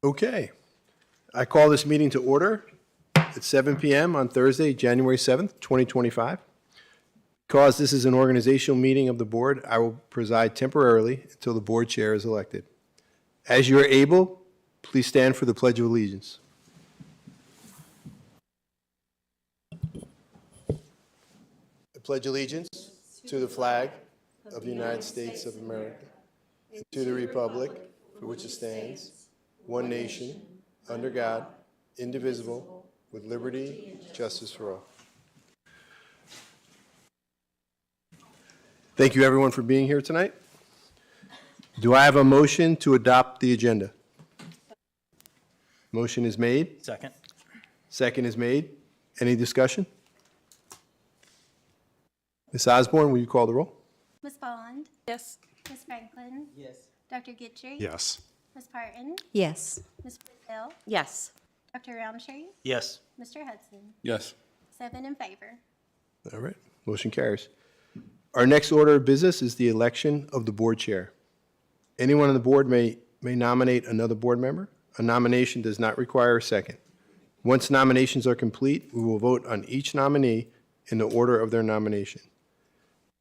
Okay. I call this meeting to order at 7 p.m. on Thursday, January 7th, 2025. Because this is an organizational meeting of the board, I will preside temporarily until the board chair is elected. As you are able, please stand for the Pledge of Allegiance. I pledge allegiance to the flag of the United States of America and to the republic for which it stands, one nation, under God, indivisible, with liberty and justice for all. Thank you, everyone, for being here tonight. Do I have a motion to adopt the agenda? Motion is made. Second. Second is made. Any discussion? Ms. Osborne, will you call the roll? Ms. Bond? Yes. Ms. Franklin? Yes. Dr. Gitchery? Yes. Ms. Parton? Yes. Ms. Brazil? Yes. Dr. Roundtree? Yes. Mr. Hudson? Yes. 7 in favor. All right, motion carries. Our next order of business is the election of the board chair. Anyone on the board may nominate another board member. A nomination does not require a second. Once nominations are complete, we will vote on each nominee in the order of their nomination.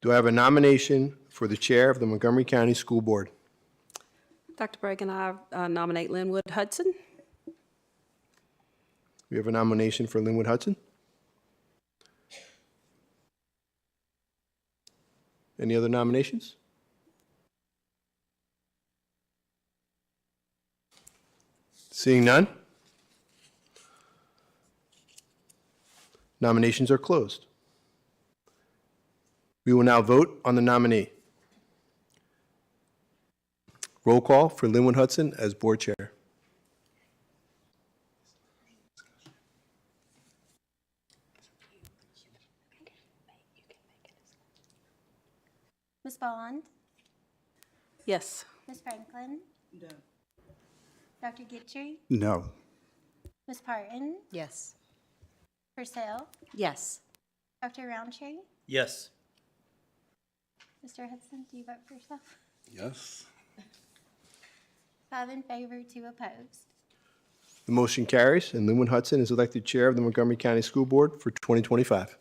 Do I have a nomination for the chair of the Montgomery County School Board? Dr. Bragg and I nominate Linwood Hudson. We have a nomination for Linwood Hudson. Any other nominations? Seeing none? Nominations are closed. We will now vote on the nominee. Roll call for Linwood Hudson as board chair. Ms. Bond? Yes. Ms. Franklin? No. Dr. Gitchery? No. Ms. Parton? Yes. Purcell? Yes. Dr. Roundtree? Yes. Mr. Hudson, do you vote for yourself? Yes. 5 in favor, 2 opposed. The motion carries, and Linwood Hudson is elected chair of the Montgomery County School Board for 2025.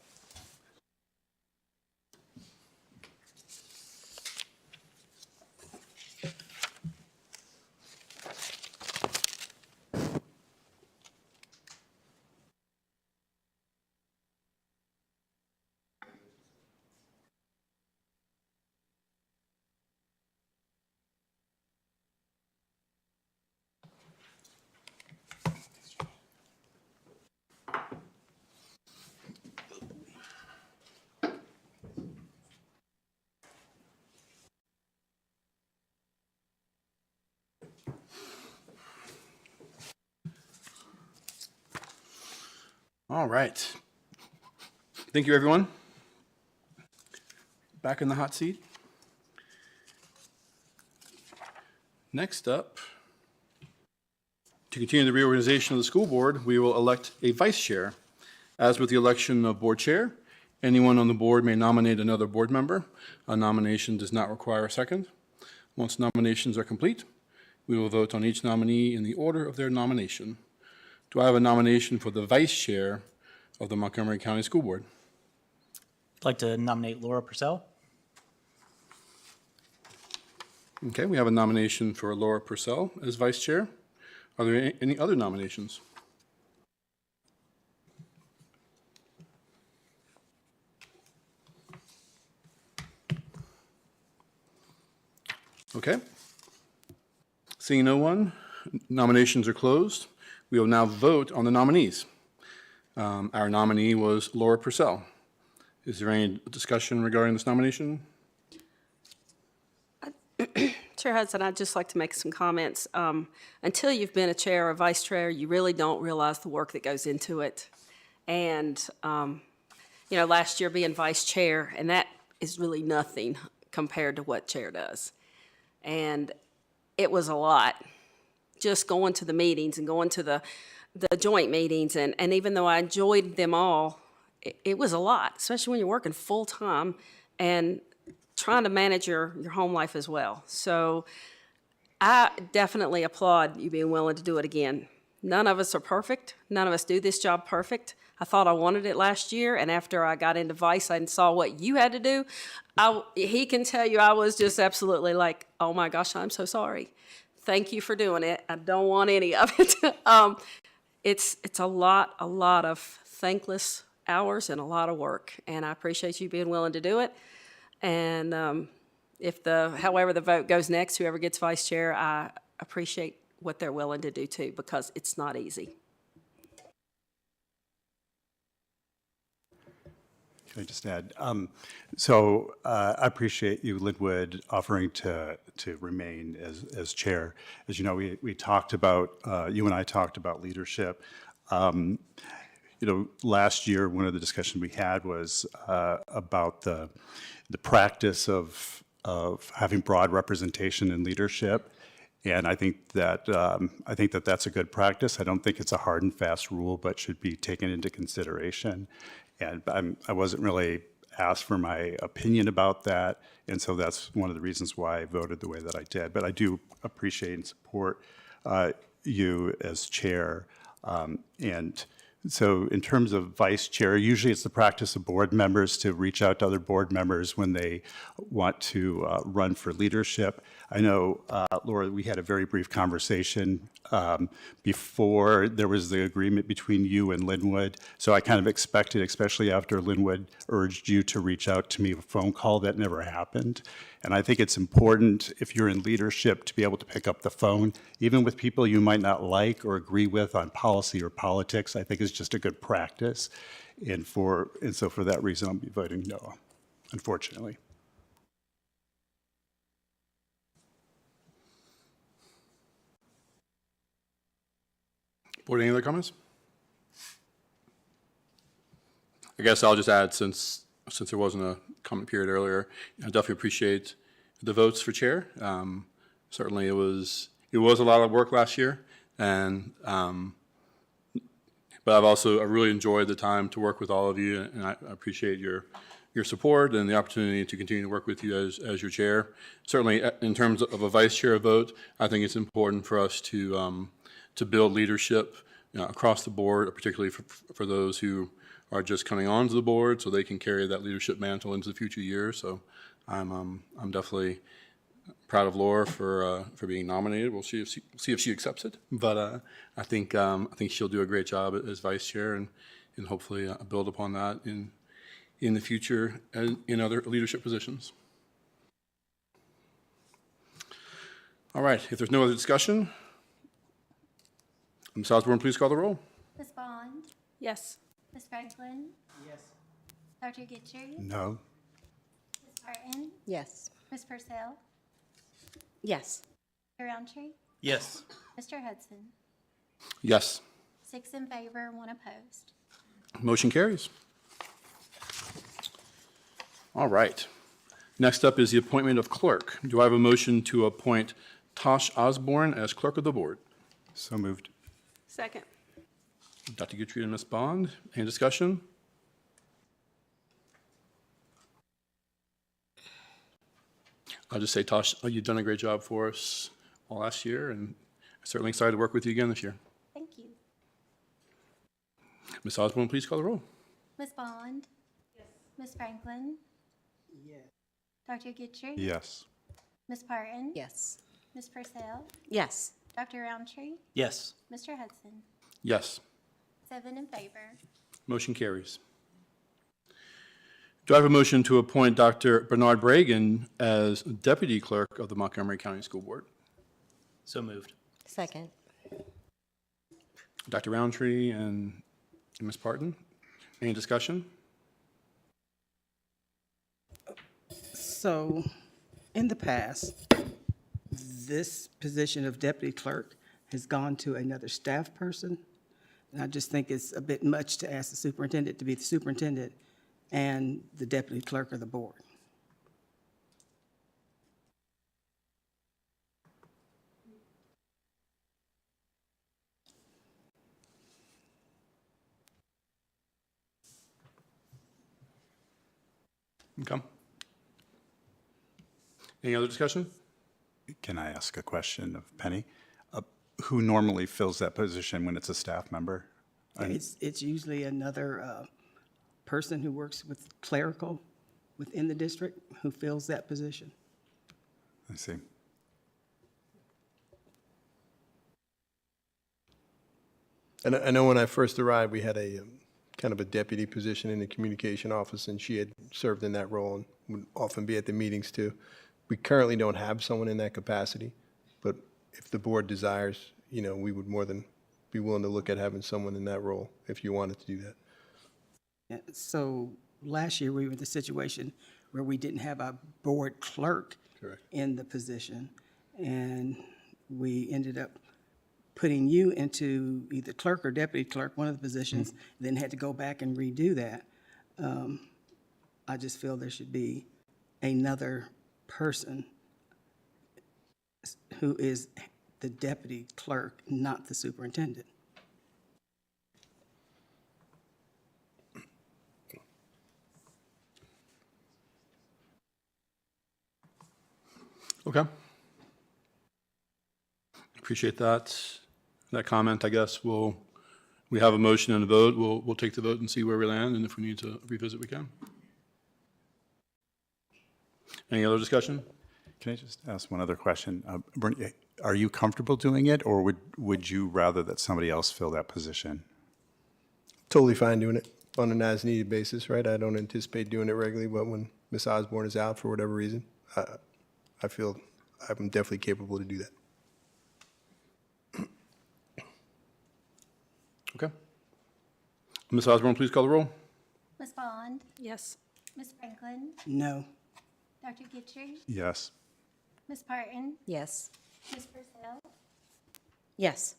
All right. Thank you, everyone. Back in the hot seat. Next up, to continue the reorganization of the school board, we will elect a vice chair. As with the election of board chair, anyone on the board may nominate another board member. A nomination does not require a second. Once nominations are complete, we will vote on each nominee in the order of their nomination. Do I have a nomination for the vice chair of the Montgomery County School Board? I'd like to nominate Laura Purcell. Okay, we have a nomination for Laura Purcell as vice chair. Are there any other nominations? Okay. Seeing no one, nominations are closed. We will now vote on the nominees. Our nominee was Laura Purcell. Is there any discussion regarding this nomination? Chair Hudson, I'd just like to make some comments. Until you've been a chair or vice chair, you really don't realize the work that goes into it. And, last year being vice chair, and that is really nothing compared to what chair does. And it was a lot, just going to the meetings and going to the joint meetings. And even though I enjoyed them all, it was a lot, especially when you're working full-time and trying to manage your home life as well. So I definitely applaud you being willing to do it again. None of us are perfect. None of us do this job perfect. I thought I wanted it last year, and after I got into Vice and saw what you had to do, he can tell you I was just absolutely like, oh my gosh, I'm so sorry. Thank you for doing it. I don't want any of it. It's a lot of thankless hours and a lot of work, and I appreciate you being willing to do it. And however the vote goes next, whoever gets vice chair, I appreciate what they're willing to do too, because it's not easy. Can I just add? I appreciate you, Linwood, offering to remain as chair. As you know, we talked about, you and I talked about leadership. Last year, one of the discussions we had was about the practice of having broad representation in leadership. And I think that that's a good practice. I don't think it's a hard and fast rule, but should be taken into consideration. And I wasn't really asked for my opinion about that, and so that's one of the reasons why I voted the way that I did. But I do appreciate and support you as chair. And so in terms of vice chair, usually it's the practice of board members to reach out to other board members when they want to run for leadership. I know, Laura, we had a very brief conversation before there was the agreement between you and Linwood. So I kind of expected, especially after Linwood urged you to reach out to me with a phone call, that never happened. And I think it's important, if you're in leadership, to be able to pick up the phone, even with people you might not like or agree with on policy or politics. I think it's just a good practice. And so for that reason, I'll be voting no, unfortunately. Board, any other comments? I guess I'll just add, since there wasn't a comment period earlier, I definitely appreciate the votes for chair. Certainly it was a lot of work last year, and but I really enjoyed the time to work with all of you, and I appreciate your support and the opportunity to continue to work with you as your chair. Certainly, in terms of a vice chair vote, I think it's important for us to build leadership across the board, particularly for those who are just coming onto the board, so they can carry that leadership mantle into the future years. So I'm definitely proud of Laura for being nominated. We'll see if she accepts it, but I think she'll do a great job as vice chair, and hopefully build upon that in the future and in other leadership positions. All right, if there's no other discussion, Ms. Osborne, please call the roll. Ms. Bond? Yes. Ms. Franklin? Yes. Dr. Gitchery? No? Ms. Parton? Yes. Ms. Purcell? Yes. Dr. Roundtree? Yes. Mr. Hudson? Yes. 6 in favor, 1 opposed. Motion carries. All right. Next up is the appointment of clerk. Do I have a motion to appoint Tosh Osborne as clerk of the board? So moved. Second. Dr. Guthrie and Ms. Bond, any discussion? I'll just say, Tosh, you've done a great job for us all last year, and I'm certainly excited to work with you again this year. Thank you. Ms. Osborne, please call the roll. Ms. Bond? Yes. Ms. Franklin? Yes. Dr. Gitchery? Yes. Ms. Parton? Yes. Ms. Purcell? Yes. Dr. Roundtree? Yes. Mr. Hudson? Yes. 7 in favor. Motion carries. Do I have a motion to appoint Dr. Bernard Bragan as deputy clerk of the Montgomery County School Board? So moved. Second. Dr. Roundtree and Ms. Parton, any discussion? So, in the past, this position of deputy clerk has gone to another staff person. And I just think it's a bit much to ask the superintendent to be the superintendent and the deputy clerk of the board. Okay. Any other discussion? can I ask a question of Penny? Who normally fills that position when it's a staff member? It's usually another person who works with clerical within the district who fills that position. I see. And I know when I first arrived, we had a kind of a deputy position in the communication office, and she had served in that role and would often be at the meetings too. We currently don't have someone in that capacity, but if the board desires, we would more than be willing to look at having someone in that role if you wanted to do that. And so last year, we were in the situation where we didn't have a board clerk Correct. in the position, and we ended up putting you into either clerk or deputy clerk, one of the positions, then had to go back and redo that. I just feel there should be another person who is the deputy clerk, not the superintendent. Okay. Appreciate that comment. I guess we have a motion and a vote. We'll take the vote and see where we land, and if we need to revisit, we can. Any other discussion? Can I just ask one other question? Bernie, are you comfortable doing it, or would you rather that somebody else fill that position? Totally fine doing it on an as-needed basis, right? I don't anticipate doing it regularly, but when Ms. Osborne is out for whatever reason, I feel I'm definitely capable to do that. Okay. Ms. Osborne, please call the roll. Ms. Bond, Yes. Ms. Franklin, No. Dr. Gitchery, Yes. Ms. Parton, Yes. Ms. Purcell, Yes.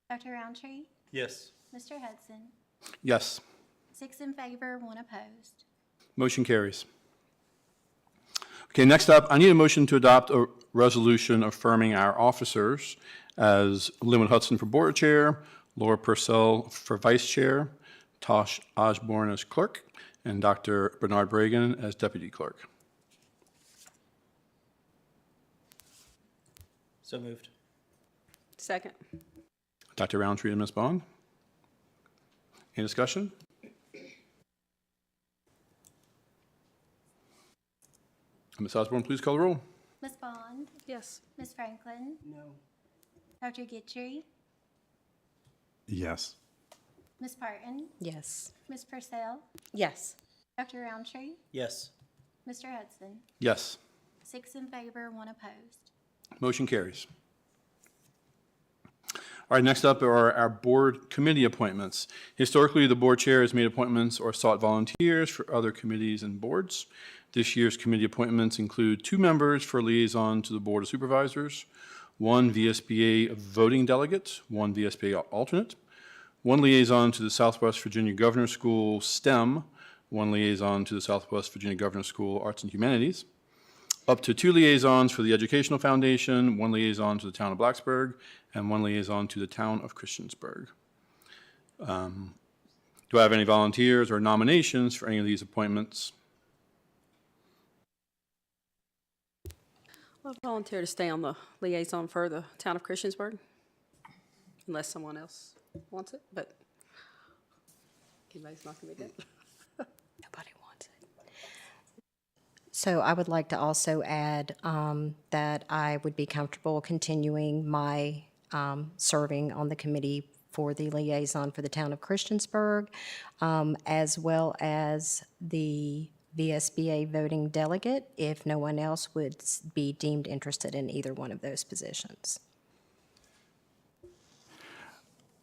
Dr. Roundtree, Yes. Mr. Hudson. Yes. 6 in favor, 1 opposed. Motion carries. Okay, next up, I need a motion to adopt a resolution affirming our officers as Linwood Hudson for Board Chair, Laura Purcell for Vice Chair, Tosh Osborne as Clerk, and Dr. Bernard Bragan as Deputy Clerk. So moved. Second. Dr. Roundtree and Ms. Bond. Any discussion? Ms. Osborne, please call the roll. Ms. Bond, Yes. Ms. Franklin, No. Dr. Gitchery, Yes. Ms. Parton, Yes. Ms. Purcell, Yes. Dr. Roundtree, Yes. Mr. Hudson. Yes. 6 in favor, 1 opposed. Motion carries. All right, next up are our board committee appointments. Historically, the board chair has made appointments or sought volunteers for other committees and boards. This year's committee appointments include 2 members for liaison to the Board of Supervisors, 1 VSBA voting delegate, 1 VSBA alternate, 1 liaison to the Southwest Virginia Governor's School STEM, 1 liaison to the Southwest Virginia Governor's School Arts and Humanities, up to 2 liaisons for the Educational Foundation, 1 liaison to the town of Blacksburg, and 1 liaison to the town of Christiansburg. Do I have any volunteers or nominations for any of these appointments? I'll volunteer to stay on the liaison for the town of Christiansburg, unless someone else wants it, but anybody's not going to be good. Nobody wants it. So I would like to also add that I would be comfortable continuing my serving on the committee for the liaison for the town of Christiansburg, as well as the VSBA voting delegate, if no one else would be deemed interested in either one of those positions.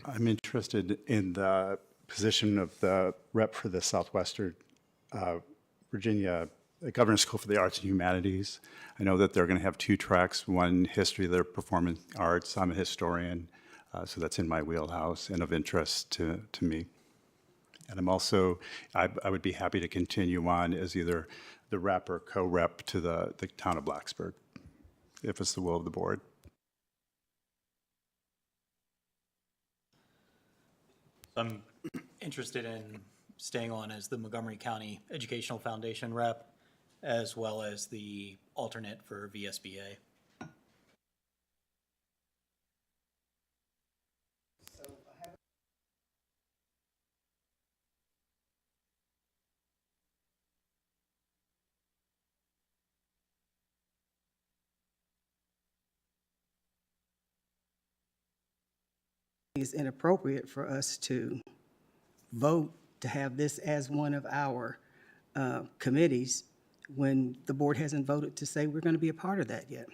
I'm interested in the position of the rep for the Southwestern Virginia Governor's School for the Arts and Humanities. I know that they're going to have 2 tracks, one history of their performing arts. I'm a historian, so that's in my wheelhouse and of interest to me. And I'm also, I would be happy to continue on as either the rep or co-rep to the town of Blacksburg, if it's the will of the board. I'm interested in staying on as the Montgomery County Educational Foundation rep, as well as the alternate for VSBA. it's inappropriate for us to vote to have this as one of our committees when the board hasn't voted to say we're going to be a part of that yet.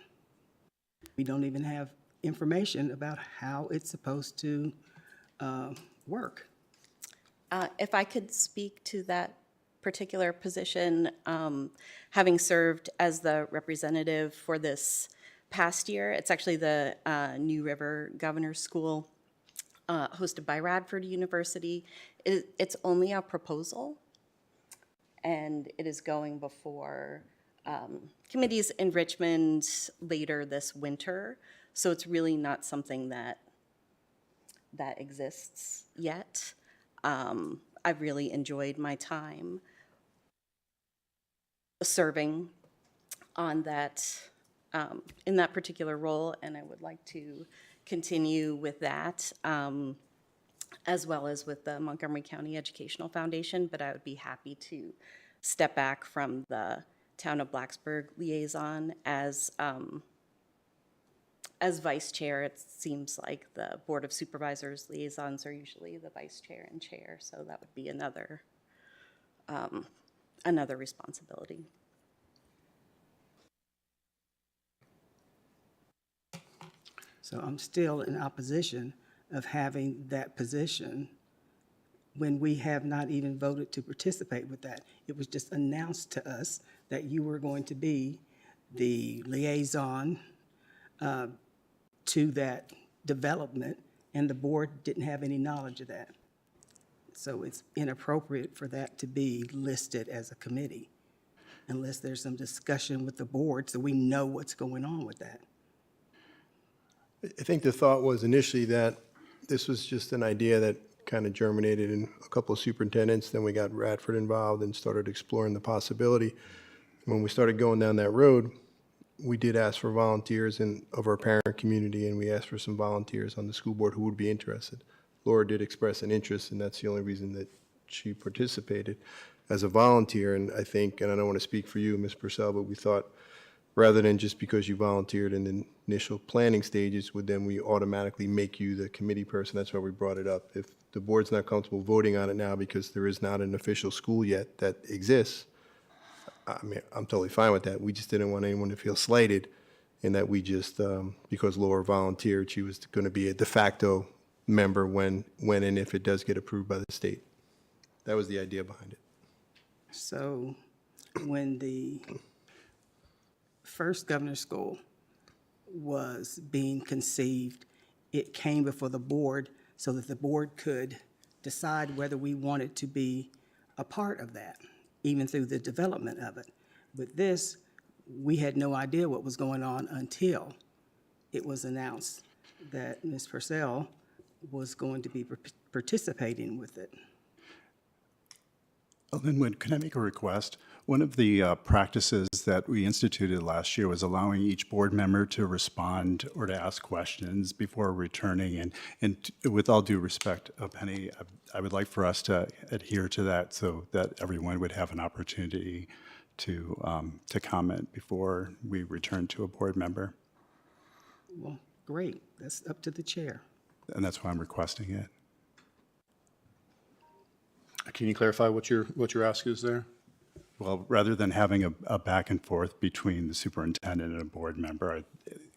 We don't even have information about how it's supposed to work. If I could speak to that particular position, having served as the representative for this past year, it's actually the New River Governor's School hosted by Radford University. It's only a proposal, and it is going before committees in Richmond later this winter. So it's really not something that exists yet. I've really enjoyed my time serving on that, in that particular role, and I would like to continue with that, as well as with the Montgomery County Educational Foundation, but I would be happy to step back from the Town of Blacksburg liaison as vice chair. It seems like the Board of Supervisors liaisons are usually the vice chair and chair, so that would be another responsibility. So I'm still in opposition of having that position when we have not even voted to participate with that. It was just announced to us that you were going to be the liaison to that development, and the board didn't have any knowledge of that. So it's inappropriate for that to be listed as a committee unless there's some discussion with the board so we know what's going on with that. I think the thought was initially that this was just an idea that kind of germinated in a couple of superintendents. Then we got Radford involved and started exploring the possibility. When we started going down that road, we did ask for volunteers of our parent community, and we asked for some volunteers on the school board who would be interested. Laura did express an interest, and that's the only reason that she participated as a volunteer. And I think, and I don't want to speak for you, Ms. Purcell, but we thought rather than just because you volunteered in the initial planning stages, then we automatically make you the committee person. That's why we brought it up. If the board's not comfortable voting on it now because there is not an official school yet that exists, I mean, I'm totally fine with that. We just didn't want anyone to feel slighted in that we just, because Laura volunteered, she was going to be a de facto member when and if it does get approved by the state. That was the idea behind it. So when the first governor's school was being conceived, it came before the board so that the board could decide whether we wanted to be a part of that, even through the development of it. With this, we had no idea what was going on until it was announced that Ms. Purcell was going to be participating with it. Linwood, can I make a request? One of the practices that we instituted last year was allowing each board member to respond or to ask questions before returning. And with all due respect, Penny, I would like for us to adhere to that so that everyone would have an opportunity to comment before we return to a board member. Well, great. That's up to the chair. And that's why I'm requesting it. Can you clarify what your ask is there? Well, rather than having a back and forth between the superintendent and a board member,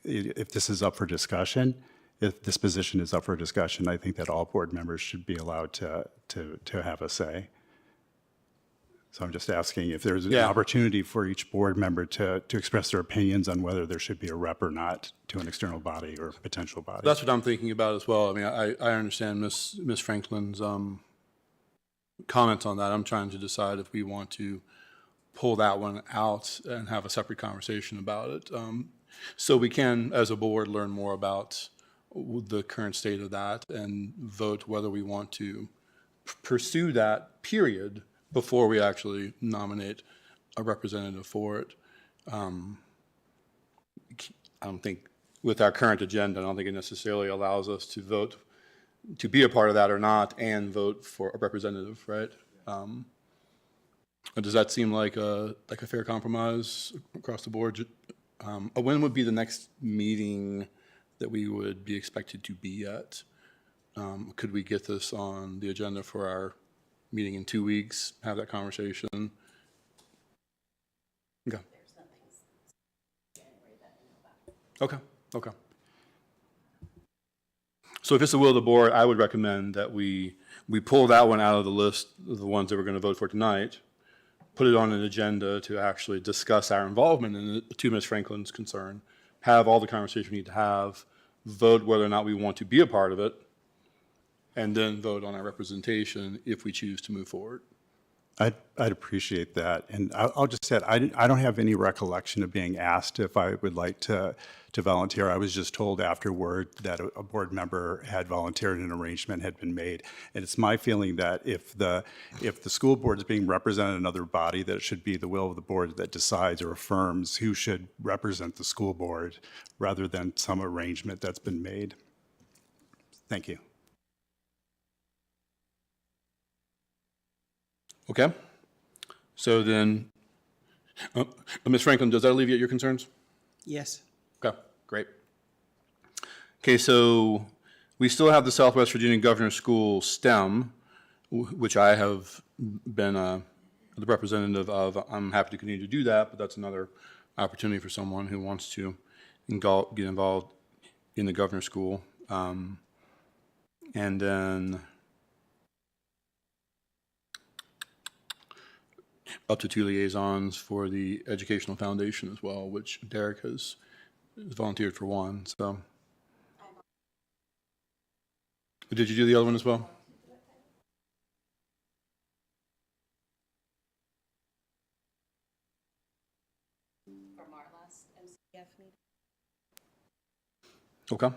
if this is up for discussion, if this position is up for discussion, I think that all board members should be allowed to have a say. So I'm just asking if there's an opportunity for each board member to express their opinions on whether there should be a rep or not to an external body or potential body. That's what I'm thinking about as well. I mean, I understand Ms. Franklin's comments on that. I'm trying to decide if we want to pull that one out and have a separate conversation about it. So we can, as a board, learn more about the current state of that and vote whether we want to pursue that period before we actually nominate a representative for it. I don't think, with our current agenda, I don't think it necessarily allows us to vote to be a part of that or not and vote for a representative, right? Does that seem like a fair compromise across the board? When would be the next meeting that we would be expected to be at? Could we get this on the agenda for our meeting in 2 weeks, have that conversation? Okay. Okay, okay. So if it's the will of the board, I would recommend that we pull that one out of the list of the ones that we're going to vote for tonight, put it on an agenda to actually discuss our involvement in it, to Ms. Franklin's concern, have all the conversation we need to have, vote whether or not we want to be a part of it, and then vote on our representation if we choose to move forward. I'd appreciate that. And I'll just say, I don't have any recollection of being asked if I would like to volunteer. I was just told afterward that a board member had volunteered and an arrangement had been made. And it's my feeling that if the school board is being represented in another body, that it should be the will of the board that decides or affirms who should represent the school board rather than some arrangement that's been made. Thank you. Okay? So then, Ms. Franklin, does that alleviate your concerns? Yes. Okay, great. Okay, so we still have the Southwest Virginia Governor School STEM, which I have been the representative of. I'm happy to continue to do that, but that's another opportunity for someone who wants to get involved in the Governor School. And then up to 2 liaisons for the Educational Foundation as well, which Derek has volunteered for one, so. Did you do the other one as well? From our last MCPS meeting. Okay.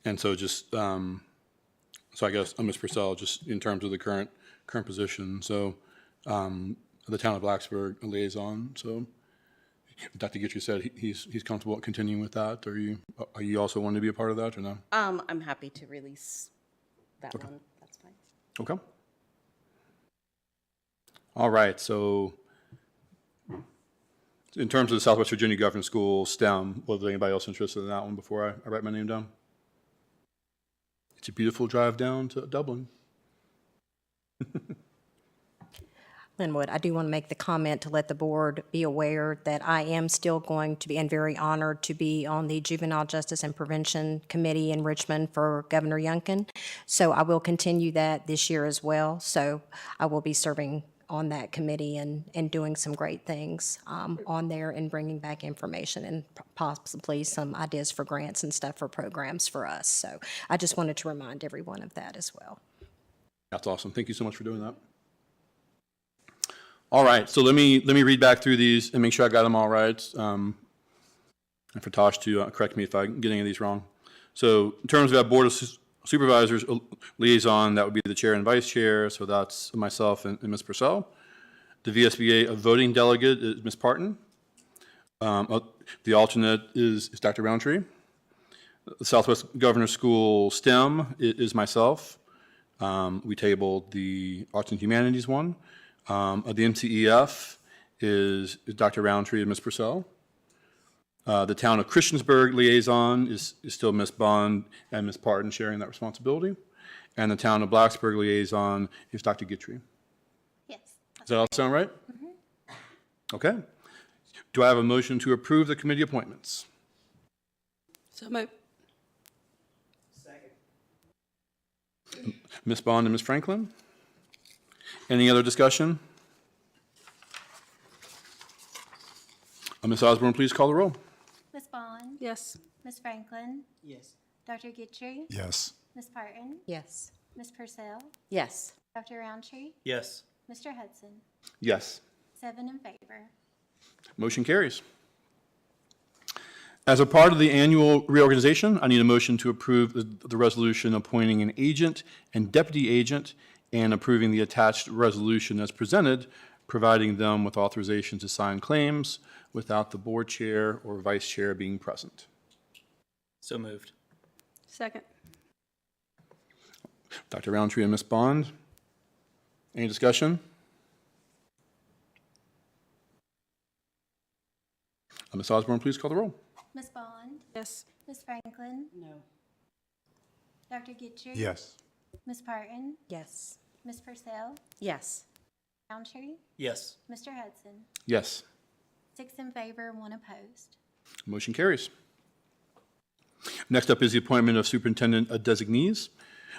And so just, so I guess, Ms. Purcell, just in terms of the current position, so the town of Blacksburg liaison, so Dr. Gitry said he's comfortable continuing with that. Are you also wanting to be a part of that or no? I'm happy to release that one. That's fine. Okay. All right, so in terms of the Southwest Virginia Governor School STEM, was anybody else interested in that one before I write my name down? It's a beautiful drive down to Dublin. Linwood, I do want to make the comment to let the board be aware that I am still going to be, and very honored to be on the Juvenile Justice and Prevention Committee in Richmond for Governor Youngkin. So I will continue that this year as well. So I will be serving on that committee and doing some great things on there and bringing back information and possibly some ideas for grants and stuff for programs for us. So I just wanted to remind everyone of that as well. That's awesome. Thank you so much for doing that. All right, so let me read back through these and make sure I got them all right. And for Tosh to correct me if I get any of these wrong. So in terms of that Board of Supervisors liaison, that would be the chair and vice chair. So that's myself and Ms. Purcell. The VSBA voting delegate is Ms. Parton. The alternate is Dr. Roundtree. The Southwest Governor School STEM is myself. We tabled the Arts and Humanities one. The MCEF is Dr. Roundtree and Ms. Purcell. The Town of Christiansburg liaison is still Ms. Bond and Ms. Parton sharing that responsibility. And the Town of Blacksburg liaison is Dr. Gitry. Yes. Does that all sound right? Mm-hmm. Okay. Do I have a motion to approve the committee appointments? So moved. Ms. Bond and Ms. Franklin? Any other discussion? Ms. Osborne, please call the roll. Ms. Bond? Yes. Ms. Franklin? Yes. Dr. Gitry? Yes. Ms. Parton? Yes. Ms. Purcell? Yes. Dr. Roundtree? Yes. Mr. Hudson? Yes. 7 in favor. Motion carries. As a part of the annual reorganization, I need a motion to approve the resolution appointing an agent and deputy agent and approving the attached resolution as presented, providing them with authorization to sign claims without the board chair or vice chair being present. So moved. Second. Dr. Roundtree and Ms. Bond, any discussion? Ms. Osborne, please call the roll. Ms. Bond? Yes. Ms. Franklin? No. Dr. Gitcher? Yes. Ms. Parton? Yes. Ms. Purcell? Yes. Roundtree? Yes. Mr. Hudson? Yes. 6 in favor, 1 opposed. Motion carries. Next up is the appointment of superintendent designees.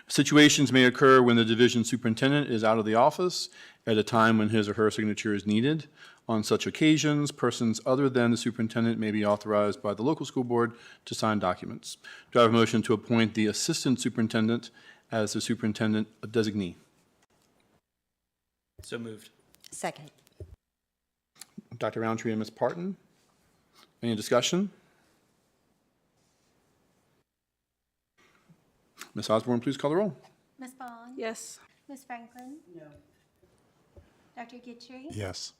Situations may occur when the division superintendent is out of the office at a time when his or her signature is needed. On such occasions, persons other than the superintendent may be authorized by the local school board to sign documents. Do I have a motion to appoint the assistant superintendent as the superintendent designee? So moved. Second. Dr. Roundtree and Ms. Parton. Any discussion? Ms. Osborne, please call the roll. Ms. Vaughn? Yes. Ms. Franklin? No. Dr. Gitcher? Yes.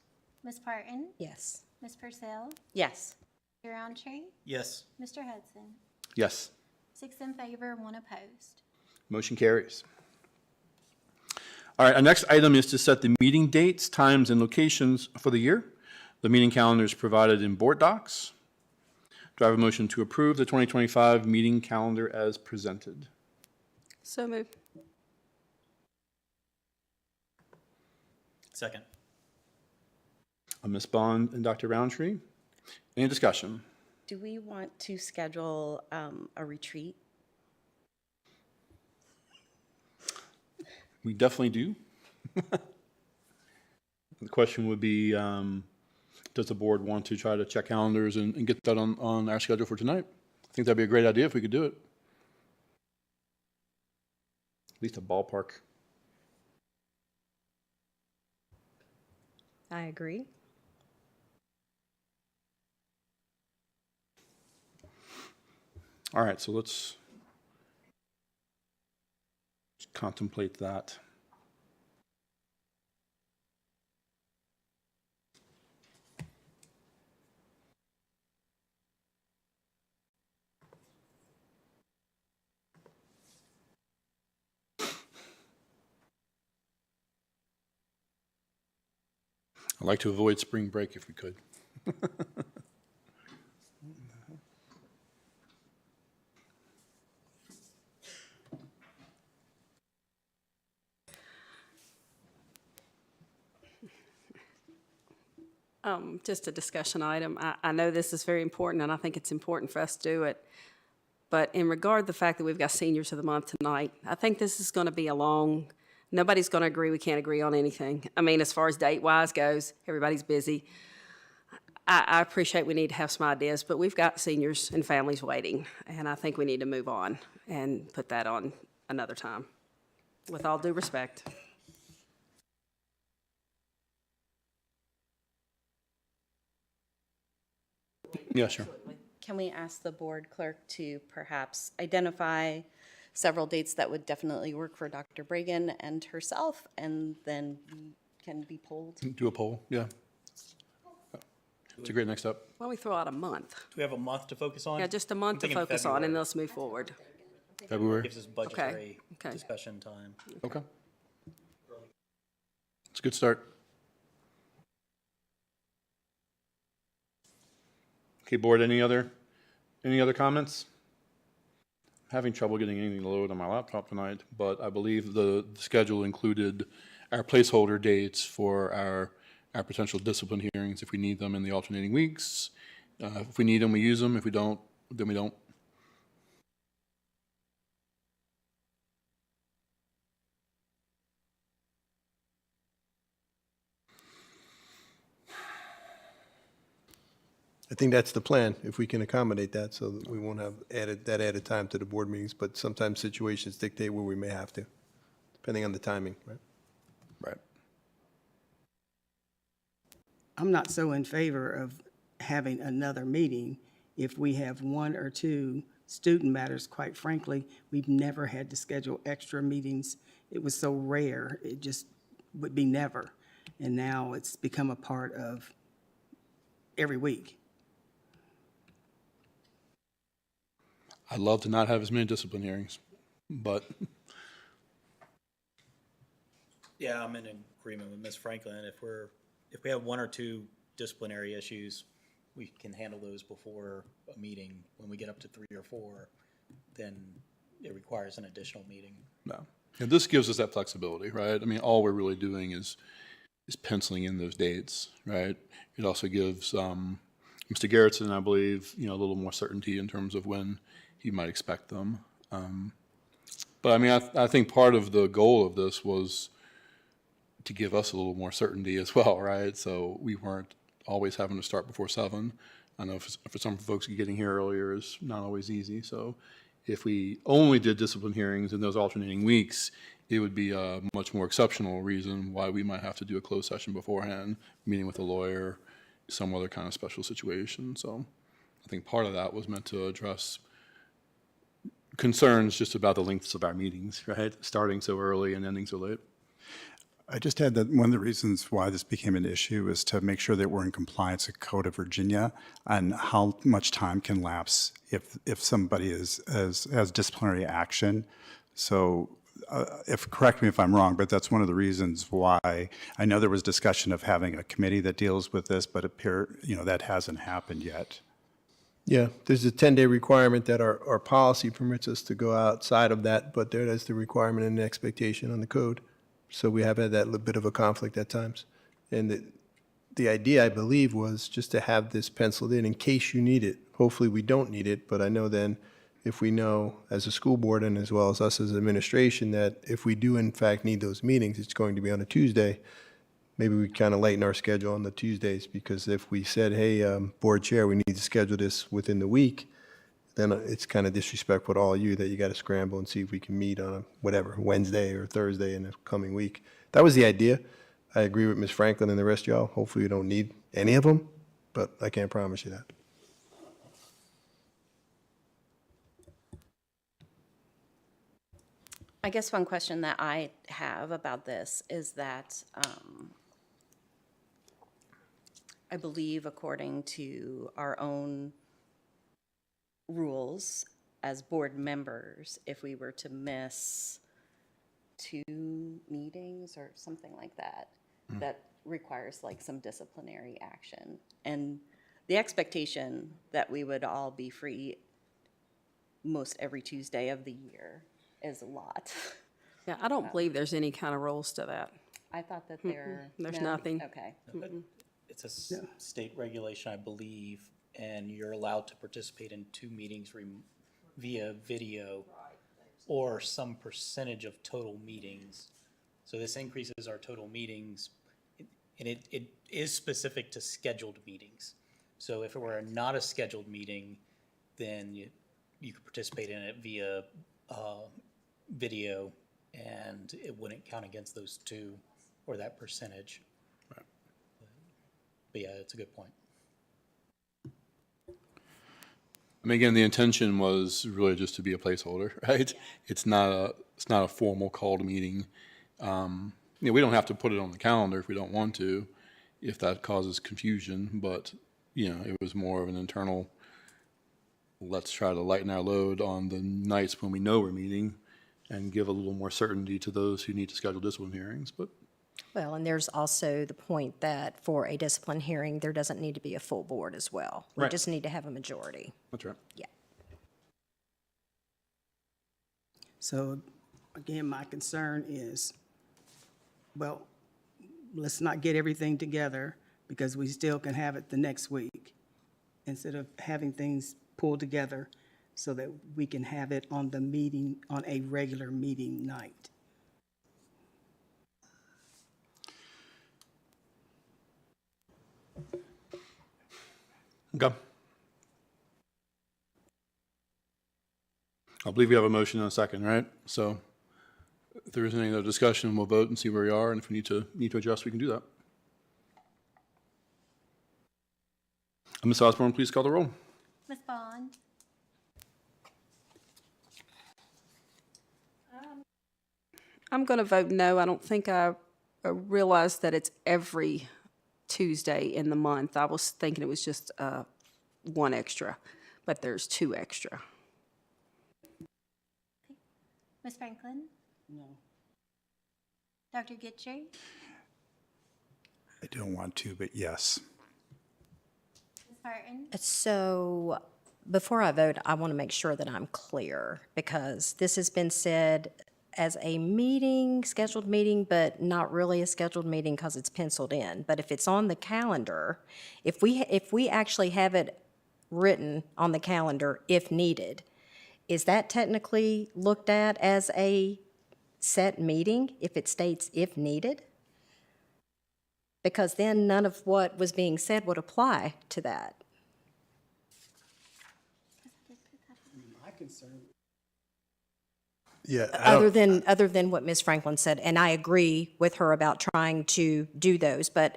Ms. Parton? Yes. Ms. Purcell? Yes. Mr. Roundtree? Yes. Mr. Hudson? Yes. 6 in favor, 1 opposed. Motion carries. All right, our next item is to set the meeting dates, times, and locations for the year. The meeting calendar is provided in board docs. Do I have a motion to approve the 2025 meeting calendar as presented? So moved. Second. Ms. Bond and Dr. Roundtree. Any discussion? Do we want to schedule a retreat? We definitely do. The question would be, does the board want to try to check calendars and get that on our schedule for tonight? I think that'd be a great idea if we could do it. At least a ballpark. I agree. All right, so let's contemplate that. I'd like to avoid spring break if we could. Just a discussion item. I know this is very important, and I think it's important for us to do it. But in regard to the fact that we've got Seniors of the Month tonight, I think this is going to be a long, nobody's going to agree, we can't agree on anything. I mean, as far as date-wise goes, everybody's busy. I appreciate we need to have some ideas, but we've got seniors and families waiting, and I think we need to move on and put that on another time, with all due respect. Yeah, sure. Can we ask the board clerk to perhaps identify several dates that would definitely work for Dr. Bragan and herself, and then we can be polled? Do a poll, yeah. It's a great next step. Why don't we throw out a month? Do we have a month to focus on? Yeah, just a month I'm to thinking focus on, and February. let's move forward. February? Gives us budgetary okay. discussion time. Okay. It's a good start. Okay, board, any other comments? Having trouble getting anything to load on my laptop tonight, but I believe the schedule included our placeholder dates for our potential discipline hearings if we need them in the alternating weeks. If we need them, we use them. If we don't, then we don't. I think that's the plan, if we can accommodate that, so that we won't have added time to the board meetings, but sometimes situations dictate where we may have to, depending on the timing, right? Right. I'm not so in favor of having another meeting if we have 1 or 2 student matters. Quite frankly, we've never had to schedule extra meetings. It was so rare, it just would be never. And now it's become a part of every week. I'd love to not have as many discipline hearings, but Yeah, I'm in agreement with Ms. Franklin. If we have 1 or 2 disciplinary issues, we can handle those before a meeting. When we get up to 3 or 4, then it requires an additional meeting. No. And this gives us that flexibility, right? I mean, all we're really doing is penciling in those dates, right? It also gives Mr. Garrettson, I believe, a little more certainty in terms of when he might expect them. But I mean, I think part of the goal of this was to give us a little more certainty as well, right? So we weren't always having to start before 7. I know for some folks, getting here earlier is not always easy. So if we only did discipline hearings in those alternating weeks, it would be a much more exceptional reason why we might have to do a closed session beforehand, meeting with a lawyer, some other kind of special situation. So I think part of that was meant to address concerns just about the lengths of our meetings, right? Starting so early and ending so late. I just had that one of the reasons why this became an issue is to make sure that we're in compliance with Code of Virginia and how much time can lapse if somebody has disciplinary action. So correct me if I'm wrong, but that's one of the reasons why I know there was discussion of having a committee that deals with this, but that hasn't happened yet. Yeah, there's a 10-day requirement that our policy permits us to go outside of that, but there's the requirement and the expectation on the code. So we have had that little bit of a conflict at times. And the idea, I believe, was just to have this penciled in case you need it. Hopefully, we don't need it, but I know then if we know as a school board and as well as us as administration that if we do in fact need those meetings, it's going to be on a Tuesday, maybe we kind of lighten our schedule on the Tuesdays, because if we said, hey, board chair, we need to schedule this within the week, then it's kind of disrespectful to all you that you got to scramble and see if we can meet on Wednesday or Thursday in the coming week. That was the idea. I agree with Ms. Franklin and the rest of y'all. Hopefully we don't need any of them, but I can't promise you that. I guess one question that I have about this is that I believe according to our own rules as board members, if we were to miss 2 meetings or something like that, that requires like some disciplinary action. And the expectation that we would all be free most every Tuesday of the year is a lot. Yeah, I don't believe there's any kind of rules to that. I thought that there. There's no? nothing. Okay. But it's a state regulation, I believe, and you're allowed to participate in 2 meetings via video or some percentage of total meetings. So this increases our total meetings, and it is specific to scheduled meetings. So if it were not a scheduled meeting, then you could participate in it via video, and it wouldn't count against those 2 or that percentage. Right. But yeah, it's a good point. I mean, again, the intention was really just to be a placeholder, right? It's not a formal called meeting. We don't have to put it on the calendar if we don't want to, if that causes confusion, but, it was more of an internal, let's try to lighten our load on the nights when we know we're meeting and give a little more certainty to those who need to schedule discipline hearings, but. Well, and there's also the point that for a discipline hearing, there doesn't need to be a full board as well. We Right. just need to have a majority. That's right. Yeah. So, again, my concern is, well, let's not get everything together because we still can have it the next week instead of having things pulled together so that we can have it on a regular meeting night. Okay. I believe we have a motion and a second, right? So if there isn't any other discussion, we'll vote and see where we are, and if we need to adjust, we can do that. Ms. Osborne, please call the roll. Ms. Bond? I'm going to vote no. I don't think I realized that it's every Tuesday in the month. I was thinking it was just 1 extra, but there's 2 extra. Ms. Franklin? No. Dr. Gitcher? I don't want to, but yes. Ms. Barton? So Before I vote, I want to make sure that I'm clear, because this has been said as a meeting, scheduled meeting, but not really a scheduled meeting because it's penciled in. But if it's on the calendar, if we actually have it written on the calendar if needed, is that technically looked at as a set meeting if it states if needed? Because then none of what was being said would apply to that. My concern. Yeah, Other than what Ms. Franklin said, and I agree with her about trying to do those, but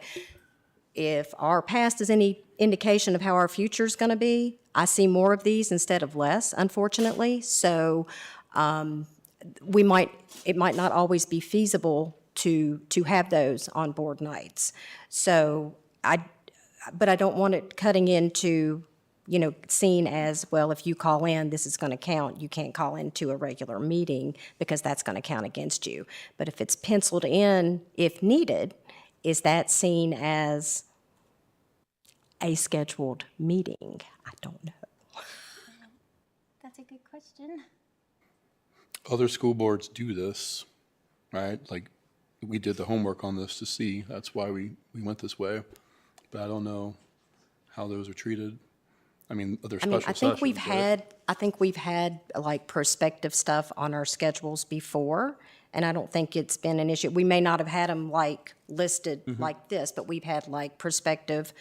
if our past is any indication of how our future is going to be, I see more of these instead of less, unfortunately. So it might not always be feasible to have those on board nights. So but I don't want it cutting into, seen as, well, if you call in, this is going to count. You can't call into a regular meeting because that's going to count against you. But if it's penciled in, if needed, is that seen as a scheduled meeting? I don't know. That's a good question. Other school boards do this, right? Like, we did the homework on this to see. That's why we went this way. But I don't know how those are treated. I mean, other I mean, special I think sessions, right? I think we've had like prospective stuff on our schedules before, and I don't think it's been an issue. We may not have had them like listed like this, but we've had like prospective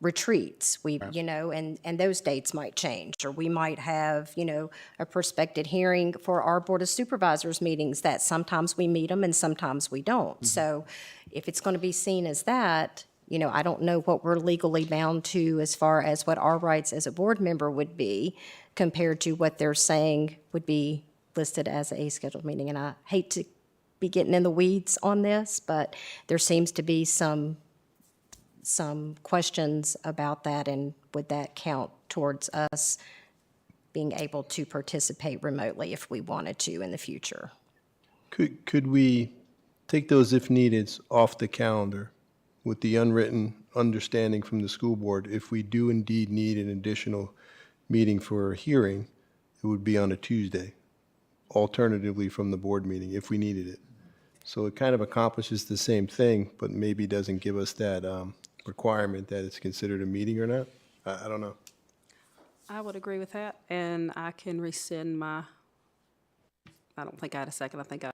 retreats. And those dates might change, or we might have, a prospective hearing for our Board of Supervisors meetings that sometimes we meet them and sometimes we don't. So if it's going to be seen as that, I don't know what we're legally bound to as far as what our rights as a board member would be compared to what they're saying would be listed as a scheduled meeting. And I hate to be getting in the weeds on this, but there seems to be some questions about that, and would that count towards us being able to participate remotely if we wanted to in the future? could we take those if neededs off the calendar with the unwritten understanding from the school board? If we do indeed need an additional meeting for a hearing, it would be on a Tuesday, alternatively from the board meeting, if we needed it. So it kind of accomplishes the same thing, but maybe doesn't give us that requirement that it's considered a meeting or not. I don't know. I would agree with that, and I can rescind my, I don't think I had a second, I think I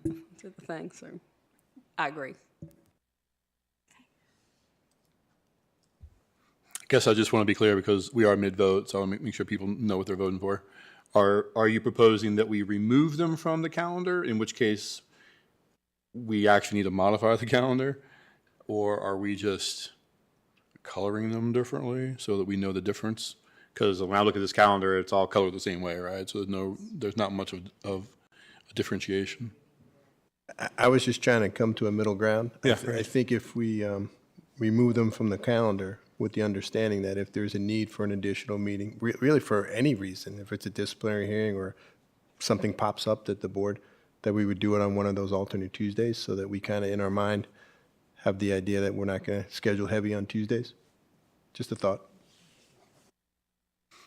did the thing, so I agree. I guess I just want to be clear because we are mid-vote, so I'll make sure people know what they're voting for. Are you proposing that we remove them from the calendar, in which case we actually need to modify the calendar? Or are we just coloring them differently so that we know the difference? Because when I look at this calendar, it's all colored the same way, right? So there's not much of a differentiation. I was just trying to come to a middle ground. Yeah. I think if we remove them from the calendar with the understanding that if there's a need for an additional meeting, really for any reason, if it's a disciplinary hearing or something pops up that the board, that we would do it on one of those alternate Tuesdays so that we kind of in our mind have the idea that we're not going to schedule heavy on Tuesdays. Just a thought.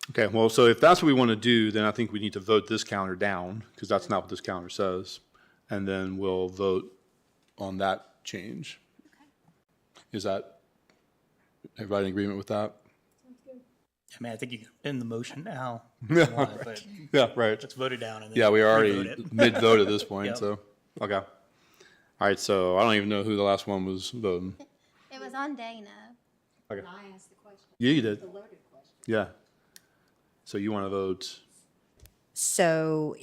Okay, well, so if that's what we want to do, then I think we need to vote this calendar down, because that's not what this calendar says. And then we'll vote on that change. Is that, everybody in agreement with that? I mean, I think you can end the motion now. if you want, but Yeah, right. let's vote it down and then. Yeah, we are revote already it. mid-vote at this point, Yep. so, okay. All right, so I don't even know who the last one was voting. It was on Dana. Okay. Yeah, you did. Yeah. So you want to vote, So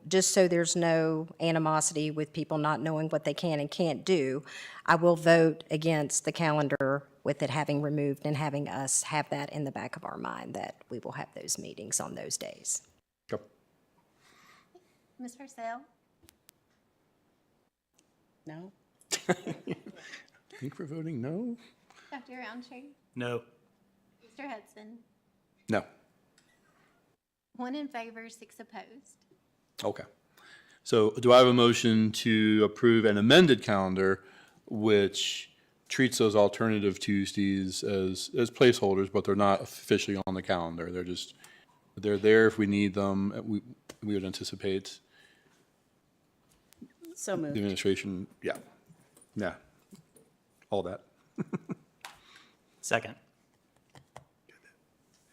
just so there's no animosity with people not knowing what they can and can't do, I will vote against the calendar with it having removed and having us have that in the back of our mind that we will have those meetings on those days. go. Ms. Purcell? No? I think we're voting no? Dr. Roundtree? No. Mr. Hudson? No. 1 in favor, 6 opposed. Okay. So do I have a motion to approve an amended calendar, which treats those alternative Tuesdays as placeholders, but they're not officially on the calendar. They're there if we need them. We would anticipate So the moved. administration, yeah, all that. Second.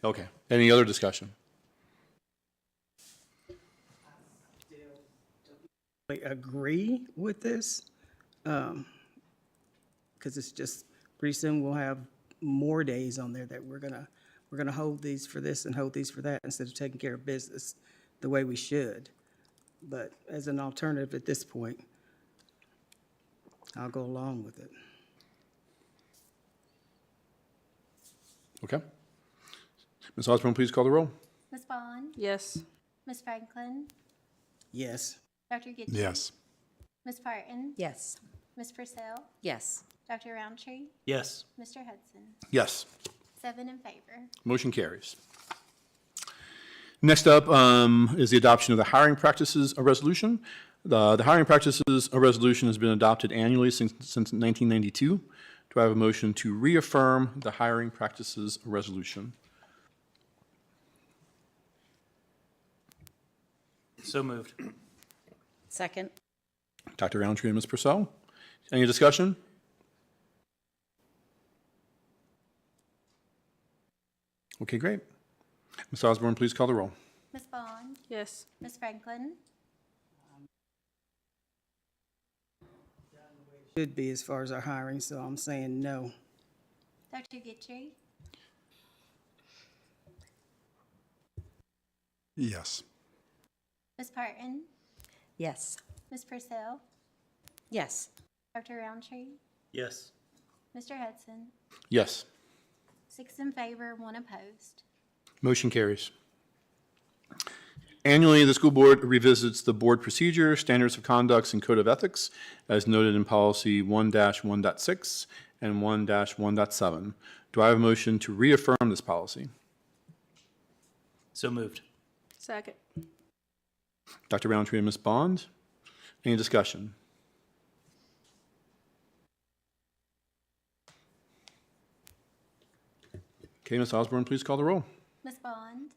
Okay, any other discussion? I agree with this, because it's just, pretty soon we'll have more days on there that we're gonna hold these for this and hold these for that instead of taking care of business the way we should. But as an alternative at this point, I'll go along with it. Okay. Ms. Osborne, please call the roll. Ms. Bond? Yes. Ms. Franklin? Yes. Dr. Gidget? Yes. Ms. Parton? Yes. Ms. Purcell? Yes. Dr. Roundtree? Yes. Mr. Hudson? Yes. 7 in favor. Motion carries. Next up is the adoption of the hiring practices resolution. The hiring practices resolution has been adopted annually since 1992. Do I have a motion to reaffirm the hiring practices resolution? So moved. Second. Dr. Roundtree and Ms. Purcell. Any discussion? Okay, great. Ms. Osborne, please call the roll. Ms. Bond? Yes. Ms. Franklin? Should be as far as our hiring, so I'm saying no. Dr. Gidget? Yes. Ms. Parton? Yes. Ms. Purcell? Yes. Dr. Roundtree? Yes. Mr. Hudson? Yes. 6 in favor, 1 opposed. Motion carries. Annually, the school board revisits the board procedure, standards of conduct, and code of ethics, as noted in policy 1-1.6 and 1-1.7. Do I have a motion to reaffirm this policy? So moved. Second. Dr. Roundtree and Ms. Bond, any discussion? Okay, Ms. Osborne, please call the roll. Ms. Bond?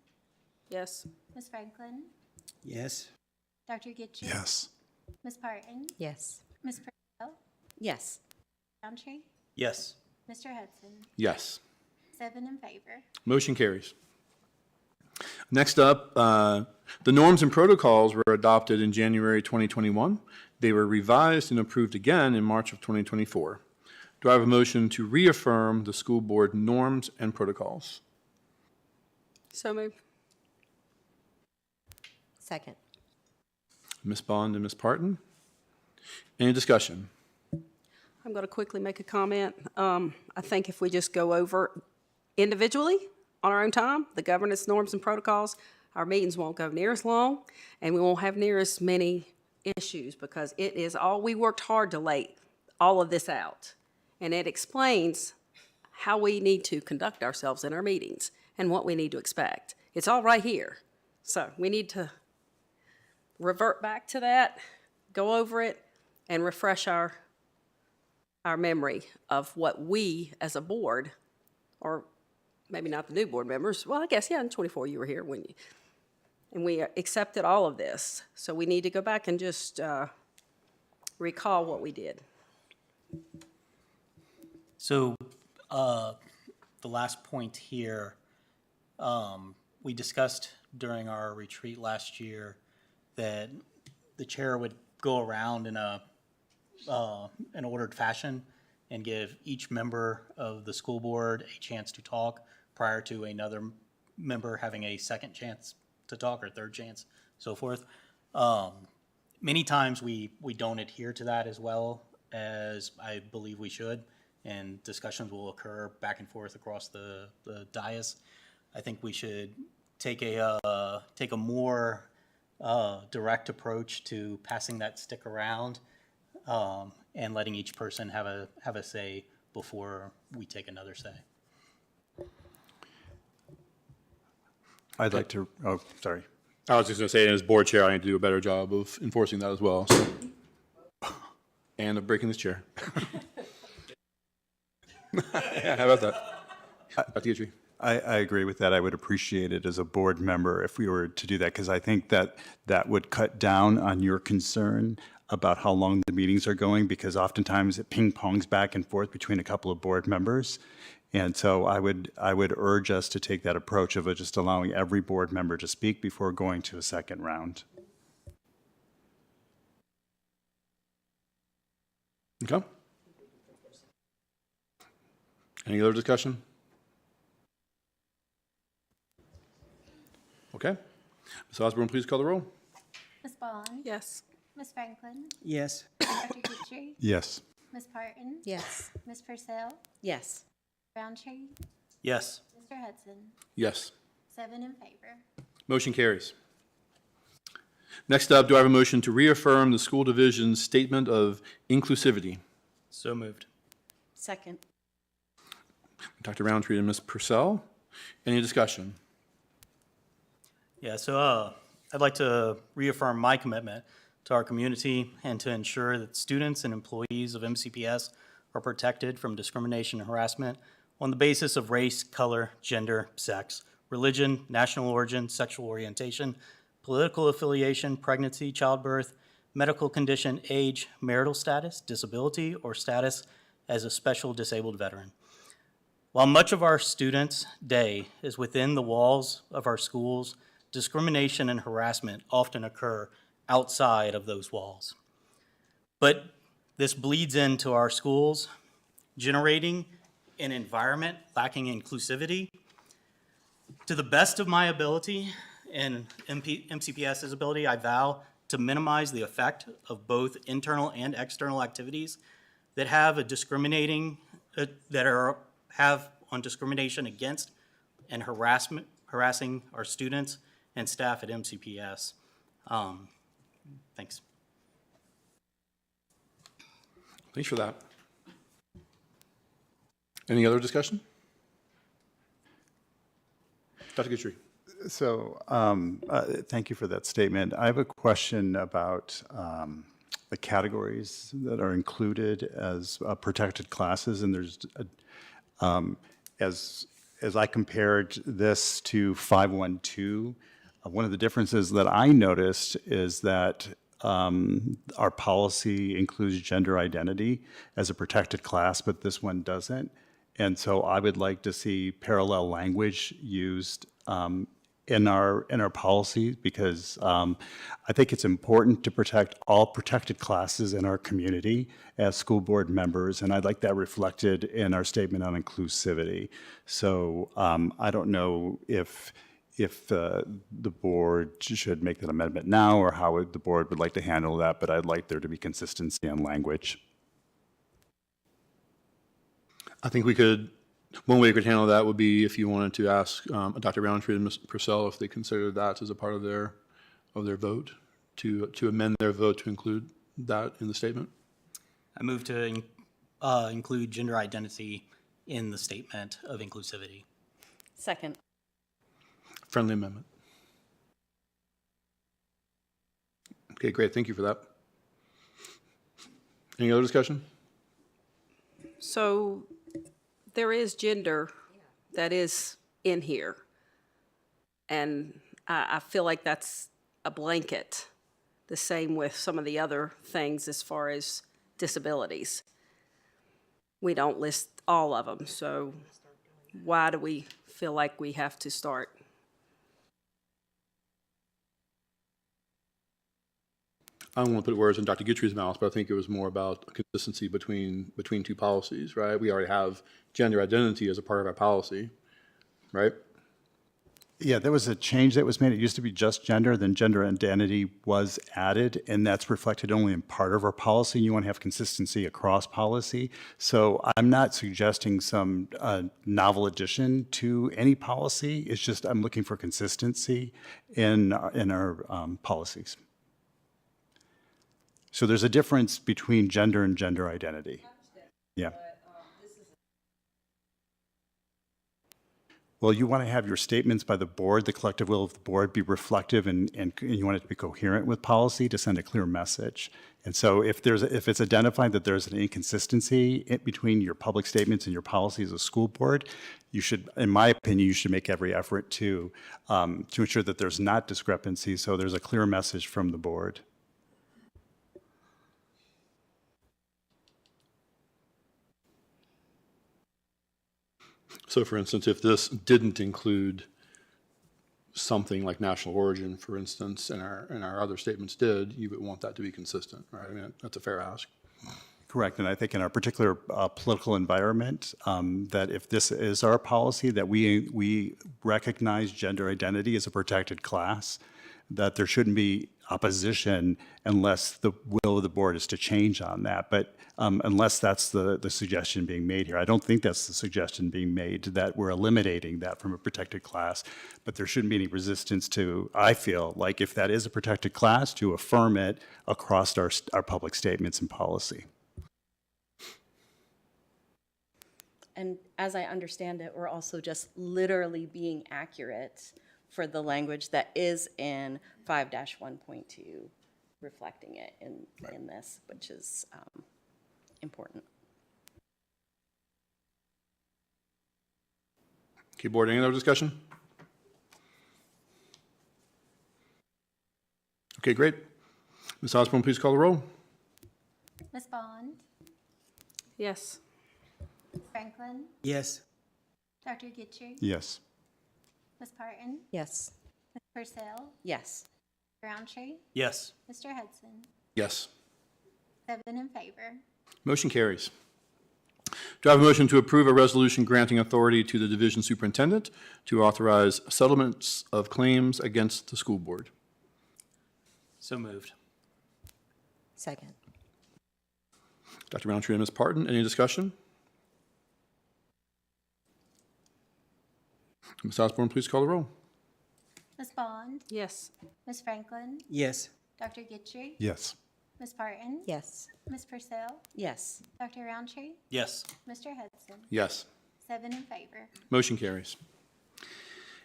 Yes. Ms. Franklin? Yes. Dr. Gidget? Yes. Ms. Parton? Yes. Ms. Purcell? Yes. Roundtree? Yes. Mr. Hudson? Yes. 7 in favor. Motion carries. Next up, the norms and protocols were adopted in January 2021. They were revised and approved again in March of 2024. Do I have a motion to reaffirm the school board norms and protocols? So moved. Second. Ms. Bond and Ms. Parton? Any discussion? I'm going to quickly make a comment. I think if we just go over individually on our own time, the governance norms and protocols, our meetings won't go near as long, and we won't have near as many issues, because it is all, we worked hard to lay all of this out. And it explains how we need to conduct ourselves in our meetings and what we need to expect. It's all right here. So we need to revert back to that, go over it, and refresh our memory of what we as a board, or maybe not the new board members, well, I guess, yeah, in 24 you were here when you, and we accepted all of this. So we need to go back and just recall what we did. So, the last point here, we discussed during our retreat last year that the chair would go around in an ordered fashion and give each member of the school board a chance to talk prior to another member having a second chance to talk, or third chance, so forth. Many times we don't adhere to that as well as I believe we should, and discussions will occur back and forth across the dais. I think we should take a more direct approach to passing that stick around, and letting each person have a say before we take another say. I'd like to, oh, sorry. I was just going to say, as board chair, I need to do a better job of enforcing that as well. So. And of breaking this chair. Yeah, how about that? Dr. Guthrie? I agree with that. I would appreciate it as a board member if we were to do that, because I think that that would cut down on your concern about how long the meetings are going, because oftentimes it ping pongs back and forth between a couple of board members. And so I would urge us to take that approach of just allowing every board member to speak before going to a second round. Okay. Any other discussion? Okay. Ms. Osborne, please call the roll. Ms. Bond? Yes. Ms. Franklin? Yes. Dr. Guthrie? Yes. Ms. Parton? Yes. Ms. Purcell? Yes. Roundtree? Yes. Mr. Hudson? Yes. 7 in favor. Motion carries. Next up, do I have a motion to reaffirm the school division's statement of inclusivity? So moved. Second. Dr. Roundtree and Ms. Purcell, any discussion? Yeah, so I'd like to reaffirm my commitment to our community and to ensure that students and employees of MCPS are protected from discrimination and harassment on the basis of race, color, gender, sex, religion, national origin, sexual orientation, political affiliation, pregnancy, childbirth, medical condition, age, marital status, disability, or status as a special disabled veteran. While much of our students' day is within the walls of our schools, discrimination and harassment often occur outside of those walls. But this bleeds into our schools, generating an environment lacking inclusivity. To the best of my ability and MCPS's ability, I vow to minimize the effect of both internal and external activities that have a discriminating, have on discrimination against and harassing our students and staff at MCPS. Thanks. Thanks for that. Any other discussion? Dr. Guthrie? So thank you for that statement. I have a question about the categories that are included as protected classes. And there's, as I compared this to 512, one of the differences that I noticed is that our policy includes gender identity as a protected class, but this one doesn't. And so I would like to see parallel language used in our policy, because I think it's important to protect all protected classes in our community as school board members, and I'd like that reflected in our statement on inclusivity. So I don't know if the board should make that amendment now, or how the board would like to handle that, but I'd like there to be consistency in language. I think we could, one way we could handle that would be if you wanted to ask Dr. Roundtree and Ms. Purcell if they considered that as a part of their vote, to amend their vote to include that in the statement. I move to include gender identity in the statement of inclusivity. Second. Friendly amendment. Okay, great. Thank you for that. Any other discussion? So there is gender that is in here. And I feel like that's a blanket, the same with some of the other things as far as disabilities. We don't list all of them, so why do we feel like we have to start? I don't want to put words in Dr. Guthrie's mouth, but I think it was more about consistency between two policies, right? We already have gender identity as a part of our policy, right? Yeah, there was a change that was made. It used to be just gender, then gender identity was added, and that's reflected only in part of our policy. You want to have consistency across policy. So I'm not suggesting some novel addition to any policy. It's just I'm looking for consistency in our policies. So there's a difference between gender and gender identity. Yeah. Well, you want to have your statements by the board, the collective will of the board, be reflective and you want it to be coherent with policy to send a clear message. And so if it's identified that there's an inconsistency between your public statements and your policy as a school board, you should, in my opinion, you should make every effort to ensure that there's not discrepancy, so there's a clear message from the board. So for instance, if this didn't include something like national origin, for instance, and our other statements did, you would want that to be consistent, right? I mean, that's a fair ask. Correct, and I think in our particular political environment, that if this is our policy, that we recognize gender identity as a protected class, that there shouldn't be opposition unless the will of the board is to change on that. But unless that's the suggestion being made here, I don't think that's the suggestion being made, that we're eliminating that from a protected class. But there shouldn't be any resistance to, I feel like if that is a protected class, to affirm it across our public statements and policy. And as I understand it, we're also just literally being accurate for the language that is in 5-1.2, reflecting it in this, which is important. Okay, board, any other discussion? Okay, great. Ms. Osborne, please call the roll. Ms. Bond, Yes. Ms. Franklin, Yes. Dr. Gitcher, Yes. Ms. Parton, Yes. Ms. Purcell, Yes. Roundtree, Yes. Mr. Hudson. Yes. 7 in favor. Motion carries. Do I have a motion to approve a resolution granting authority to the division superintendent to authorize settlements of claims against the school board? So moved. Second. Dr. Roundtree and Ms. Parton, any discussion? Ms. Osborne, please call the roll. Ms. Bond, Yes. Ms. Franklin, Yes. Dr. Gitcher, Yes. Ms. Parton, Yes. Ms. Purcell, Yes. Dr. Roundtree, Yes. Mr. Hudson. Yes. 7 in favor. Motion carries.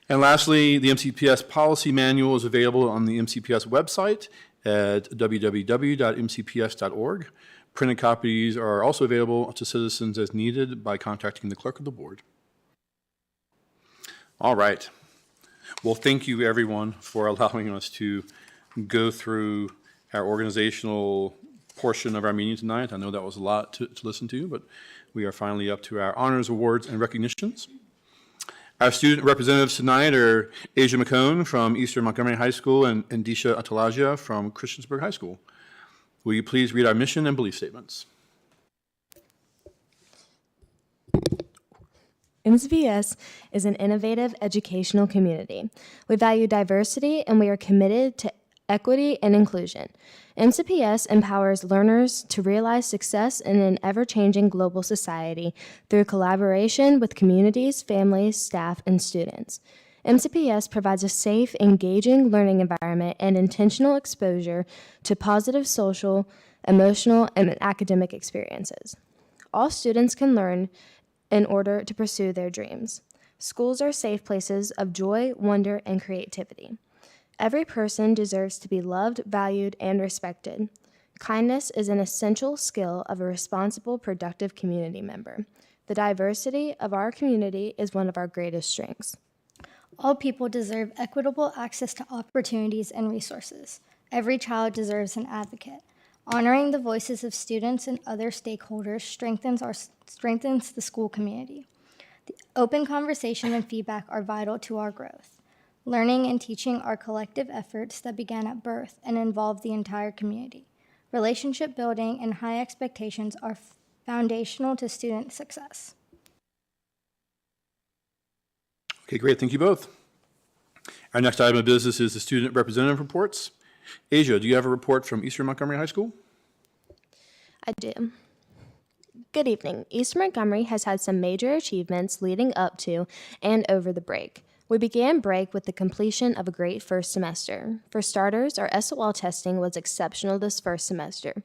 And lastly, the MCPS policy manual is available on the MCPS website at www.mcps.org. Printed copies are also available to citizens as needed by contacting the clerk of the board. All right. Well, thank you, everyone, for allowing us to go through our organizational portion of our meeting tonight. I know that was a lot to listen to, but we are finally up to our honors, awards, and recognitions. Our student representatives tonight are Asia McCone from Eastern Montgomery High School and Disha Atalaja from Christiansburg High School. Will you please read our mission and belief statements? MCPS is an innovative educational community. We value diversity and we are committed to equity and inclusion. MCPS empowers learners to realize success in an ever-changing global society through collaboration with communities, families, staff, and students. MCPS provides a safe, engaging learning environment and intentional exposure to positive social, emotional, and academic experiences. All students can learn in order to pursue their dreams. Schools are safe places of joy, wonder, and creativity. Every person deserves to be loved, valued, and respected. Kindness is an essential skill of a responsible, productive community member. The diversity of our community is one of our greatest strengths. All people deserve equitable access to opportunities and resources. Every child deserves an advocate. Honoring the voices of students and other stakeholders strengthens the school community. The open conversation and feedback are vital to our growth. Learning and teaching are collective efforts that began at birth and involve the entire community. Relationship building and high expectations are foundational to student success. Okay, great. Thank you both. Our next item of business is the student representative reports. Asia, do you have a report from Eastern Montgomery High School? I do. Good evening. Eastern Montgomery has had some major achievements leading up to and over the break. We began break with the completion of a great first semester. For starters, our SOL testing was exceptional this first semester.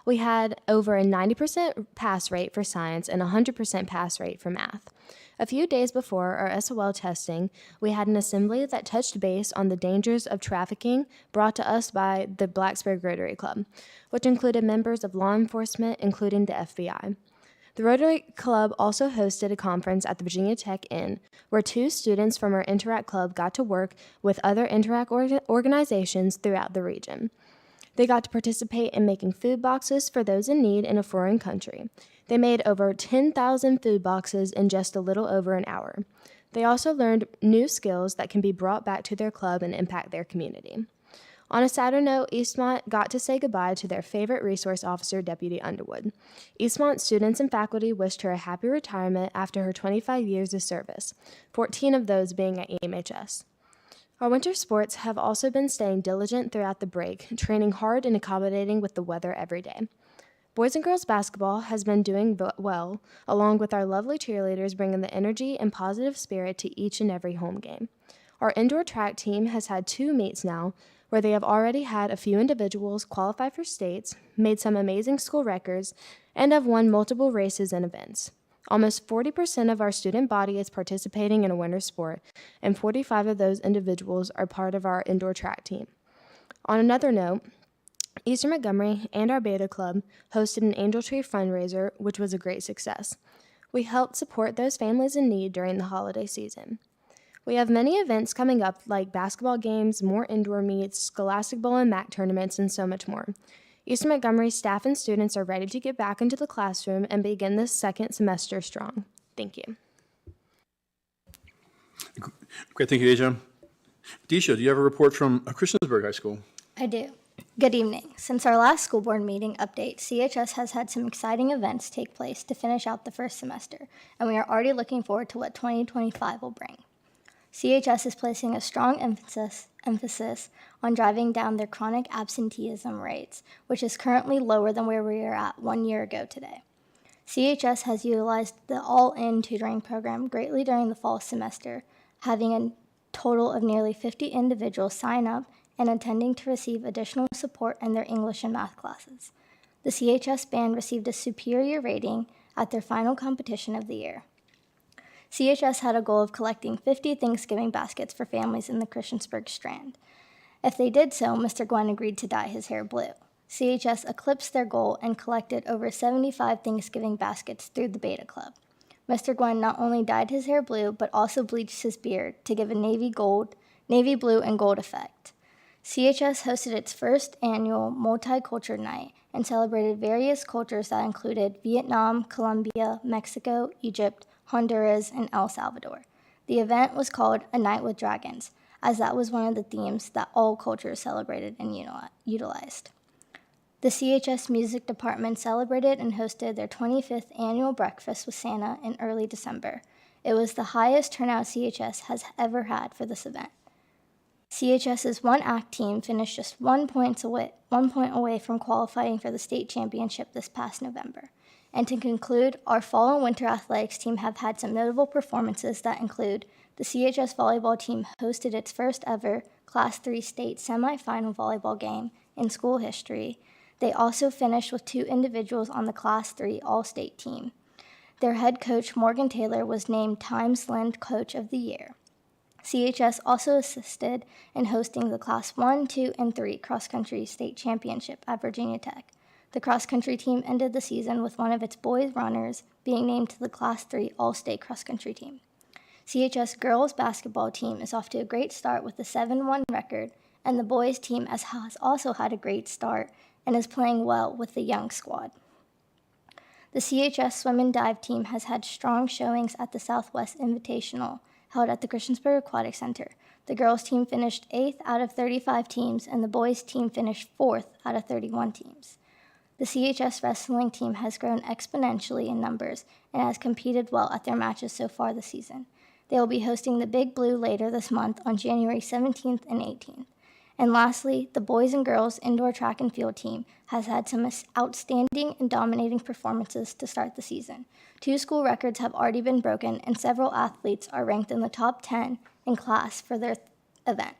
We had over a 90% pass rate for science and a 100% pass rate for math. A few days before our SOL testing, we had an assembly that touched base on the dangers of trafficking brought to us by the Blacksburg Rotary Club, which included members of law enforcement, including the FBI. The Rotary Club also hosted a conference at the Virginia Tech Inn, where 2 students from our Interact Club got to work with other Interact organizations throughout the region. They got to participate in making food boxes for those in need in a foreign country. They made over 10,000 food boxes in just a little over an hour. They also learned new skills that can be brought back to their club and impact their community. On a sadder note, Eastmont got to say goodbye to their favorite resource officer, Deputy Underwood. Eastmont students and faculty wished her a happy retirement after her 25 years of service, 14 of those being at EMHS. Our winter sports have also been staying diligent throughout the break, training hard and accommodating with the weather every day. Boys and girls basketball has been doing well, along with our lovely cheerleaders bringing the energy and positive spirit to each and every home game. Our indoor track team has had 2 meets now, where they have already had a few individuals qualify for states, made some amazing school records, and have won multiple races and events. Almost 40% of our student body is participating in a winter sport, and 45 of those individuals are part of our indoor track team. On another note, Eastern Montgomery and our Beta Club hosted an Angel Tree fundraiser, which was a great success. We helped support those families in need during the holiday season. We have many events coming up like basketball games, more indoor meets, Scholastic Bowl and MAC tournaments, and so much more. Eastern Montgomery staff and students are ready to get back into the classroom and begin this second semester strong. Thank you. Great, thank you, Asia. Disha, do you have a report from Christiansburg High School? I do. Good evening. Since our last school board meeting update, CHS has had some exciting events take place to finish out the first semester, and we are already looking forward to what 2025 will bring. CHS is placing a strong emphasis on driving down their chronic absenteeism rates, which is currently lower than where we were at 1 year ago today. CHS has utilized the all-in tutoring program greatly during the fall semester, having a total of nearly 50 individuals sign up and attending to receive additional support in their English and math classes. The CHS band received a superior rating at their final competition of the year. CHS had a goal of collecting 50 Thanksgiving baskets for families in the Christiansburg Strand. If they did so, Mr. Gwen agreed to dye his hair blue. CHS eclipsed their goal and collected over 75 Thanksgiving baskets through the Beta Club. Mr. Gwen not only dyed his hair blue, but also bleached his beard to give a navy blue and gold effect. CHS hosted its first annual multicultural night and celebrated various cultures that included Vietnam, Colombia, Mexico, Egypt, Honduras, and El Salvador. The event was called A Night with Dragons, as that was one of the themes that all cultures celebrated and utilized. The CHS Music Department celebrated and hosted their 25th annual breakfast with Santa in early December. It was the highest turnout CHS has ever had for this event. CHS's one-act team finished just 1 point away from qualifying for the state championship this past November. And to conclude, our fall and winter athletics team have had some notable performances that include the CHS volleyball team hosted its first ever Class 3 state semifinal volleyball game in school history. They also finished with 2 individuals on the Class 3 all-state team. Their head coach, Morgan Taylor, was named Times Lind Coach of the Year. CHS also assisted in hosting the Class 1, 2, and 3 cross-country state championship at Virginia Tech. The cross-country team ended the season with one of its boys runners being named to the Class 3 all-state cross-country team. CHS girls basketball team is off to a great start with a 7-1 record, and the boys team has also had a great start and is playing well with the young squad. The CHS swim and dive team has had strong showings at the Southwest Invitational held at the Christiansburg Aquatic Center. The girls team finished 8th out of 35 teams, and the boys team finished 4th out of 31 teams. The CHS wrestling team has grown exponentially in numbers and has competed well at their matches so far this season. They will be hosting the Big Blue later this month on January 17th and 18th. And lastly, the boys and girls indoor track and field team has had some outstanding and dominating performances to start the season. 2 school records have already been broken, and several athletes are ranked in the top 10 in class for their event.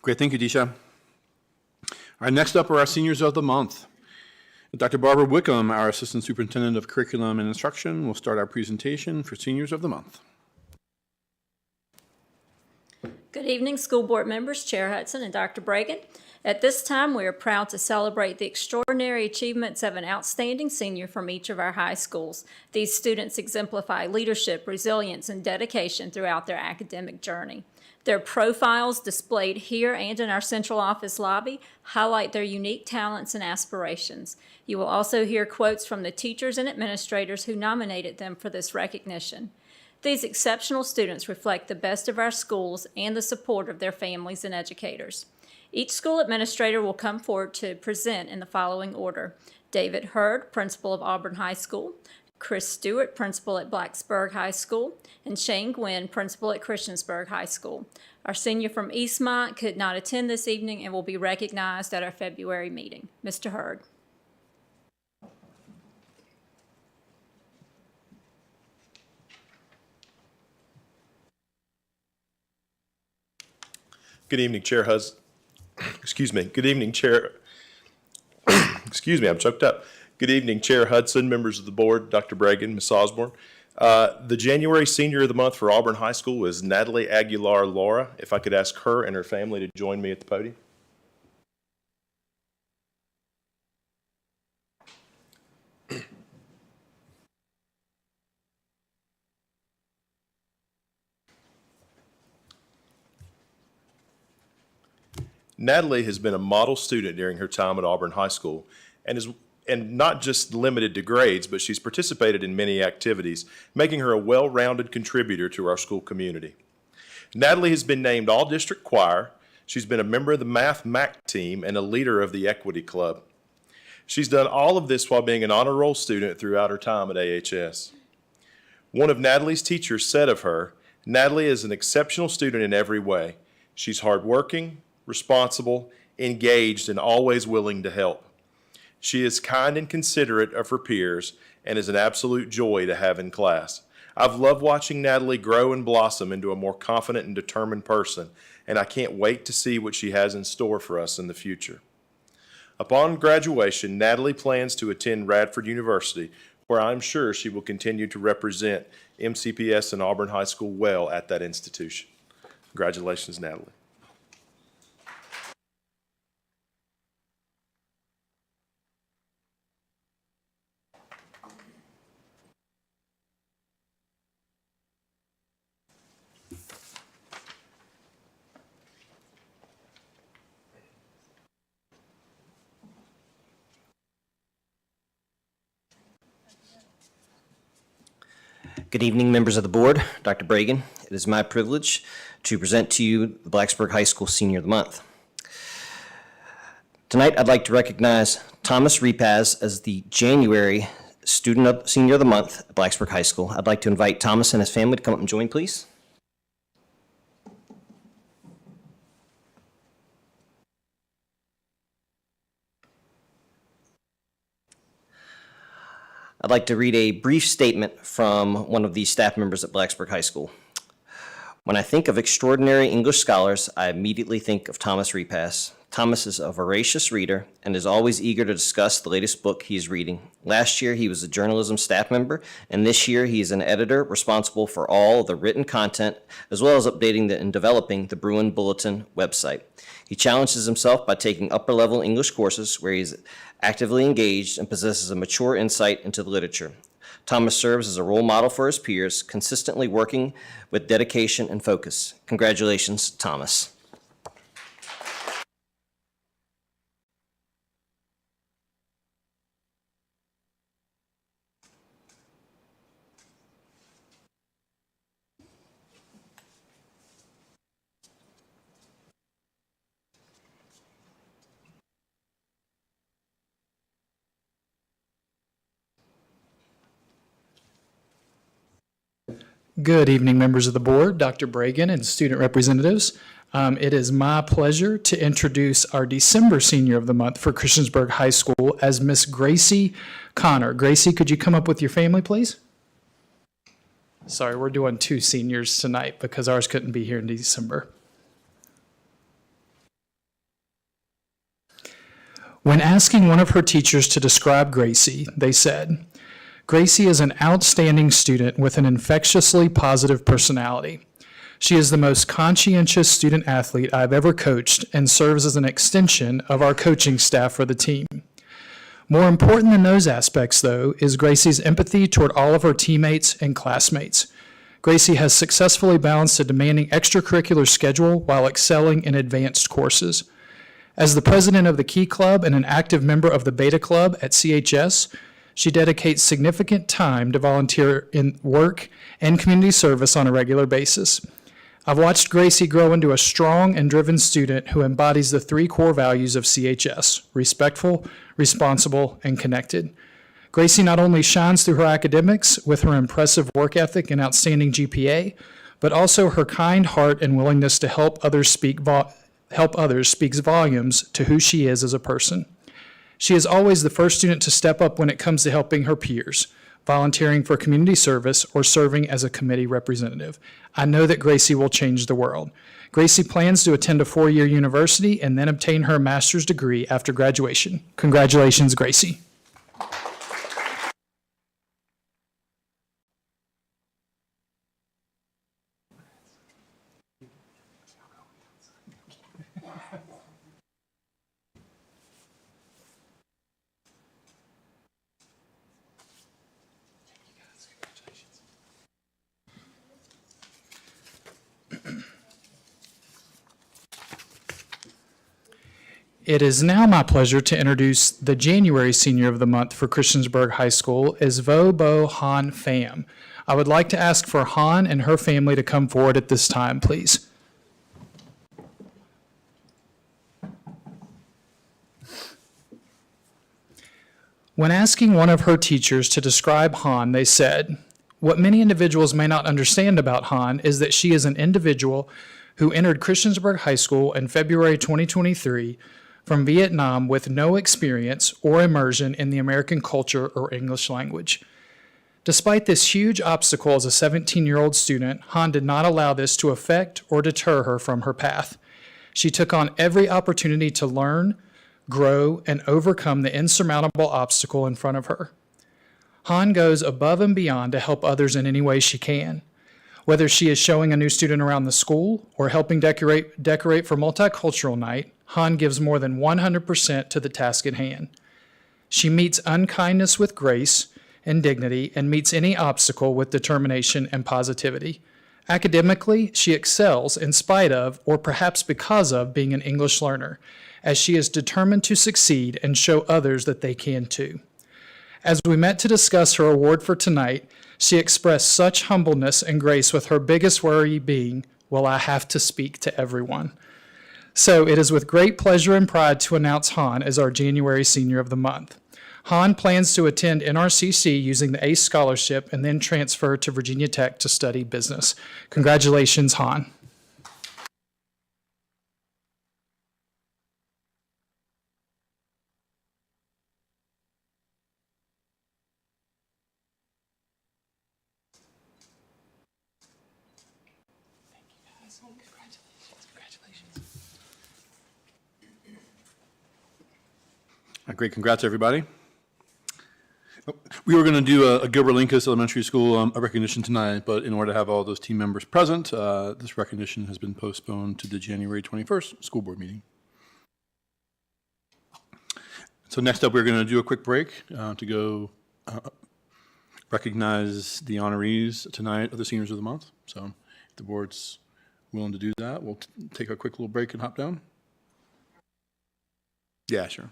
Great, thank you, Disha. All right, next up are our seniors of the month. Dr. Barbara Wickham, our Assistant Superintendent of Curriculum and Instruction, will start our presentation for Seniors of the Month. Good evening, school board members, Chair Hudson and Dr. Bragan. At this time, we are proud to celebrate the extraordinary achievements of an outstanding senior from each of our high schools. These students exemplify leadership, resilience, and dedication throughout their academic journey. Their profiles displayed here and in our central office lobby highlight their unique talents and aspirations. You will also hear quotes from the teachers and administrators who nominated them for this recognition. These exceptional students reflect the best of our schools and the support of their families and educators. Each school administrator will come forward to present in the following order: David Hurd, principal of Auburn High School; Chris Stewart, principal at Blacksburg High School; and Shane Gwynn, principal at Christiansburg High School. Our senior from Eastmont could not attend this evening and will be recognized at our February meeting. Mr. Hurd. Good evening, Chair Good evening, Chair. Excuse me, I'm choked up. Good evening, Chair Hudson, members of the board, Dr. Bragan, Ms. Osborne. The January Senior of the Month for Auburn High School is Natalie Aguilar Laura. If I could ask her and her family to join me at the podium. Natalie has been a model student during her time at Auburn High School and not just limited to grades, but she's participated in many activities, making her a well-rounded contributor to our school community. Natalie has been named All-District Choir. She's been a member of the Math MAC team and a leader of the Equity Club. She's done all of this while being an honor roll student throughout her time at AHS. One of Natalie's teachers said of her, "Natalie is an exceptional student in every way. She's hardworking, responsible, engaged, and always willing to help. She is kind and considerate of her peers and is an absolute joy to have in class. I've loved watching Natalie grow and blossom into a more confident and determined person, and I can't wait to see what she has in store for us in the future." Upon graduation, Natalie plans to attend Radford University, where I'm sure she will continue to represent MCPS and Auburn High School well at that institution. Congratulations, Natalie. Good evening, members of the board. Dr. Bragan, it is my privilege to present to you the Blacksburg High School Senior of the Month. Tonight, I'd like to recognize Thomas Repaz as the January Senior of the Month at Blacksburg High School. I'd like to invite Thomas and his family to come up and join, please. I'd like to read a brief statement from one of the staff members at Blacksburg High School. When I think of extraordinary English scholars, I immediately think of Thomas Repaz. Thomas is a voracious reader and is always eager to discuss the latest book he is reading. Last year, he was a journalism staff member, and this year he is an editor responsible for all the written content, as well as updating and developing the Bruin Bulletin website. He challenges himself by taking upper-level English courses where he's actively engaged and possesses a mature insight into the literature. Thomas serves as a role model for his peers, consistently working with dedication and focus. Congratulations, Thomas. Good evening, members of the board, Dr. Bragan, and student representatives. It is my pleasure to introduce our December Senior of the Month for Christiansburg High School as Miss Gracie Connor. Gracie, could you come up with your family, please? Sorry, we're doing two seniors tonight because ours couldn't be here in December. When asking one of her teachers to describe Gracie, they said, "Gracie is an outstanding student with an infectiously positive personality. She is the most conscientious student athlete I've ever coached and serves as an extension of our coaching staff for the team. More important than those aspects, though, is Gracie's empathy toward all of her teammates and classmates. Gracie has successfully balanced a demanding extracurricular schedule while excelling in advanced courses. As the president of the Key Club and an active member of the Beta Club at CHS, she dedicates significant time to volunteer in work and community service on a regular basis. I've watched Gracie grow into a strong and driven student who embodies the 3 core values of CHS: respectful, responsible, and connected. Gracie not only shines through her academics with her impressive work ethic and outstanding GPA, but also her kind heart and willingness to help others speaks volumes to who she is as a person. She is always the first student to step up when it comes to helping her peers, volunteering for community service, or serving as a committee representative. I know that Gracie will change the world. Gracie plans to attend a 4-year university and then obtain her master's degree after graduation. Congratulations, Gracie. It is now my pleasure to introduce the January Senior of the Month for Christiansburg High School is Vo Bo Han Pham. I would like to ask for Han and her family to come forward at this time, please. When asking one of her teachers to describe Han, they said, "What many individuals may not understand about Han is that she is an individual who entered Christiansburg High School in February 2023 from Vietnam with no experience or immersion in the American culture or English language. Despite this huge obstacle as a 17-year-old student, Han did not allow this to affect or deter her from her path. She took on every opportunity to learn, grow, and overcome the insurmountable obstacle in front of her. Han goes above and beyond to help others in any way she can. Whether she is showing a new student around the school or helping decorate for Multicultural Night, Han gives more than 100% to the task at hand. She meets unkindness with grace and dignity and meets any obstacle with determination and positivity. Academically, she excels in spite of, or perhaps because of, being an English learner, as she is determined to succeed and show others that they can too. As we met to discuss her award for tonight, she expressed such humbleness and grace, with her biggest worry being, will I have to speak to everyone? So it is with great pleasure and pride to announce Han as our January Senior of the Month. Han plans to attend NRCC using the ACE scholarship and then transfer to Virginia Tech to study business. Congratulations, Han. Great, congrats, everybody. We were going to do a Gilbert Lincoln Elementary School a recognition tonight, but in order to have all those team members present, this recognition has been postponed to the January 21st school board meeting. So next up, we're going to do a quick break to go recognize the honorees tonight of the Seniors of the Month. So if the board's willing to do that, we'll take a quick little break and hop down. Yeah, sure.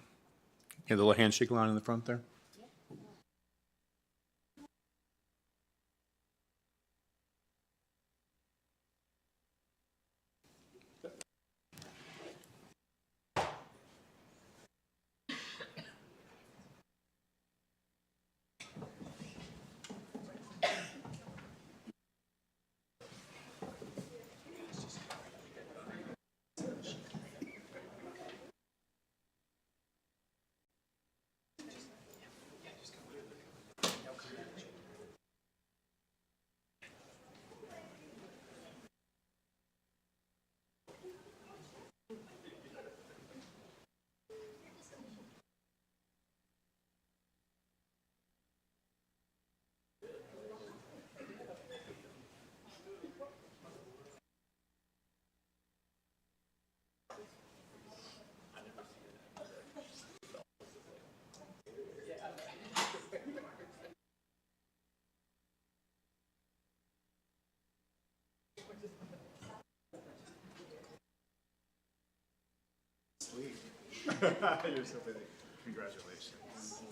Yeah, the little handshake line in the front there. You're so busy. Congratulations.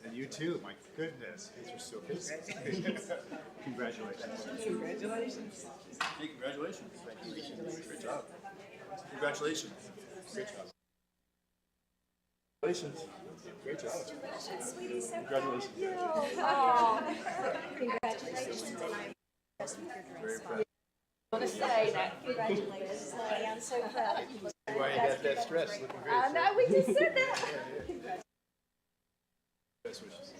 And you too, my goodness. These are so busy. Congratulations. Congratulations. Hey, congratulations. Great job. Congratulations. Great job. Congratulations. Great job. Congratulations. Why you got that stress? Looking great. I know, we just said that. Best wishes.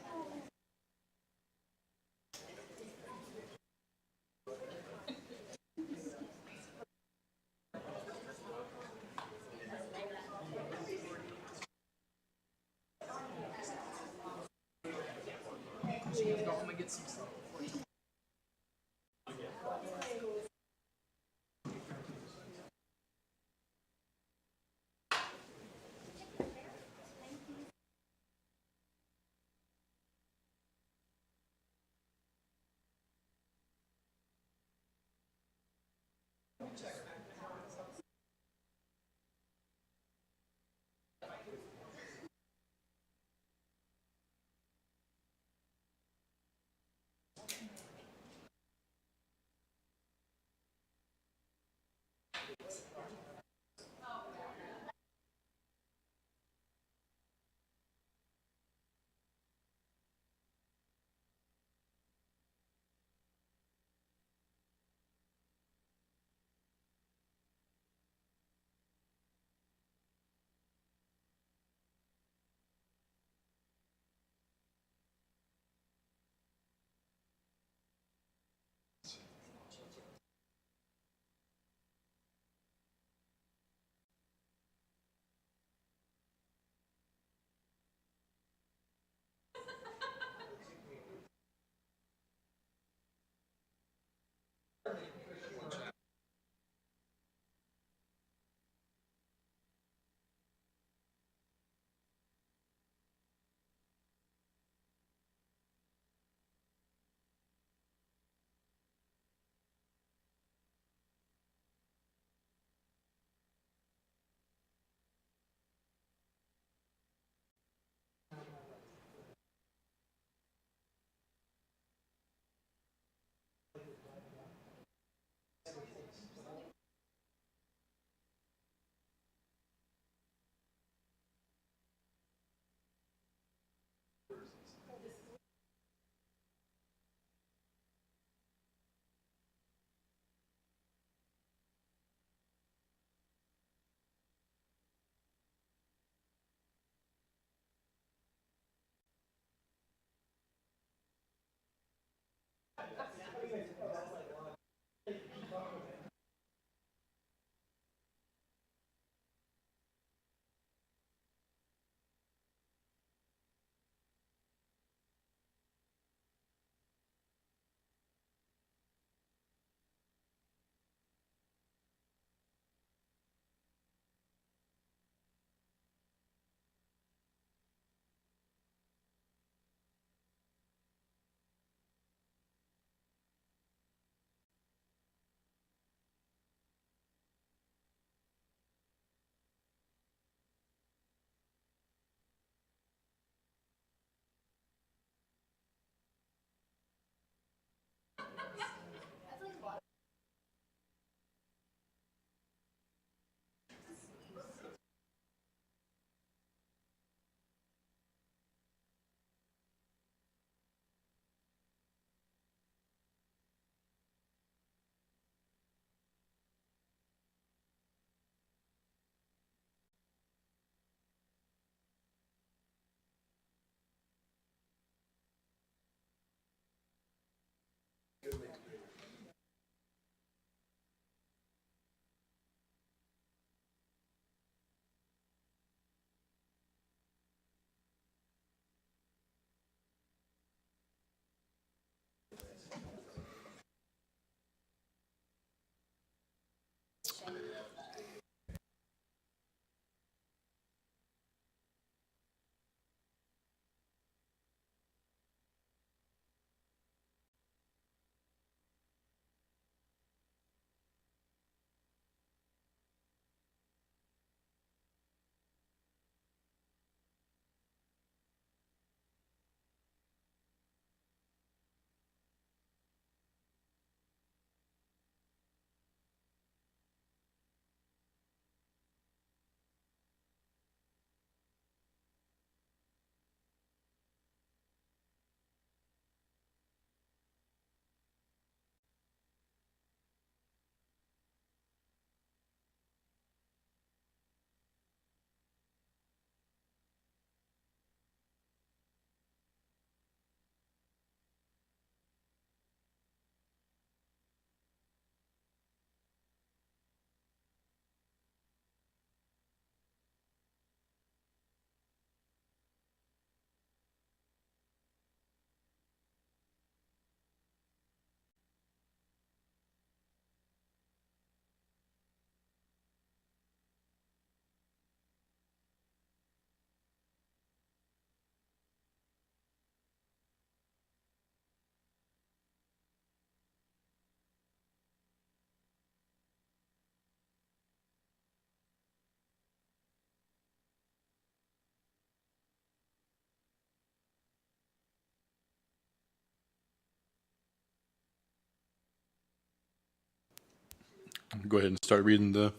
go ahead and start reading the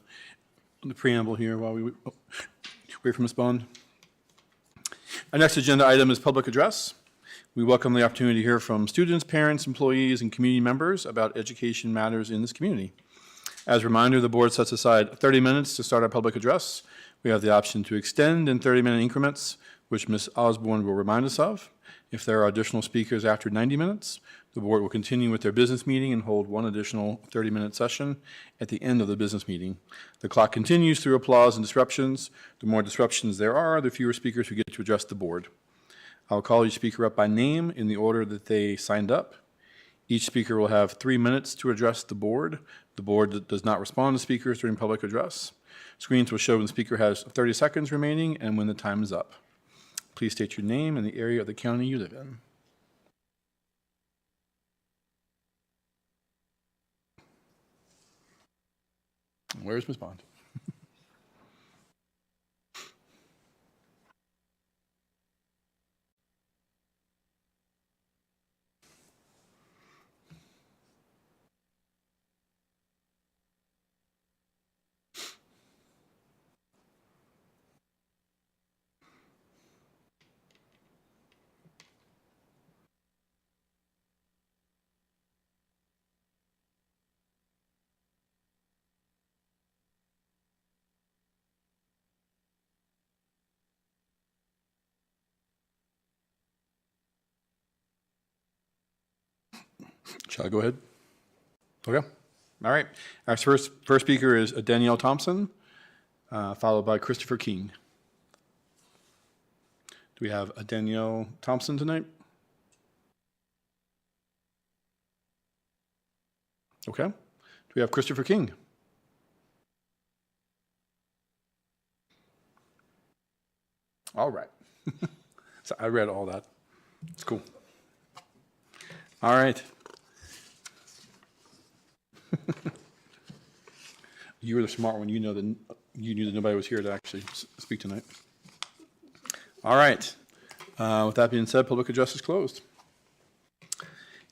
preamble here while we wait for Ms. Bond. Our next agenda item is public address. We welcome the opportunity to hear from students, parents, employees, and community members about education matters in this community. As a reminder, the board sets aside 30 minutes to start our public address. We have the option to extend in 30-minute increments, which Ms. Osborne will remind us of. If there are additional speakers after 90 minutes, the board will continue with their business meeting and hold one additional 30-minute session at the end of the business meeting. The clock continues through applause and disruptions. The more disruptions there are, the fewer speakers who get to address the board. I'll call each speaker up by name in the order that they signed up. Each speaker will have 3 minutes to address the board. The board does not respond to speakers during public address. Screens will show when the speaker has 30 seconds remaining and when the time is up. Please state your name and the area of the county you live in. Where's Ms. Bond? Shall I go ahead? Okay. All right. Our first speaker is Danielle Thompson, followed by Christopher King. Do we have a Danielle Thompson tonight? Okay. Do we have Christopher King? All right. So I read all that. It's cool. All right. You were the smart one. You knew that nobody was here to actually speak tonight. All right. With that being said, public address is closed.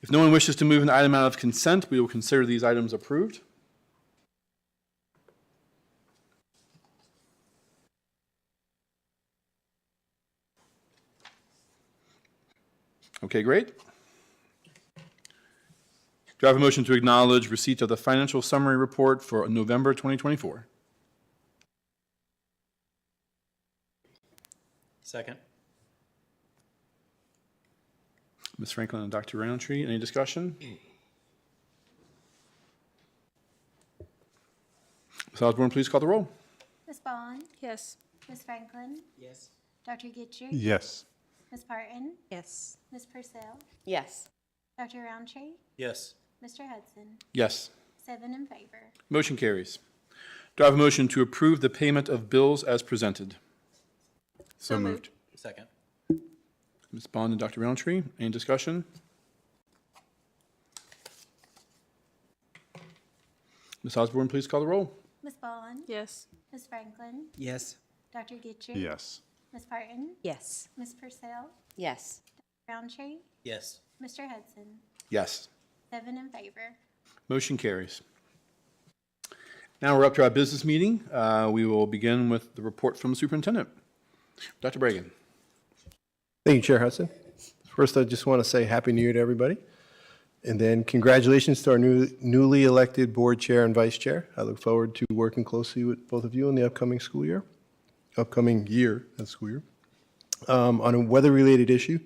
If no one wishes to move an item out of consent, we will consider these items approved. Okay, great. Do I have a motion to acknowledge receipt of the financial summary report for November 2024? Second. Ms. Franklin and Dr. Roundtree, any discussion? Ms. Osborne, please call the roll. Ms. Bond? Yes. Ms. Franklin? Yes. Dr. Gitcher? Yes. Ms. Parton? Yes. Ms. Purcell? Yes. Dr. Roundtree? Yes. Mr. Hudson? Yes. 7 in favor. Motion carries. Do I have a motion to approve the payment of bills as presented? So moved. Second. Ms. Bond and Dr. Roundtree, any discussion? Ms. Osborne, please call the roll. Ms. Bond? Yes. Ms. Franklin? Yes. Dr. Gitcher? Yes. Ms. Parton? Yes. Ms. Purcell? Yes. Roundtree? Yes. Mr. Hudson? Yes. 7 in favor. Motion carries. Now we're up to our business meeting. We will begin with the report from the superintendent. Dr. Bragan. Thank you, Chair Hudson. First, I just want to say Happy New Year to everybody. And then congratulations to our newly elected board chair and vice chair. I look forward to working closely with both of you in the upcoming school year, that's school year. On a weather-related issue,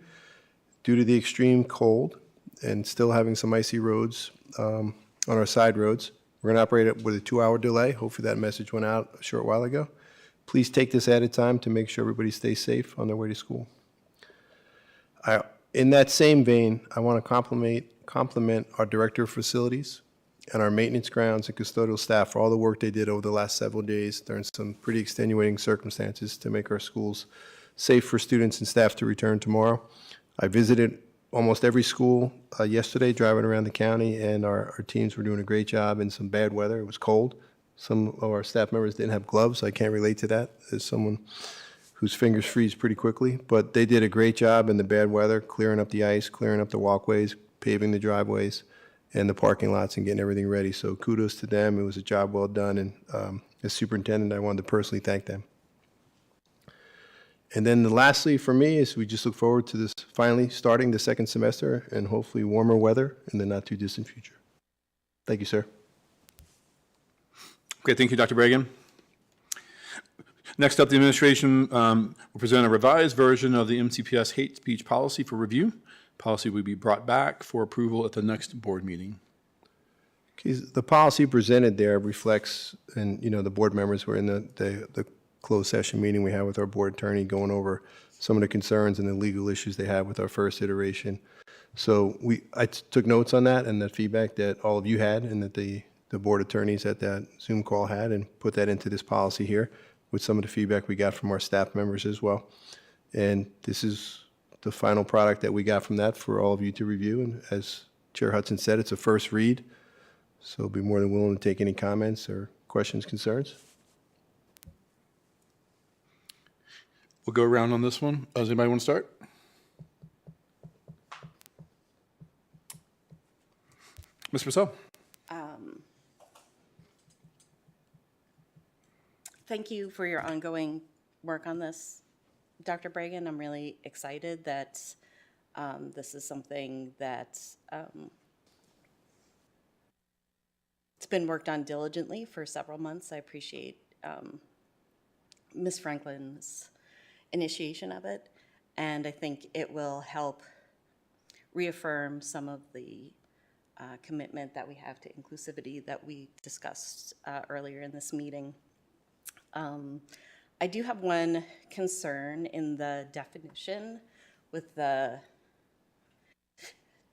due to the extreme cold and still having some icy roads on our side roads, we're going to operate it with a 2-hour delay. Hopefully that message went out a short while ago. Please take this added time to make sure everybody stays safe on their way to school. In that same vein, I want to compliment our Director of Facilities and our maintenance grounds and custodial staff for all the work they did over the last several days during some pretty extenuating circumstances to make our schools safe for students and staff to return tomorrow. I visited almost every school yesterday driving around the county, and our teams were doing a great job in some bad weather. It was cold. Some of our staff members didn't have gloves. I can't relate to that as someone whose fingers freeze pretty quickly, but they did a great job in the bad weather, clearing up the ice, clearing up the walkways, paving the driveways, and the parking lots and getting everything ready. So kudos to them. It was a job well done. And as superintendent, I wanted to personally thank them. And then lastly, for me, is we just look forward to this finally starting the second semester and hopefully warmer weather in the not too distant future. Thank you, sir. Okay, thank you, Dr. Bragan. Next up, the administration will present a revised version of the MCPS hate speech policy for review. Policy will be brought back for approval at the next board meeting. Okay, the policy presented there reflects, and the board members were in the closed session meeting we had with our board attorney going over some of the concerns and the legal issues they had with our first iteration. So I took notes on that and the feedback that all of you had and that the board attorneys at that Zoom call had, and put that into this policy here with some of the feedback we got from our staff members as well. And this is the final product that we got from that for all of you to review. And as Chair Hudson said, it's a first read. So I'll be more than willing to take any comments or questions, concerns. We'll go around on this one. Does anybody want to start? Ms. Purcell? Thank you for your ongoing work on this, Dr. Bragan. I'm really excited that this is something that it's been worked on diligently for several months. I appreciate Ms. Franklin's initiation of it, and I think it will help reaffirm some of the commitment that we have to inclusivity that we discussed earlier in this meeting. I do have one concern in the definition with the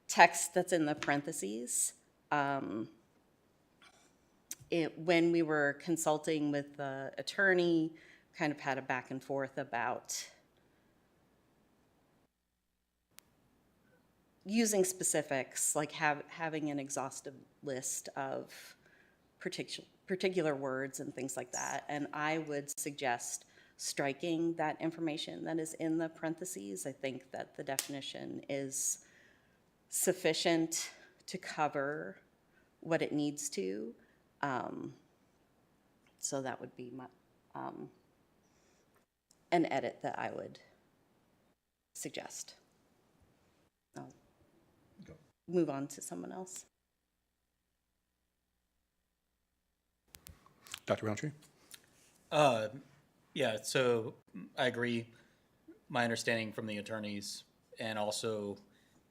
text that's in the parentheses. When we were consulting with the attorney, kind of had a back and forth about using specifics, like having an exhaustive list of particular words and things like that. And I would suggest striking that information that is in the parentheses. I think that the definition is sufficient to cover what it needs to. So that would be my, an edit that I would suggest. I'll move on to someone else. Dr. Roundtree? Yeah, so I agree. My understanding from the attorneys and also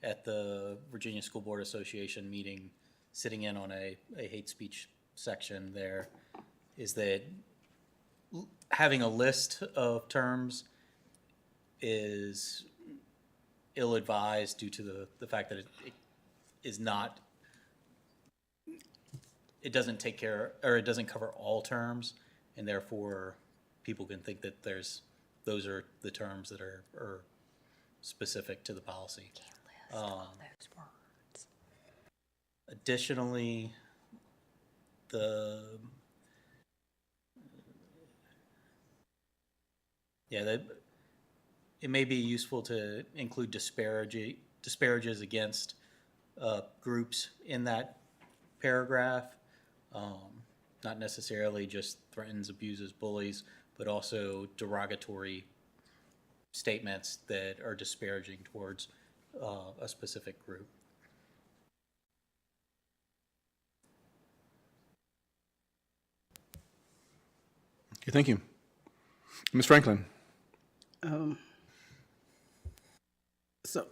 at the Virginia School Board Association meeting, sitting in on a hate speech section there, is that having a list of terms is ill-advised due to the fact that it is not, it doesn't take care, or it doesn't cover all terms, and therefore people can think that those are the terms that are specific to the policy. Additionally, it may be useful to include disparages against groups in that paragraph. Not necessarily just threatens, abuses, bullies, but also derogatory statements that are disparaging towards a specific group. Okay, thank you. Ms. Franklin? So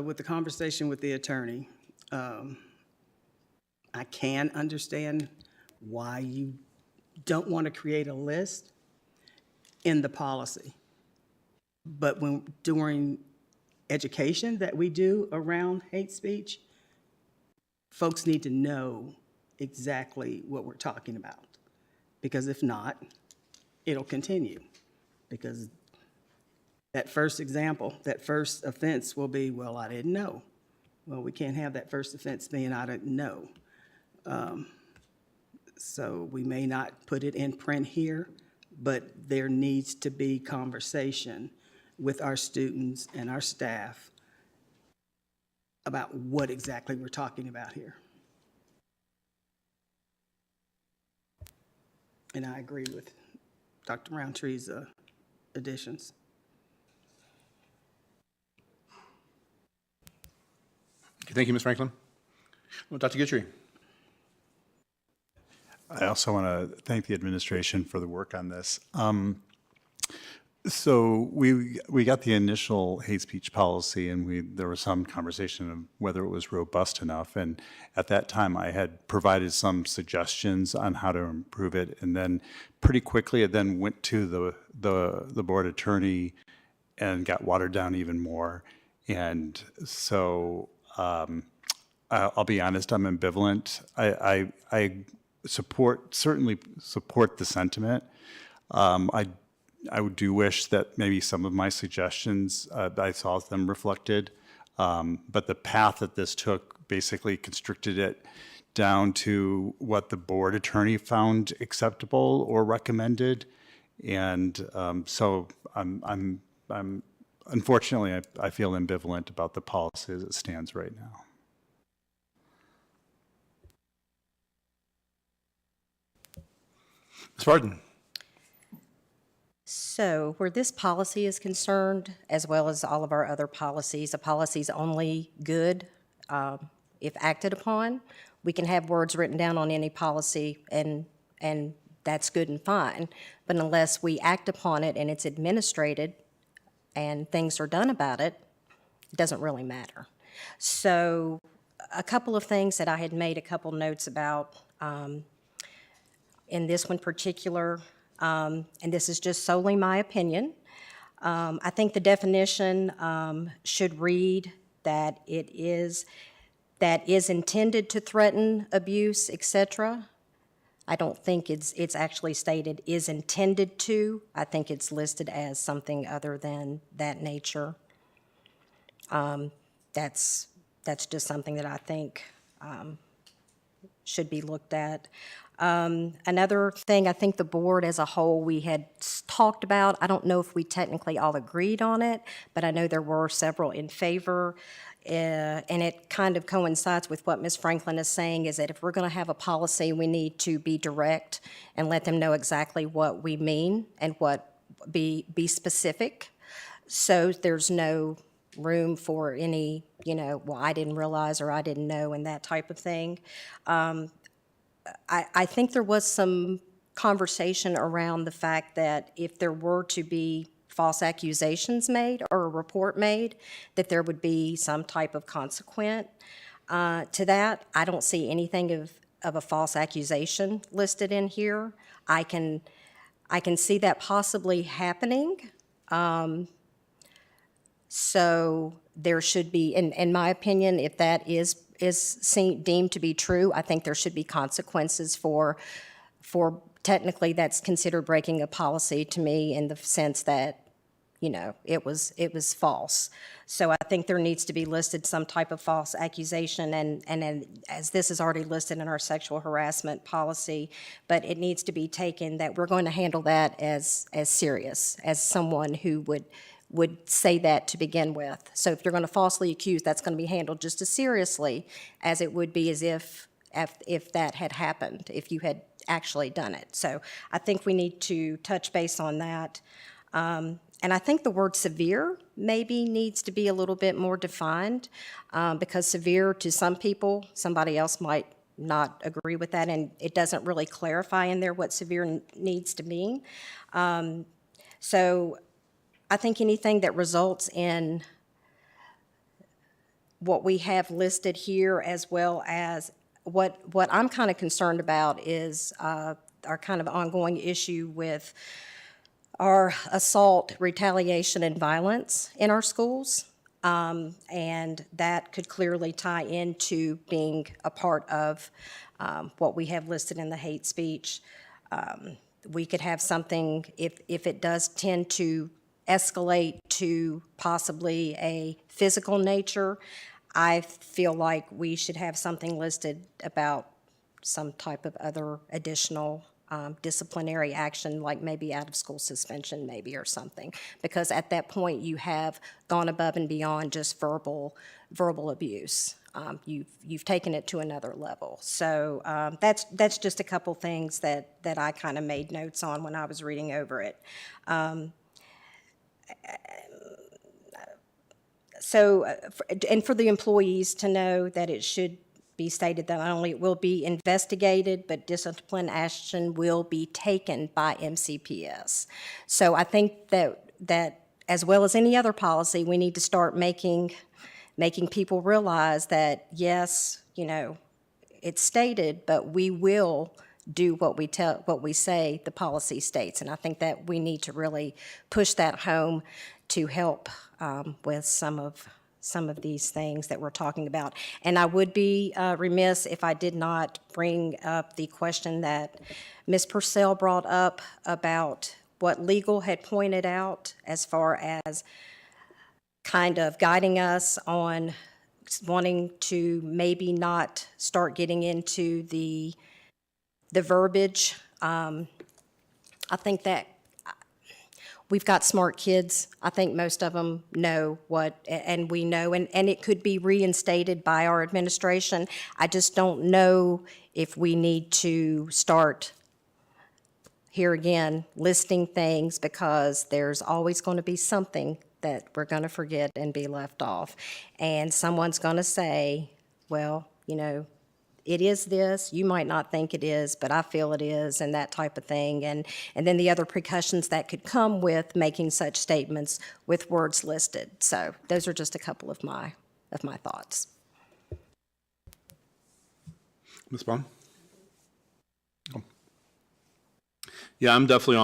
with the conversation with the attorney, I can understand why you don't want to create a list in the policy. But during education that we do around hate speech, folks need to know exactly what we're talking about. Because if not, it'll continue. Because that first example, that first offense will be, well, I didn't know. Well, we can't have that first offense being I didn't know. So we may not put it in print here, but there needs to be conversation with our students and our staff about what exactly we're talking about here. And I agree with Dr. Roundtree's additions. Okay, thank you, Ms. Franklin. Well, Dr. Guthrie. I also want to thank the administration for the work on this. So we got the initial hate speech policy, and there was some conversation of whether it was robust enough. And at that time, I had provided some suggestions on how to improve it. And then pretty quickly, it then went to the board attorney and got watered down even more. And so I'll be honest, I'm ambivalent. I certainly support the sentiment. I do wish that maybe some of my suggestions, I saw them reflected, but the path that this took basically constricted it down to what the board attorney found acceptable or recommended, and so I'm unfortunately I feel ambivalent about the policy as it stands right now. Ms. Barton. So where this policy is concerned, as well as all of our other policies, a policy is only good if acted upon. We can have words written down on any policy, and that's good and fine. But unless we act upon it and it's administrated and things are done about it, it doesn't really matter. So a couple of things that I had made a couple notes about in this one particular, and this is just solely my opinion. I think the definition should read that it is intended to threaten, abuse, etc. I don't think it's actually stated is intended to. I think it's listed as something other than that nature. That's just something that I think should be looked at. Another thing, I think the board as a whole, we had talked about, I don't know if we technically all agreed on it, but I know there were several in favor, and it kind of coincides with what Ms. Franklin is saying, is that if we're going to have a policy, we need to be direct and let them know exactly what we mean and be specific, so there's no room for any, well, I didn't realize or I didn't know and that type of thing. I think there was some conversation around the fact that if there were to be false accusations made or a report made, that there would be some type of consequence to that. I don't see anything of a false accusation listed in here. I can see that possibly happening. So there should be, in my opinion, if that is deemed to be true, I think there should be consequences for technically that's considered breaking a policy to me in the sense that, it was false. So I think there needs to be listed some type of false accusation, and as this is already listed in our sexual harassment policy, but it needs to be taken that we're going to handle that as serious, as someone who would say that to begin with. So if you're going to falsely accuse, that's going to be handled just as seriously as it would be as if that had happened, if you had actually done it. So I think we need to touch base on that. And I think the word severe maybe needs to be a little bit more defined, because severe to some people, somebody else might not agree with that, and it doesn't really clarify in there what severe needs to mean. So I think anything that results in what we have listed here, as well as what I'm kind of concerned about is our kind of ongoing issue with our assault, retaliation, and violence in our schools. And that could clearly tie into being a part of what we have listed in the hate speech. We could have something, if it does tend to escalate to possibly a physical nature, I feel like we should have something listed about some type of other additional disciplinary action, like maybe out-of-school suspension maybe or something. Because at that point, you have gone above and beyond just verbal abuse. You've taken it to another level. So that's just a couple things that I kind of made notes on when I was reading over it. And for the employees to know that it should be stated that not only it will be investigated, but discipline action will be taken by MCPS. So I think that as well as any other policy, we need to start making people realize that, yes, it's stated, but we will do what we say the policy states. And I think that we need to really push that home to help with some of these things that we're talking about. And I would be remiss if I did not bring up the question that Ms. Purcell brought up about what legal had pointed out as far as kind of guiding us on wanting to maybe not start getting into the verbiage. I think that we've got smart kids. I think most of them know what, and we know, and it could be reinstated by our administration. I just don't know if we need to start, here again, listing things, because there's always going to be something that we're going to forget and be left off. And someone's going to say, well, it is this, you might not think it is, but I feel it is, and that type of thing. And then the other precautions that could come with making such statements with words listed. So those are just a couple of my thoughts. Ms. Braun? Oh. Yeah, I'm definitely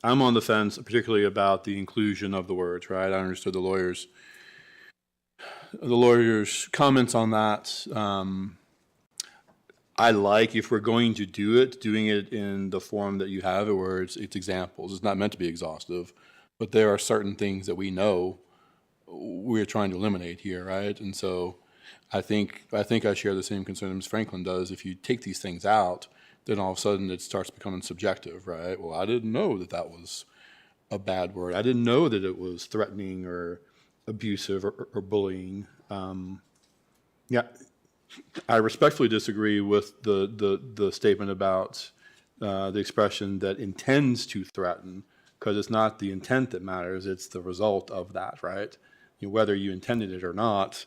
I'm on the fence, particularly about the inclusion of the words, right? I understood the lawyer's comments on that. I like, if we're going to do it, doing it in the form that you have it, where it's examples. It's not meant to be exhaustive, but there are certain things that we know we're trying to eliminate here, right? And so I think I share the same concern Ms. Franklin does. If you take these things out, then all of a sudden it starts becoming subjective, right? Well, I didn't know that was a bad word. I didn't know that it was threatening or abusive or bullying. Yeah, I respectfully disagree with the statement about the expression that intends to threaten, because it's not the intent that matters, it's the result of that, right? Whether you intended it or not,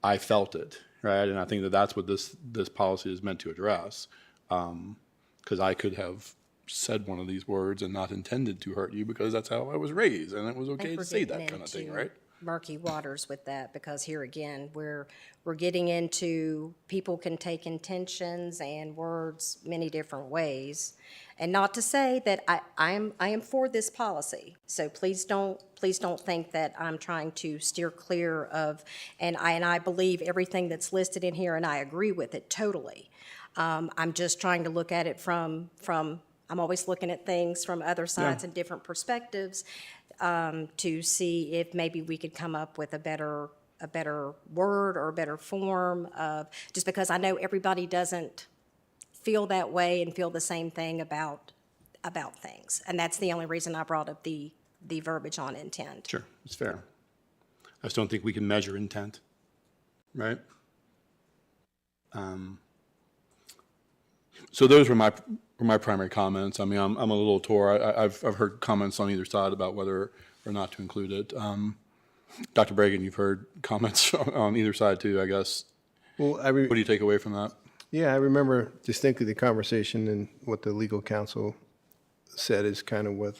I felt it, right? And I think that that's what this policy is meant to address, because I could have said one of these words and not intended to hurt you because that's how I was raised, and it was okay to say that kind of thing, right? Murky waters with that, because here again, we're getting into, people can take intentions and words many different ways. And not to say that I am for this policy, so please don't think that I'm trying to steer clear of, and I believe everything that's listed in here, and I agree with it totally. I'm just trying to look at it from I'm always looking at things from other sides and different perspectives, to see if maybe we could come up with a better word or a better form of, just because I know everybody doesn't feel that way and feel the same thing about things. And that's the only reason I brought up the verbiage on intent. Sure, it's fair. I just don't think we can measure intent, right? So those were my primary comments. I mean, I'm a little tore. I've heard comments on either side about whether or not to include it. Dr. Bragan, you've heard comments on either side too, I guess. Well, What do you take away from that? yeah, I remember distinctly the conversation, and what the legal counsel said is kind of what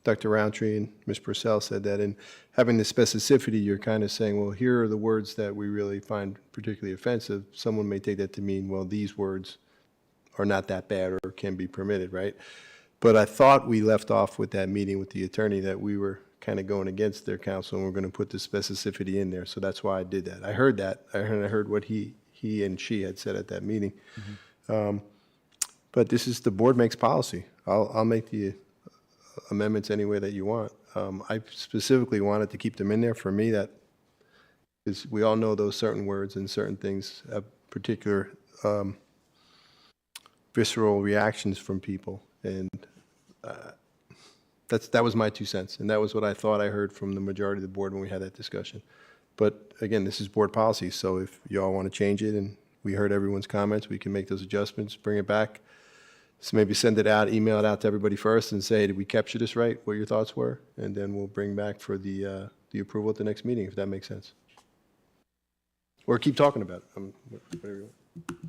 Dr. Roundtree and Ms. Purcell said, that in having the specificity, you're kind of saying, well, here are the words that we really find particularly offensive. Someone may take that to mean, well, these words are not that bad or can be permitted, right? But I thought we left off with that meeting with the attorney that we were kind of going against their counsel, and we're going to put the specificity in there. So that's why I did that. I heard that. I heard what he and she had said at that meeting. But this is, the board makes policy. I'll make the amendments any way that you want. I specifically wanted to keep them in there. For me, that is, we all know those certain words and certain things have particular visceral reactions from people. And that was my 2 cents. And that was what I thought I heard from the majority of the board when we had that discussion. But again, this is board policy, so if y'all want to change it and we heard everyone's comments, we can make those adjustments, bring it back. So maybe send it out, email it out to everybody first and say, did we capture this right, what your thoughts were? And then we'll bring back for the approval at the next meeting, if that makes sense. Or keep talking about it, whatever you want.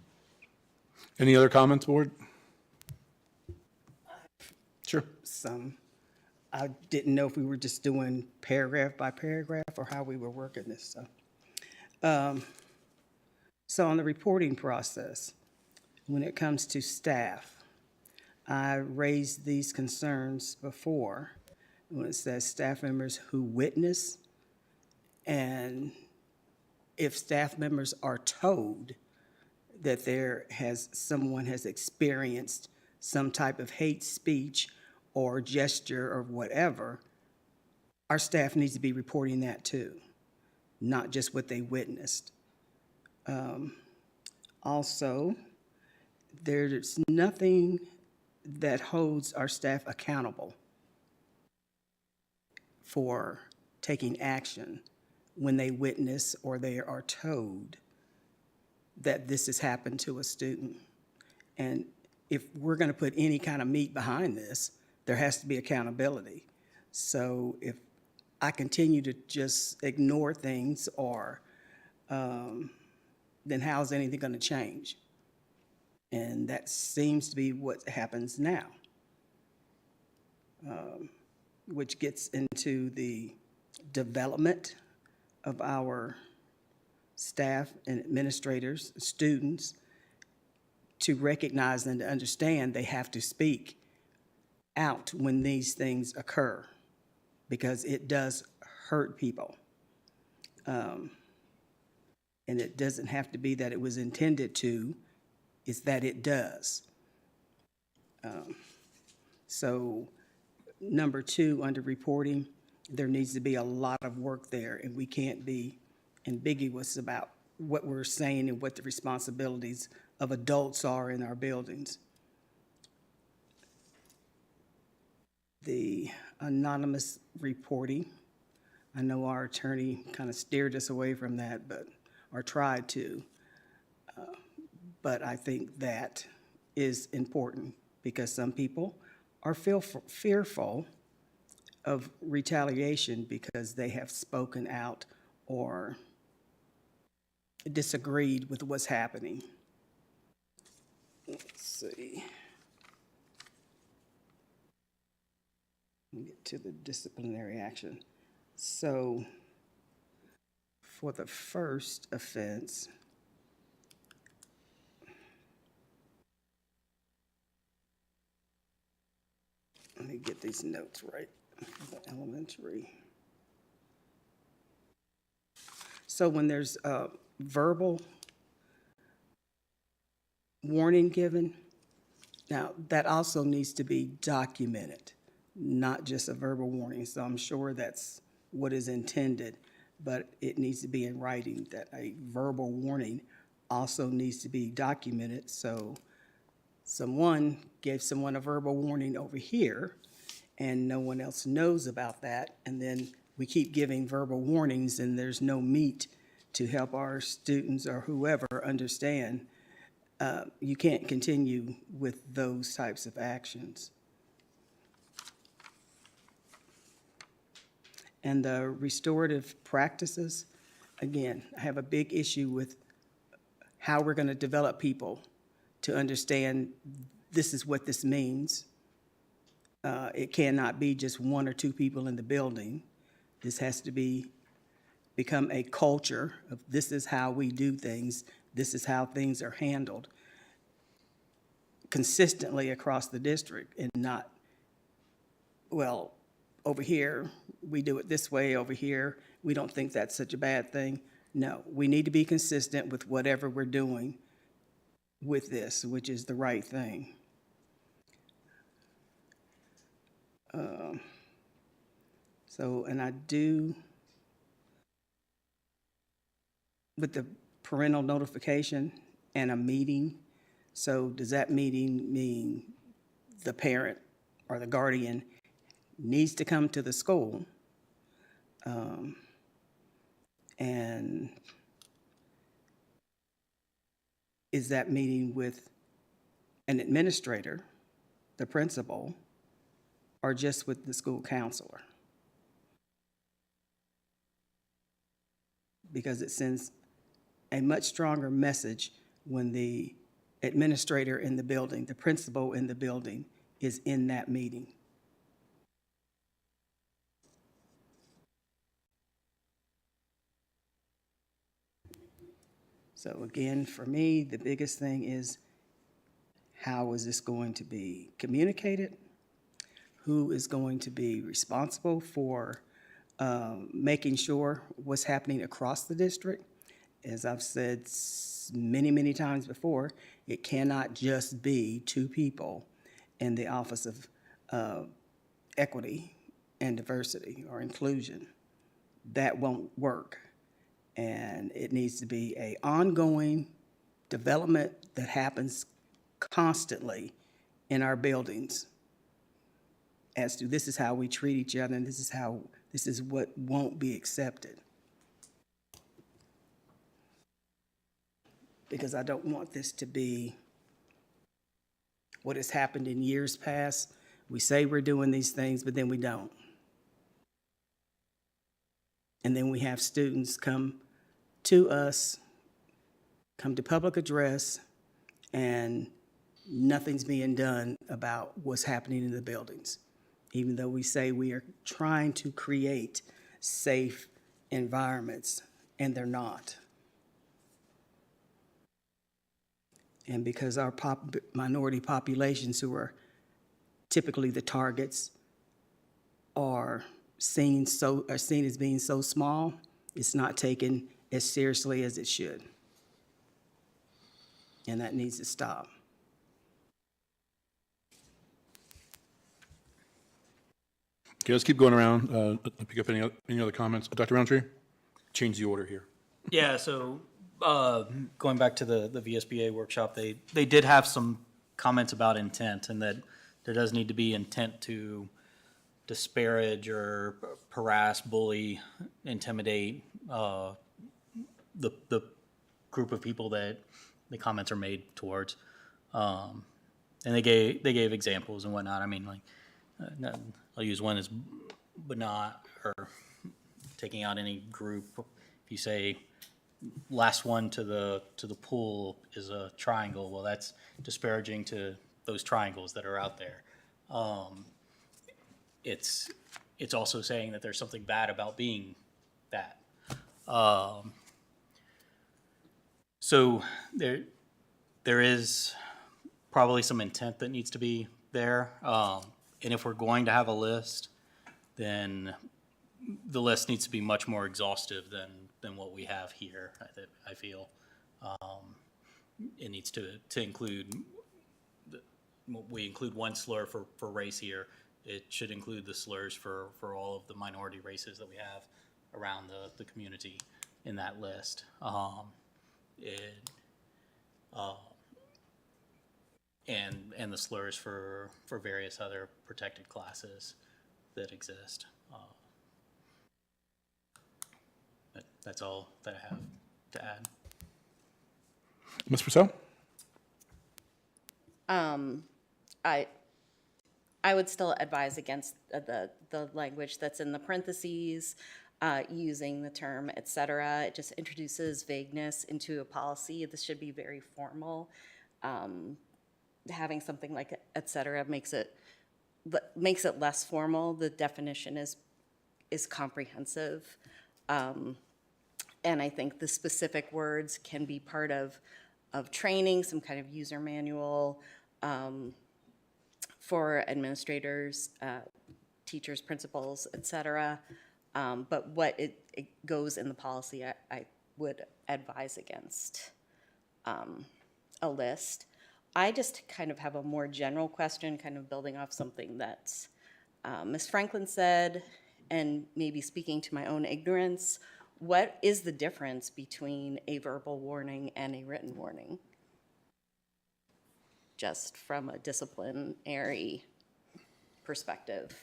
Any other comments, board? Sure. I didn't know if we were just doing paragraph by paragraph or how we were working this, so on the reporting process, when it comes to staff, I raised these concerns before when it says staff members who witness, and if staff members are told that someone has experienced some type of hate speech or gesture or whatever, our staff needs to be reporting that too, not just what they witnessed. Also, there's nothing that holds our staff accountable for taking action when they witness or they are told that this has happened to a student. And if we're going to put any kind of meat behind this, there has to be accountability. So if I continue to just ignore things or then how's anything going to change? And that seems to be what happens now, which gets into the development of our staff and administrators, students, to recognize and to understand they have to speak out when these things occur, because it does hurt people. And it doesn't have to be that it was intended to, it's that it does. So number 2, under reporting, there needs to be a lot of work there, and we can't be ambiguous about what we're saying and what the responsibilities of adults are in our buildings. The anonymous reporting, I know our attorney kind of steered us away from that, or tried to. But I think that is important because some people are fearful of retaliation because they have spoken out or disagreed with what's happening. Let's see. Let me get to the disciplinary action. So for the first offense, let me get these notes right. The elementary. So when there's a verbal warning given, now that also needs to be documented, not just a verbal warning. So I'm sure that's what is intended, but it needs to be in writing that a verbal warning also needs to be documented. So someone gave someone a verbal warning over here and no one else knows about that, and then we keep giving verbal warnings and there's no meat to help our students or whoever understand. You can't continue with those types of actions. And the restorative practices, again, I have a big issue with how we're going to develop people to understand this is what this means. It cannot be just 1 or 2 people in the building. This has to become a culture of this is how we do things, this is how things are handled consistently across the district, and not, well, over here, we do it this way, over here, we don't think that's such a bad thing. No, we need to be consistent with whatever we're doing with this, which is the right thing. And I do, with the parental notification and a meeting, So does that mean the parent or the guardian needs to come to the school? And is that meeting with an administrator, the principal, or just with the school counselor? Because it sends a much stronger message when the administrator in the building, the principal in the building, is in that meeting. So again, for me, the biggest thing is, how is this going to be communicated? Who is going to be responsible for making sure what's happening across the district? As I've said many, many times before, it cannot just be two people in the Office of Equity and Diversity or Inclusion. That won't work. And it needs to be an ongoing development that happens constantly in our buildings as to this is how we treat each other and this is what won't be accepted. Because I don't want this to be what has happened in years past. We say we're doing these things, but then we don't. And then we have students come to us, come to public address, and nothing's being done about what's happening in the buildings. Even though we say we are trying to create safe environments, and they're not. And because our minority populations, who are typically the targets, are seen as being so small, it's not taken as seriously as it should. And that needs to stop. Okay, let's keep going around. Pick up any other comments. Dr. Roundtree? Change the order here. Yeah, so going back to the VSBA workshop, they did have some comments about intent, and that there does need to be intent to disparage or harass, bully, intimidate the group of people that the comments are made towards. And they gave examples and whatnot. I mean, like, I'll use one as, but not, or taking out any group. If you say last one to the pool is a triangle, well, that's disparaging to those triangles that are out there. It's also saying that there's something bad about being that. So there is probably some intent that needs to be there. And if we're going to have a list, then the list needs to be much more exhaustive than what we have here, I feel. It needs to include, we include one slur for race here. It should include the slurs for all of the minority races that we have around the community in that list. And the slurs for various other protected classes that exist. But that's all that I have to add. Ms. Purcell? I would still advise against the language that's in the parentheses, using the term et cetera. It just introduces vagueness into a policy. This should be very formal. Having something like et cetera makes it less formal. The definition is comprehensive. And I think the specific words can be part of training, some kind of user manual for administrators, teachers, principals, et cetera. But what it goes in the policy, I would advise against a list. I just kind of have a more general question, kind of building off something that Ms. Franklin said, and maybe speaking to my own ignorance. What is the difference between a verbal warning and a written warning? just from a disciplinary perspective.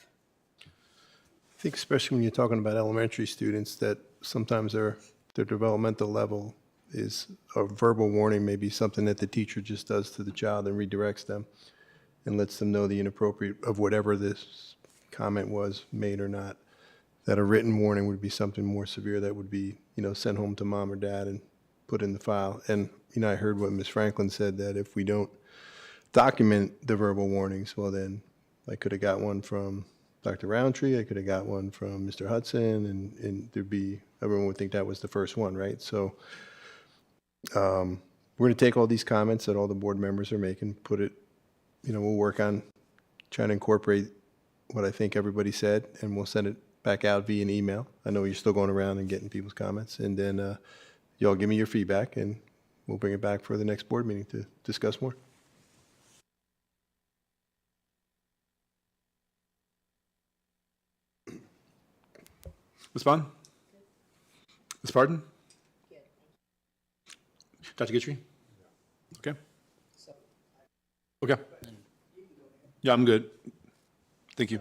I think especially when you're talking about elementary students, that sometimes their developmental level is a verbal warning, maybe something that the teacher just does to the child and redirects them and lets them know the inappropriate of whatever this comment was, made or not. That a written warning would be something more severe that would be, sent home to mom or dad and put in the file. And, I heard what Ms. Franklin said, that if we don't document the verbal warnings, well then, I could have got one from Dr. Roundtree, I could have got one from Mr. Hudson, and everyone would think that was the first one, right? So we're going to take all these comments that all the board members are making, we'll work on trying to incorporate what I think everybody said, and we'll send it back out via an email. I know you're still going around and getting people's comments, and then y'all give me your feedback, and we'll bring it back for the next board meeting to discuss more. Ms. Bond? Ms. Pardon? Dr. Guidry? Okay. Okay. Yeah, I'm good. Thank you.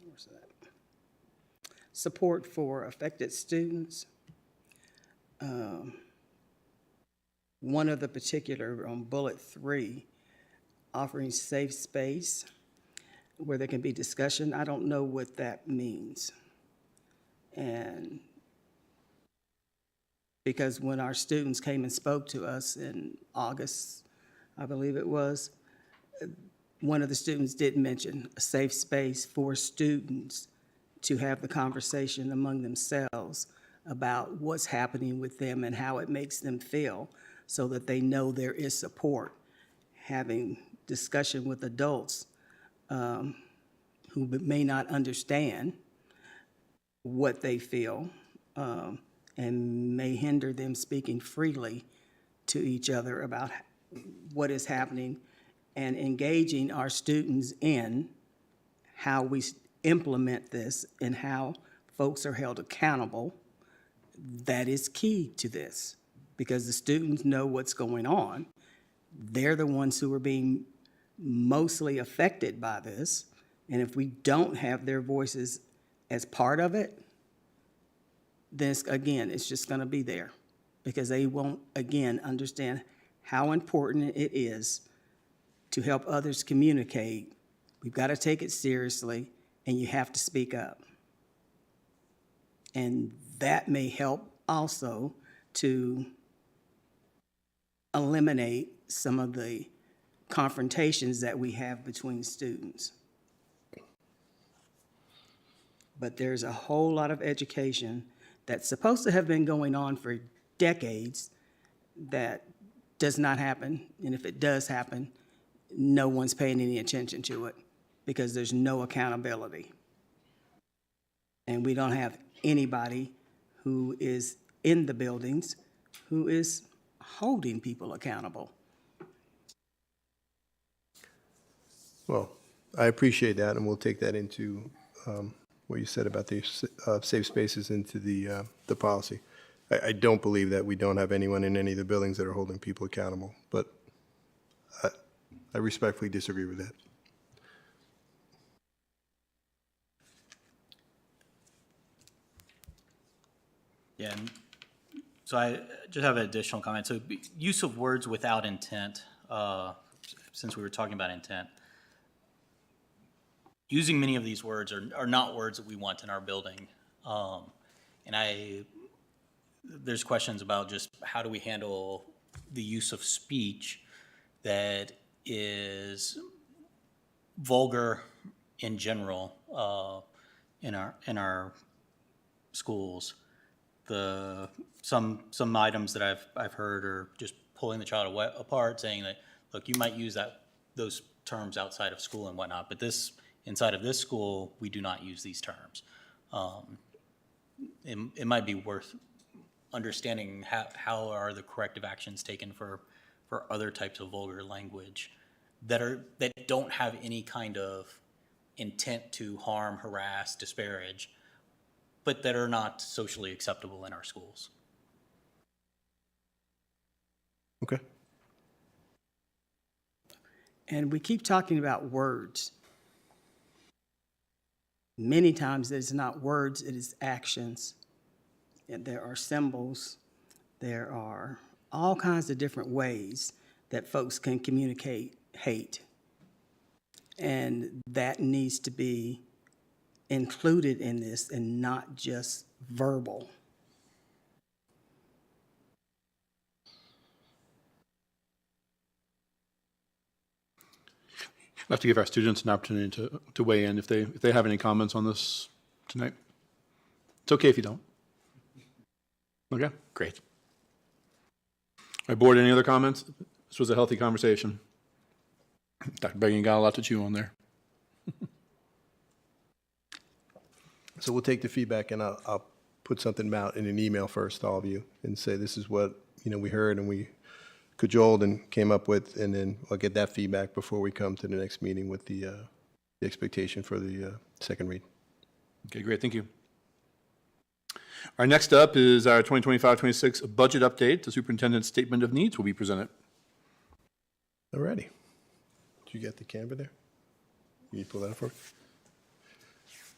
Where's that? Support for affected students. One of the particular on bullet 3, offering safe space where there can be discussion. I don't know what that means. And because when our students came and spoke to us in August, I believe it was, one of the students did mention a safe space for students to have the conversation among themselves about what's happening with them and how it makes them feel, so that they know there is support. Having discussion with adults who may not understand what they feel and may hinder them speaking freely to each other about what is happening, and engaging our students in how we implement this and how folks are held accountable. That is key to this, because the students know what's going on. They're the ones who are being mostly affected by this, and if we don't have their voices as part of it, then it's just going to be there, because they won't, again, understand how important it is to help others communicate. We've got to take it seriously, and you have to speak up. And that may help also to eliminate some of the confrontations that we have between students. But there's a whole lot of education that's supposed to have been going on for decades that does not happen. And if it does happen, no one's paying any attention to it, because there's no accountability. And we don't have anybody who is in the buildings who is holding people accountable. Well, I appreciate that, and we'll take that into what you said about the safe spaces into the policy. I don't believe that we don't have anyone in any of the buildings that are holding people accountable, but I respectfully disagree with that. Yeah, and so I just have an additional comment. So use of words without intent, since we were talking about intent. Using many of these words are not words that we want in our building. And there's questions about just how do we handle the use of speech that is vulgar in general in our schools. Some items that I've heard are just pulling the child apart, saying that, look, you might use those terms outside of school and whatnot, but inside of this school, we do not use these terms. It might be worth understanding how are the corrective actions taken for other types of vulgar language that don't have any kind of intent to harm, harass, disparage, but that are not socially acceptable in our schools. Okay. And we keep talking about words. Many times it is not words, it is actions. And there are symbols, there are all kinds of different ways that folks can communicate hate. And that needs to be included in this and not just verbal. I'll have to give our students an opportunity to weigh in if they have any comments on this tonight. It's okay if you don't. Okay, great. All right, board, any other comments? This was a healthy conversation. Dr. Began got a lot to chew on there. So we'll take the feedback and I'll put something out in an email first to all of you and say this is what, we heard and we cajoled and came up with, and then I'll get that feedback before we come to the next meeting with the expectation for the second read. Okay, great, thank you. Our next up is our 2025-26 budget update. The superintendent's statement of needs will be presented. All righty. Did you get the Canva there? Can you pull that up for me?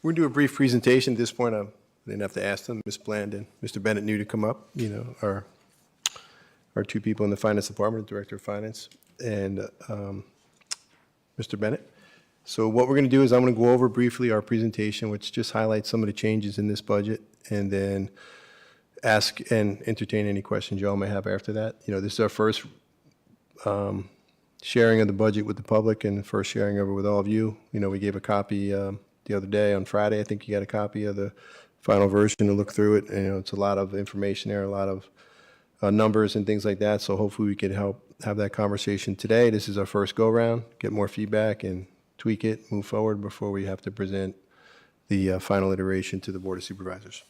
We're going to do a brief presentation. At this point, I didn't have to ask them. Ms. Bland and Mr. Bennett knew to come up, our two people in the finance department, Director of Finance and Mr. Bennett. So what we're going to do is I'm going to go over briefly our presentation, which just highlights some of the changes in this budget, and then ask and entertain any questions you all may have after that. This is our first sharing of the budget with the public and the first sharing of it with all of you. We gave a copy the other day on Friday. I think you got a copy of the final version to look through it. And, it's a lot of information there, a lot of numbers and things like that. So hopefully we can help have that conversation today. This is our first go-round, get more feedback and tweak it, move forward before we have to present the final iteration to the Board of Supervisors.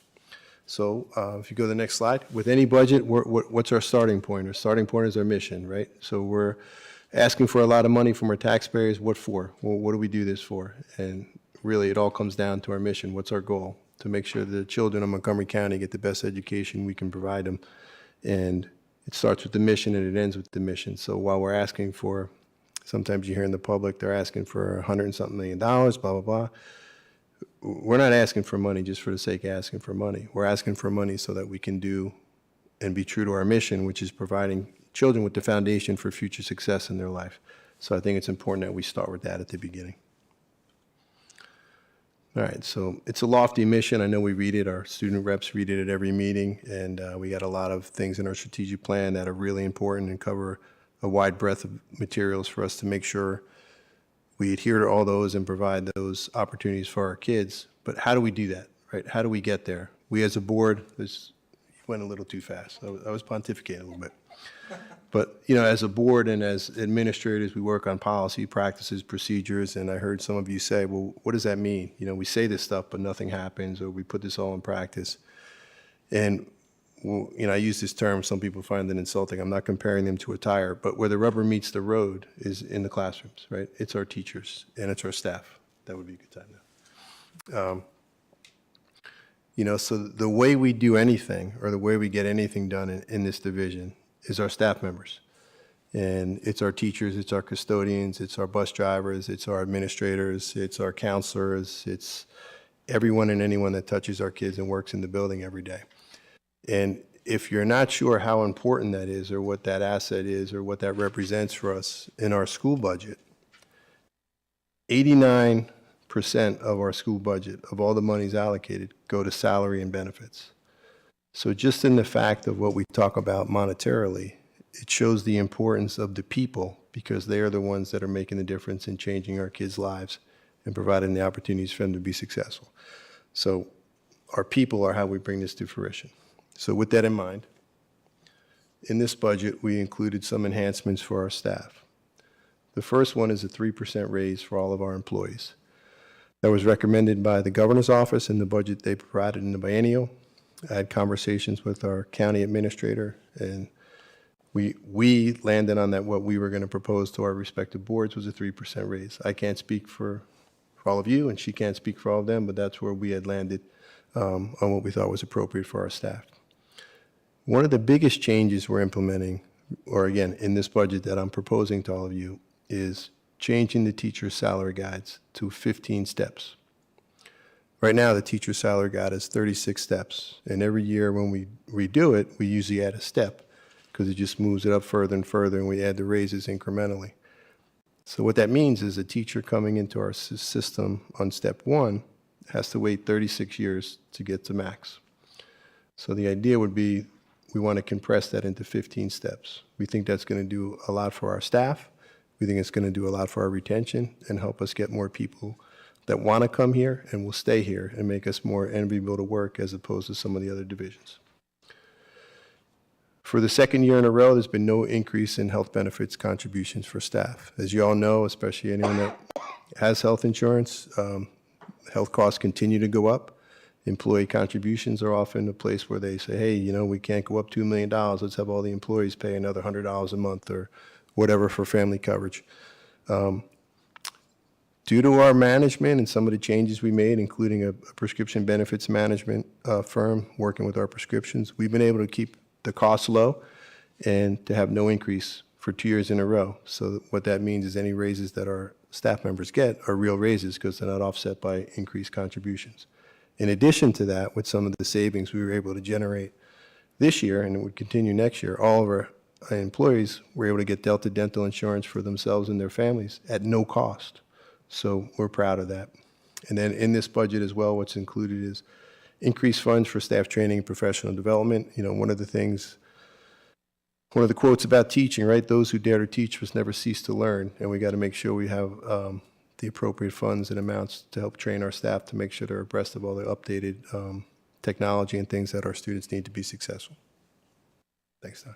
So if you go to the next slide, with any budget, what's our starting point? Our starting point is our mission, right? So we're asking for a lot of money from our taxpayers. What for? Well, what do we do this for? And really, it all comes down to our mission. What's our goal? To make sure the children of Montgomery County get the best education we can provide them. And it starts with the mission and it ends with the mission. So while we're asking for, sometimes you hear in the public, they're asking for $100 and something million, blah, blah, blah. We're not asking for money just for the sake of asking for money. We're asking for money so that we can do and be true to our mission, which is providing children with the foundation for future success in their life. So I think it's important that we start with that at the beginning. All right, so it's a lofty mission. I know we read it. Our student reps read it at every meeting, and we got a lot of things in our strategic plan that are really important and cover a wide breadth of materials for us to make sure we adhere to all those and provide those opportunities for our kids. But how do we do that, right? How do we get there? We as a board, this went a little too fast. I was pontificating a little bit. But, as a board and as administrators, we work on policy, practices, procedures, and I heard some of you say, well, what does that mean? We say this stuff, but nothing happens, or we put this all in practice. And, I use this term, some people find it insulting. I'm not comparing them to a tire, but where the rubber meets the road is in the classrooms, right? It's our teachers and it's our staff. That would be a good time now. So the way we do anything, or the way we get anything done in this division, is our staff members. And it's our teachers, it's our custodians, it's our bus drivers, it's our administrators, it's our counselors, it's everyone and anyone that touches our kids and works in the building every day. And if you're not sure how important that is, or what that asset is, or what that represents for us in our school budget, 89% of our school budget, of all the monies allocated, go to salary and benefits. So just in the fact of what we talk about monetarily, it shows the importance of the people, because they are the ones that are making the difference in changing our kids' lives and providing the opportunities for them to be successful. So our people are how we bring this to fruition. So with that in mind, in this budget, we included some enhancements for our staff. The first one is a 3% raise for all of our employees. That was recommended by the governor's office in the budget they provided in the biennial. I had conversations with our county administrator, and we landed on that. What we were going to propose to our respective boards was a 3% raise. I can't speak for all of you, and she can't speak for all of them, but that's where we had landed on what we thought was appropriate for our staff. One of the biggest changes we're implementing or again, in this budget that I'm proposing to all of you, is changing the teacher's salary guides to 15 steps. Right now, the teacher's salary guide is 36 steps, and every year when we redo it, we usually add a step because it just moves it up further and further, and we add the raises incrementally. So what that means is a teacher coming into our system on step 1 has to wait 36 years to get to max. So the idea would be we want to compress that into 15 steps. We think that's going to do a lot for our staff. We think it's going to do a lot for our retention and help us get more people that want to come here and will stay here and make us more enviable to work as opposed to some of the other divisions. For the second year in a row, there's been no increase in health benefits contributions for staff. As you all know, especially anyone that has health insurance, health costs continue to go up. Employee contributions are often a place where they say, hey, you know, we can't go up $2 million. Let's have all the employees pay another $100 a month or whatever for family coverage. Due to our management and some of the changes we made, including a prescription benefits management firm working with our prescriptions, we've been able to keep the costs low and to have no increase for 2 years in a row. So what that means is any raises that our staff members get are real raises because they're not offset by increased contributions. In addition to that, with some of the savings we were able to generate this year, and it would continue next year, all of our employees were able to get Delta dental insurance for themselves and their families at no cost. So we're proud of that. And then in this budget as well, what's included is increased funds for staff training and professional development. You know, one of the quotes about teaching, right? Those who dare to teach must never cease to learn. And we got to make sure we have the appropriate funds and amounts to help train our staff to make sure they're abreast of all the updated technology and things that our students need to be successful. Thanks, Don.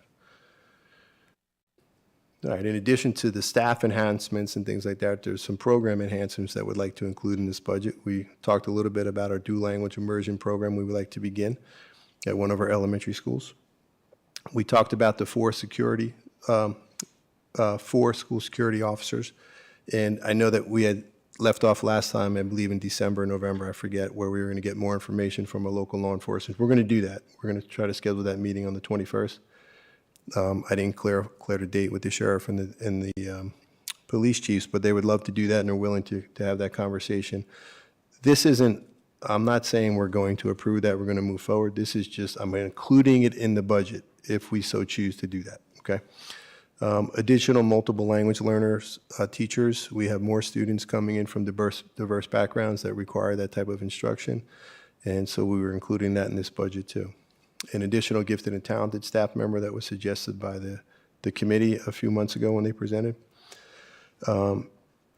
All right, in addition to the staff enhancements and things like that, there's some program enhancements that we'd like to include in this budget. We talked a little bit about our dual language immersion program we would like to begin at one of our elementary schools. We talked about the 4 school security officers, and I know that we had left off last time, I believe in December, November, I forget, where we were going to get more information from a local law enforcement. We're going to do that. We're going to try to schedule that meeting on the 21st. I didn't clear the date with the sheriff and the police chiefs, but they would love to do that and are willing to have that conversation. This isn't, I'm not saying we're going to approve that, we're going to move forward. This is just, I'm including it in the budget if we so choose to do that, okay? Additional multiple language learners, teachers. We have more students coming in from diverse backgrounds that require that type of instruction. And so we were including that in this budget too. An additional gifted and talented staff member that was suggested by the committee a few months ago when they presented.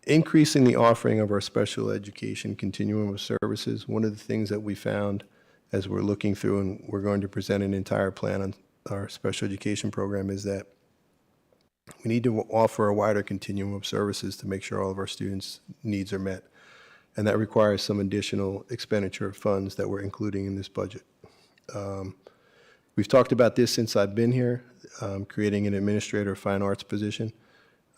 Increasing the offering of our special education continuum of services. One of the things that we found as we're looking through, and we're going to present an entire plan on our special education program, is that we need to offer a wider continuum of services to make sure all of our students' needs are met. And that requires some additional expenditure of funds that we're including in this budget. We've talked about this since I've been here, creating an administrator of fine arts position.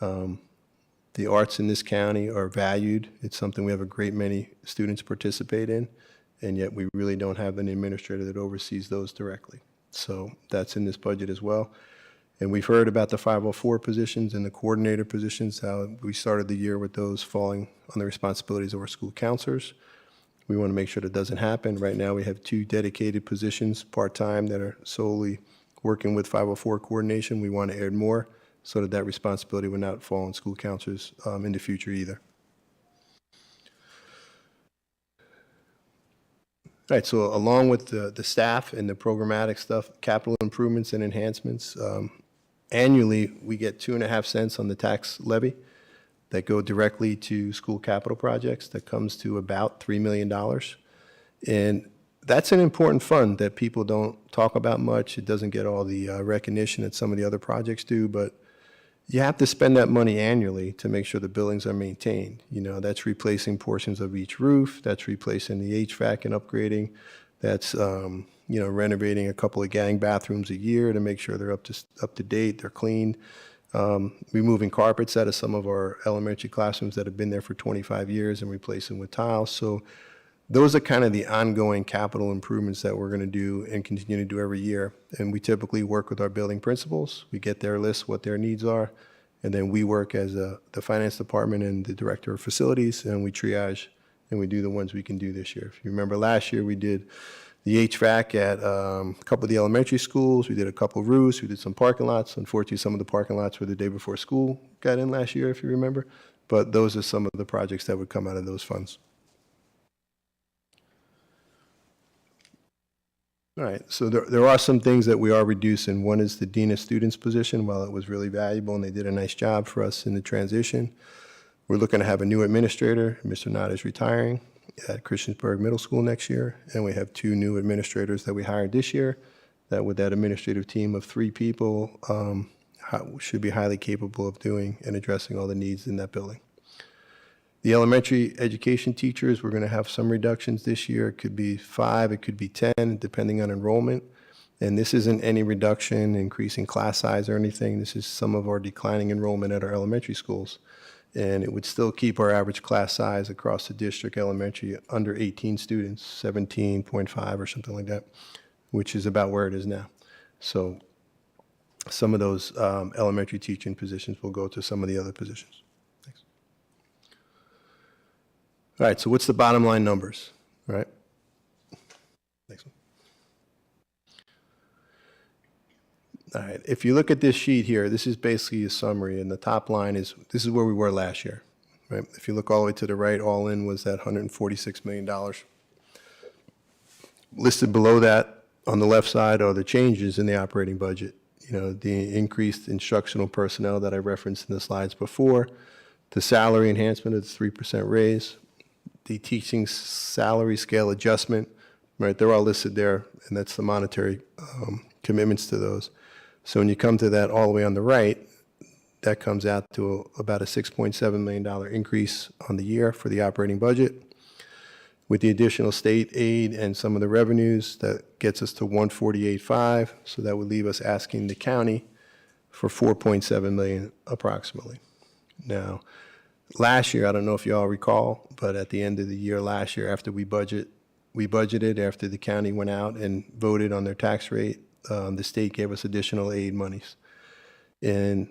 The arts in this county are valued. It's something we have a great many students participate in, and yet we really don't have an administrator that oversees those directly. So that's in this budget as well. And we've heard about the 504 positions and the coordinator positions, how we started the year with those falling on the responsibilities of our school counselors. We want to make sure that doesn't happen. Right now, we have 2 dedicated positions, part-time, that are solely working with 504 coordination. We want to add more so that that responsibility will not fall on school counselors in the future either. All right, so along with the staff and the programmatic stuff, capital improvements and enhancements, annually, we get 2.5 cents on the tax levy that go directly to school capital projects. That comes to about $3 million. And that's an important fund that people don't talk about much. It doesn't get all the recognition that some of the other projects do, but you have to spend that money annually to make sure the buildings are maintained. You know, that's replacing portions of each roof, that's replacing the HVAC and upgrading, that's you know, renovating a couple of gang bathrooms a year to make sure they're up to date, they're cleaned. Removing carpets out of some of our elementary classrooms that have been there for 25 years and replacing with tiles. So those are kind of the ongoing capital improvements that we're going to do and continue to do every year. And we typically work with our building principals. We get their list, what their needs are, and then we work as the finance department and the director of facilities, and we triage and we do the ones we can do this year. If you remember last year, we did the HVAC at a couple of the elementary schools. We did a couple of roofs. We did some parking lots. Unfortunately, some of the parking lots were the day before school got in last year, if you remember. But those are some of the projects that would come out of those funds. All right, so there are some things that we are reducing. One is the Dean of Students position. While it was really valuable and they did a nice job for us in the transition, we're looking to have a new administrator. Mr. Knott is retiring at Christiansburg Middle School next year, and we have 2 new administrators that we hired this year that with that administrative team of 3 people should be highly capable of doing and addressing all the needs in that building. The elementary education teachers, we're going to have some reductions this year. It could be 5, it could be 10, depending on enrollment. And this isn't any reduction, increasing class size or anything. This is some of our declining enrollment at our elementary schools. And it would still keep our average class size across the district elementary under 18 students, 17.5 or something like that, which is about where it is now. So some of those elementary teaching positions will go to some of the other positions. Thanks. All right, so what's the bottom line numbers, right? Next one. All right, if you look at this sheet here, this is basically a summary, and the top line is, this is where we were last year, right? If you look all the way to the right, all in was that $146 million. Listed below that on the left side are the changes in the operating budget. You know, the increased instructional personnel that I referenced in the slides before, the salary enhancement of the 3% raise, the teaching salary scale adjustment, right? They're all listed there, and that's the monetary commitments to those. So when you come to that all the way on the right, that comes out to about a $6.7 million increase on the year for the operating budget. With the additional state aid and some of the revenues, that gets us to 148.5. So that would leave us asking the county for 4.7 million approximately. Now, last year, I don't know if you all recall, but at the end of the year last year, after we budgeted after the county went out and voted on their tax rate, the state gave us additional aid monies. And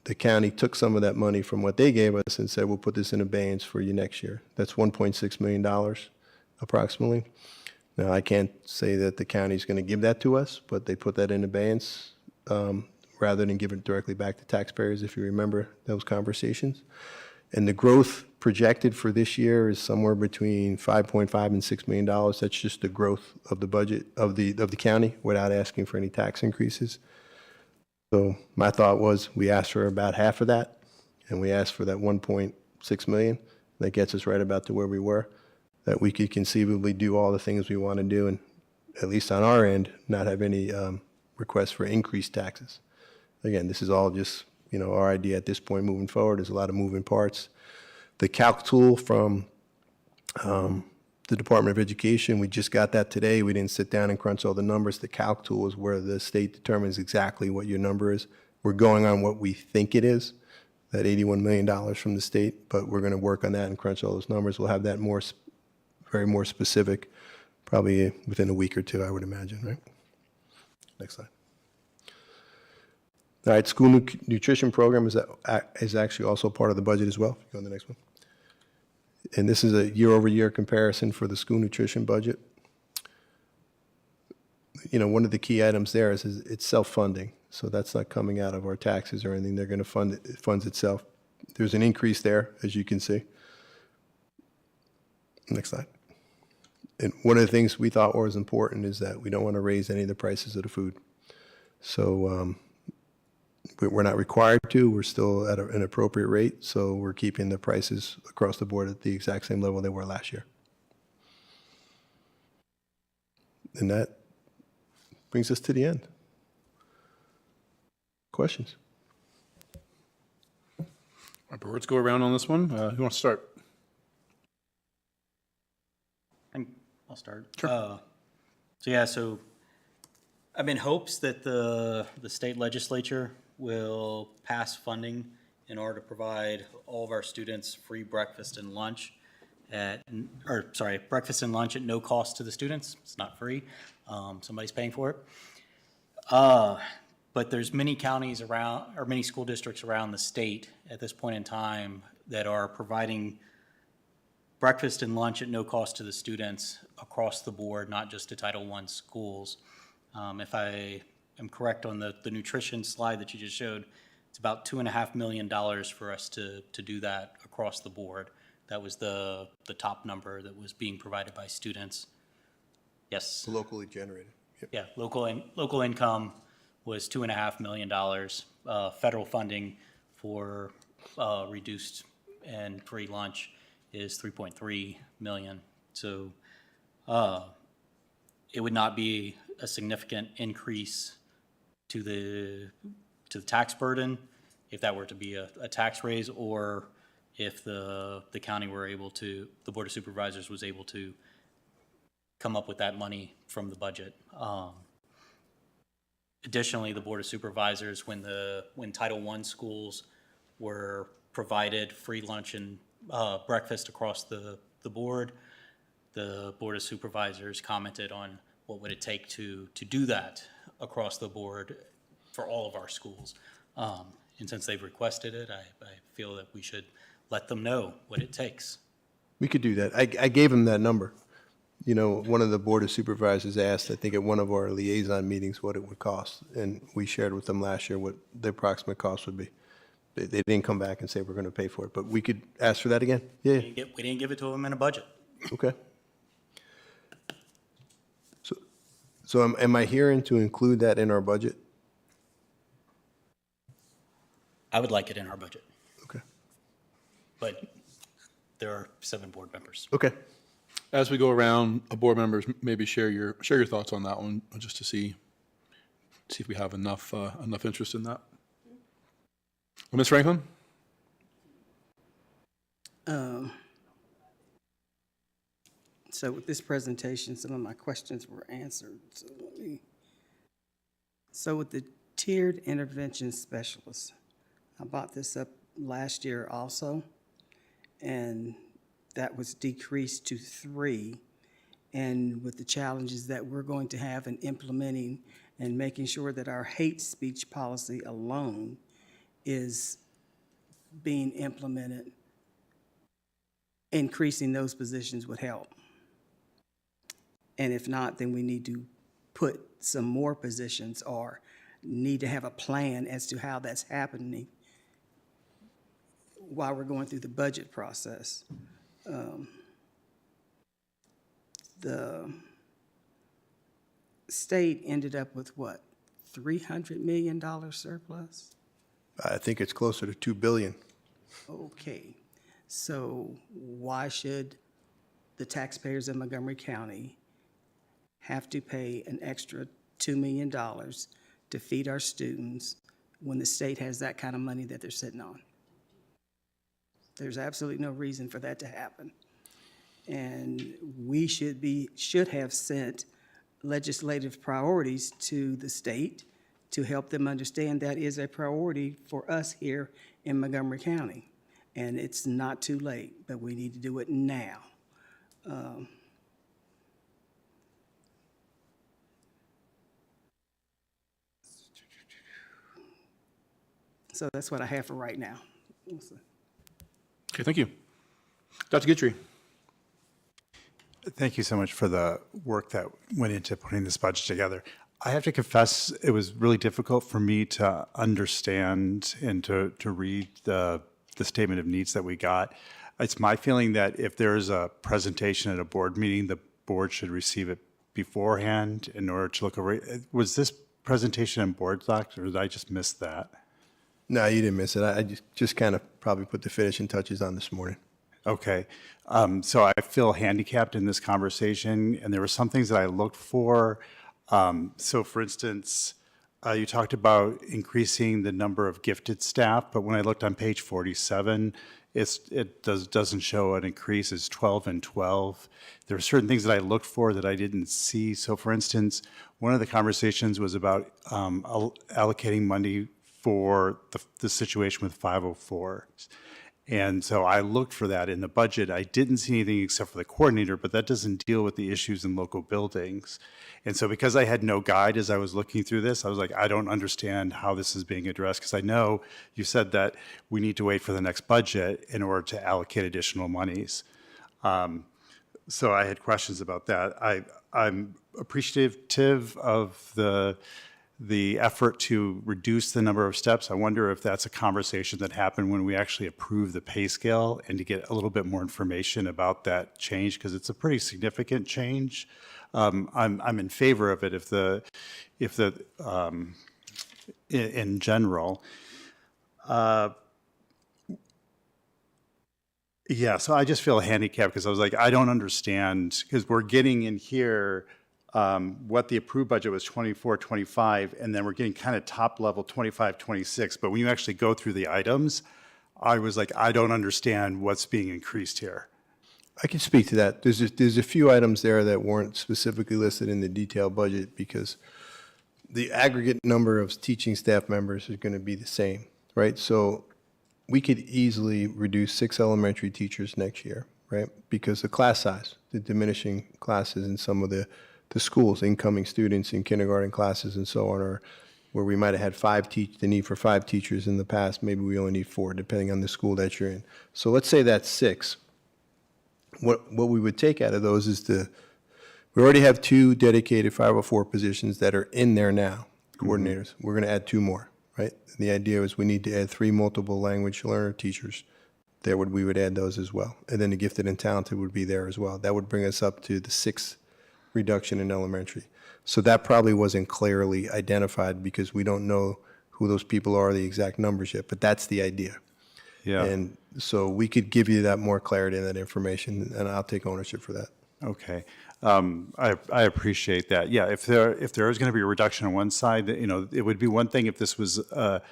the county took some of that money from what they gave us and said, we'll put this in abeyance for you next year. That's $1.6 million approximately. Now, I can't say that the county's going to give that to us, but they put that in abeyance rather than give it directly back to taxpayers, if you remember those conversations. And the growth projected for this year is somewhere between $5.5 and $6 million. That's just the growth of the budget of the county without asking for any tax increases. So my thought was we asked for about half of that, and we asked for that 1.6 million. That gets us right about to where we were, that we could conceivably do all the things we want to do, and at least on our end, not have any requests for increased taxes. Again, this is all just, you know, our idea at this point moving forward. There's a lot of moving parts. The calc tool from the Department of Education, we just got that today. We didn't sit down and crunch all the numbers. The calc tool is where the state determines exactly what your number is. We're going on what we think it is, that $81 million from the state, but we're going to work on that and crunch all those numbers. We'll have that very more specific, probably within a week or two, I would imagine, right? Next slide. All right, school nutrition program is actually also part of the budget as well. Go on the next one. And this is a year-over-year comparison for the school nutrition budget. You know, one of the key items there is it's self-funding, so that's not coming out of our taxes or anything. They're going to fund it. It funds itself. There's an increase there, as you can see. Next slide. And one of the things we thought was important is that we don't want to raise any of the prices of the food. So we're not required to. We're still at an appropriate rate, so we're keeping the prices across the board at the exact same level they were last year. And that brings us to the end. Questions? All right, but let's go around on this one. Who wants to start? I'll start. Sure. So I'm in hopes that the state legislature will pass funding in order to provide all of our students free breakfast and lunch. breakfast and lunch at no cost to the students. It's not free. Somebody's paying for it. But there's many counties around, or many school districts around the state at this point in time that are providing breakfast and lunch at no cost to the students across the board, not just to Title I schools. If I am correct on the nutrition slide that you just showed, it's about $2.5 million for us to do that across the board. That was the top number that was being provided by students. Yes. Locally generated. Yep. Yeah, local income was $2.5 million. Federal funding for reduced and free lunch is $3.3 million. So it would not be a significant increase to the tax burden if that were to be a tax raise, or if the county were able to, the Board of Supervisors was able to come up with that money from the budget. Additionally, the Board of Supervisors, when Title I schools were provided free lunch and breakfast across the board, the Board of Supervisors commented on what would it take to do that across the board for all of our schools. And since they've requested it, I feel that we should let them know what it takes. We could do that. I gave him that number. You know, one of the Board of Supervisors asked, I think at one of our liaison meetings, what it would cost. And we shared with them last year what the approximate cost would be. They didn't come back and say we're going to pay for it, but we could ask for that again? Yeah. We didn't give it to them in a budget. Okay. So am I hearing to include that in our budget? I would like it in our budget, Okay. but there are 7 board members. Okay. As we go around, board members, maybe share your thoughts on that one, just to see if we have enough interest in that. Ms. Franklin? So with this presentation, some of my questions were answered. So with the tiered intervention specialists, I brought this up last year also, and that was decreased to 3. And with the challenges that we're going to have in implementing and making sure that our hate speech policy alone is being implemented, increasing those positions would help. And if not, then we need to put some more positions or need to have a plan as to how that's happening while we're going through the budget process. The state ended up with what, $300 million surplus? I think it's closer to 2 billion. Okay, so why should the taxpayers in Montgomery County have to pay an extra $2 million to feed our students when the state has that kind of money that they're sitting on? There's absolutely no reason for that to happen. And we should have sent legislative priorities to the state to help them understand that is a priority for us here in Montgomery County. And it's not too late, but we need to do it now. So that's what I have for right now. Okay, thank you. Dr. Guidry? Thank you so much for the work that went into putting this budget together. I have to confess, it was really difficult for me to understand and to read the statement of needs that we got. It's my feeling that if there's a presentation at a board meeting, the board should receive it beforehand in order to look over it. Was this presentation in board docs, or did I just miss that? No, you didn't miss it. I just kind of probably put the finishing touches on this morning. Okay. So I feel handicapped in this conversation, and there were some things that I looked for. So for instance, you talked about increasing the number of gifted staff, but when I looked on page 47, it doesn't show an increase. It's 12 and 12. There were certain things that I looked for that I didn't see. So for instance, one of the conversations was about allocating money for the situation with 504s. And so I looked for that in the budget. I didn't see anything except for the coordinator, but that doesn't deal with the issues in local buildings. And so because I had no guide as I was looking through this, I was like, I don't understand how this is being addressed, because I know you said that we need to wait for the next budget in order to allocate additional monies. So I had questions about that. I'm appreciative of the effort to reduce the number of steps. I wonder if that's a conversation that happened when we actually approved the pay scale, and to get a little bit more information about that change, because it's a pretty significant change. I'm in favor of it in general. Yeah, so I just feel handicapped because I was like, I don't understand, because we're getting in here what the approved budget was 24, 25, and then we're getting kind of top level 25, 26. But when you actually go through the items, I was like, I don't understand what's being increased here. I can speak to that. There's a few items there that weren't specifically listed in the detailed budget because the aggregate number of teaching staff members is going to be the same, right? So we could easily reduce 6 elementary teachers next year, right? Because the class size, the diminishing classes in some of the schools, incoming students in kindergarten classes and so on, or where we might have had the need for 5 teachers in the past, maybe we only need 4, depending on the school that you're in. So let's say that's 6. What we would take out of those is we already have 2 dedicated 504 positions that are in there now, coordinators. We're going to add 2 more, right? The idea is we need to add 3 multiple language learner teachers. We would add those as well. And then the gifted and talented would be there as well. That would bring us up to the 6th reduction in elementary. So that probably wasn't clearly identified because we don't know who those people are, the exact numbers yet, but that's the idea. Yeah. And so we could give you that more clarity and that information, and I'll take ownership for that. Okay. I appreciate that. Yeah, if there is going to be a reduction on one side, it would be one thing if this was a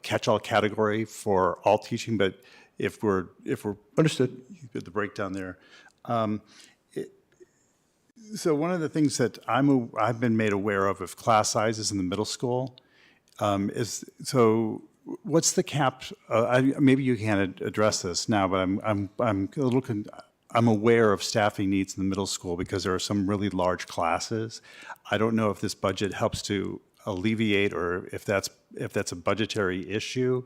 catch-all category for all teaching, but if we're Understood. the breakdown there. So one of the things that I've been made aware of class sizes in the middle school, what's the cap? Maybe you can't address this now, but I'm a little. I'm aware of staffing needs in the middle school because there are some really large classes. I don't know if this budget helps to alleviate, or if that's a budgetary issue.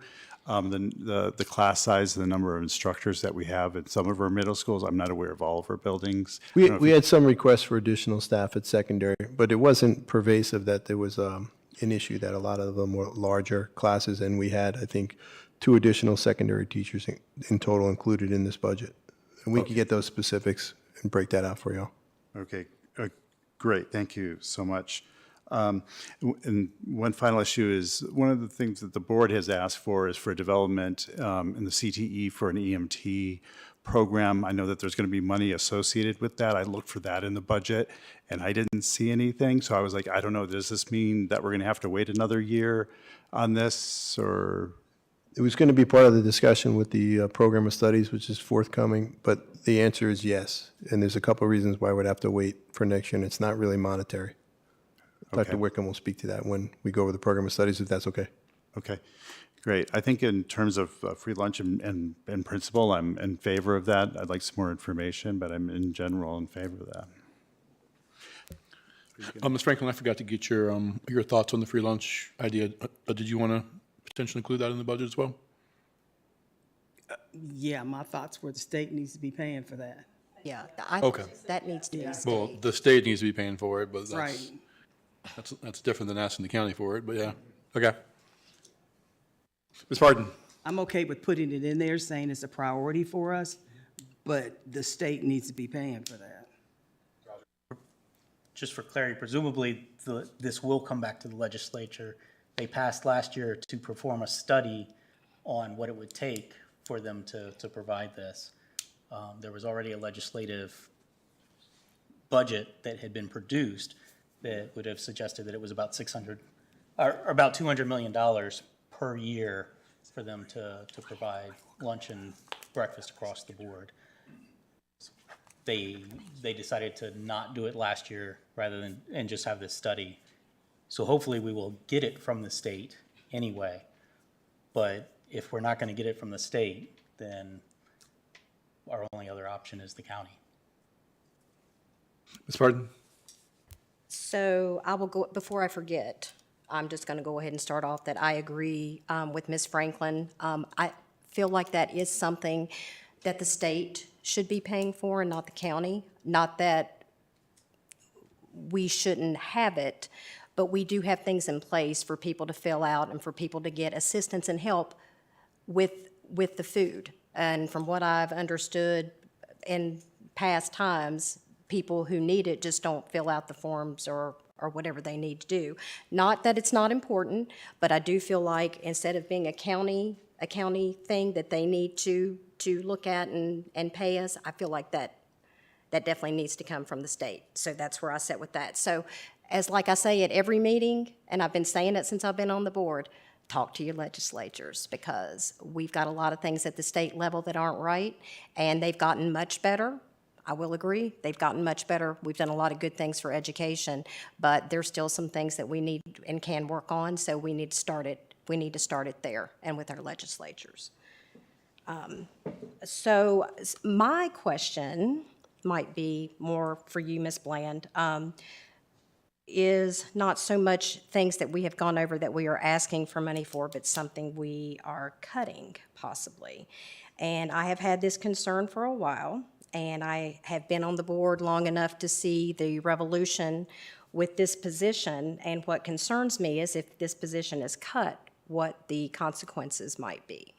The class size and the number of instructors that we have in some of our middle schools. I'm not aware of all of our buildings. We had some requests for additional staff at secondary, but it wasn't pervasive that there was an issue that a lot of them were larger classes, and we had, I think, 2 additional secondary teachers in total included in this budget. And we can get those specifics and break that out for you all. Okay, great, thank you so much. And one final issue is, one of the things that the board has asked for is for development in the CTE for an EMT program. I know that there's going to be money associated with that. I looked for that in the budget, and I didn't see anything. So I was like, I don't know, does this mean that we're going to have to wait another year on this, or? It was going to be part of the discussion with the program of studies, which is forthcoming, but the answer is yes. And there's a couple of reasons why we'd have to wait for next year, and it's not really monetary. Dr. Wickham will speak to that when we go over the program of studies, if that's okay. Okay, great. I think in terms of free lunch and principle, I'm in favor of that. I'd like some more information, but I'm in general in favor of that. Ms. Franklin, I forgot to get your thoughts on the free lunch idea. Did you want to potentially include that in the budget as well? Yeah, my thoughts were the state needs to be paying for that. Yeah, Okay. that needs to be Well, stated. the state needs to be paying for it, but Right. that's different than asking the county for it, but yeah. Okay. Ms. Barton? I'm okay with putting it in there, saying it's a priority for us, but the state needs to be paying for that. Just for clarity, presumably this will come back to the legislature. They passed last year to perform a study on what it would take for them to provide this. There was already a legislative budget that had been produced that would have suggested that it was about about $200 million per year for them to provide lunch and breakfast across the board. They decided to not do it last year and just have this study. So hopefully we will get it from the state anyway. But if we're not going to get it from the state, then our only other option is the county. Ms. Pardon? So I will go, before I forget, I'm just going to go ahead and start off that I agree with Ms. Franklin. I feel like that is something that the state should be paying for and not the county. Not that we shouldn't have it, but we do have things in place for people to fill out and for people to get assistance and help with the food. And from what I've understood in past times, people who need it just don't fill out the forms or whatever they need to do. Not that it's not important, but I do feel like instead of being a county thing that they need to look at and pay us, I feel like that definitely needs to come from the state. So that's where I sit with that. So as like I say at every meeting, and I've been saying it since I've been on the board, talk to your legislatures, because we've got a lot of things at the state level that aren't right, and they've gotten much better. I will agree, they've gotten much better. We've done a lot of good things for education, but there's still some things that we need and can work on, so we need to start it there and with our legislatures. So my question might be more for you, Ms. Bland, is not so much things that we have gone over that we are asking for money for, but something we are cutting possibly. And I have had this concern for a while, and I have been on the board long enough to see the revolution with this position, and what concerns me is if this position is cut, what the consequences might be.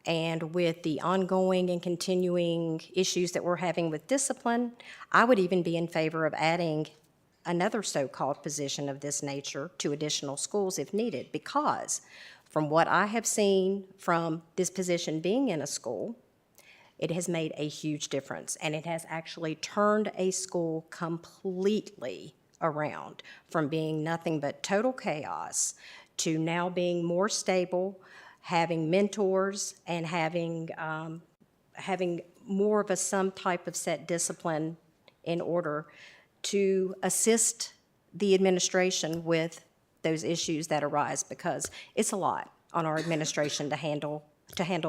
And with the ongoing and continuing issues that we're having with discipline, I would even be in favor of adding another so-called position of this nature to additional schools if needed, because from what I have seen from this position being in a school, it has made a huge difference, and it has actually turned a school completely around from being nothing but total chaos to now being more stable, having mentors, and having more of some type of set discipline in order to assist the administration with those issues that arise, because it's a lot on our administration to handle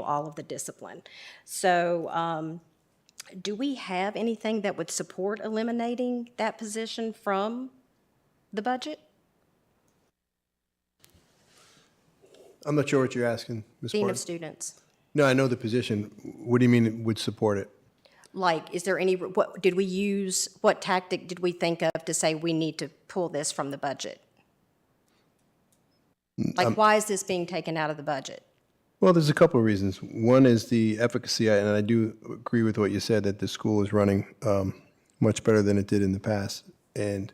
all of the discipline. So do we have anything that would support eliminating that position from the budget? I'm not sure what you're asking, Ms. Dean Barton. of Students. No, I know the position. What do you mean it would support it? Like, is there any, what tactic did we think of to say we need to pull this from the budget? Like, why is this being taken out of the budget? Well, there's a couple of reasons. One is the efficacy, and I do agree with what you said, that the school is running much better than it did in the past. And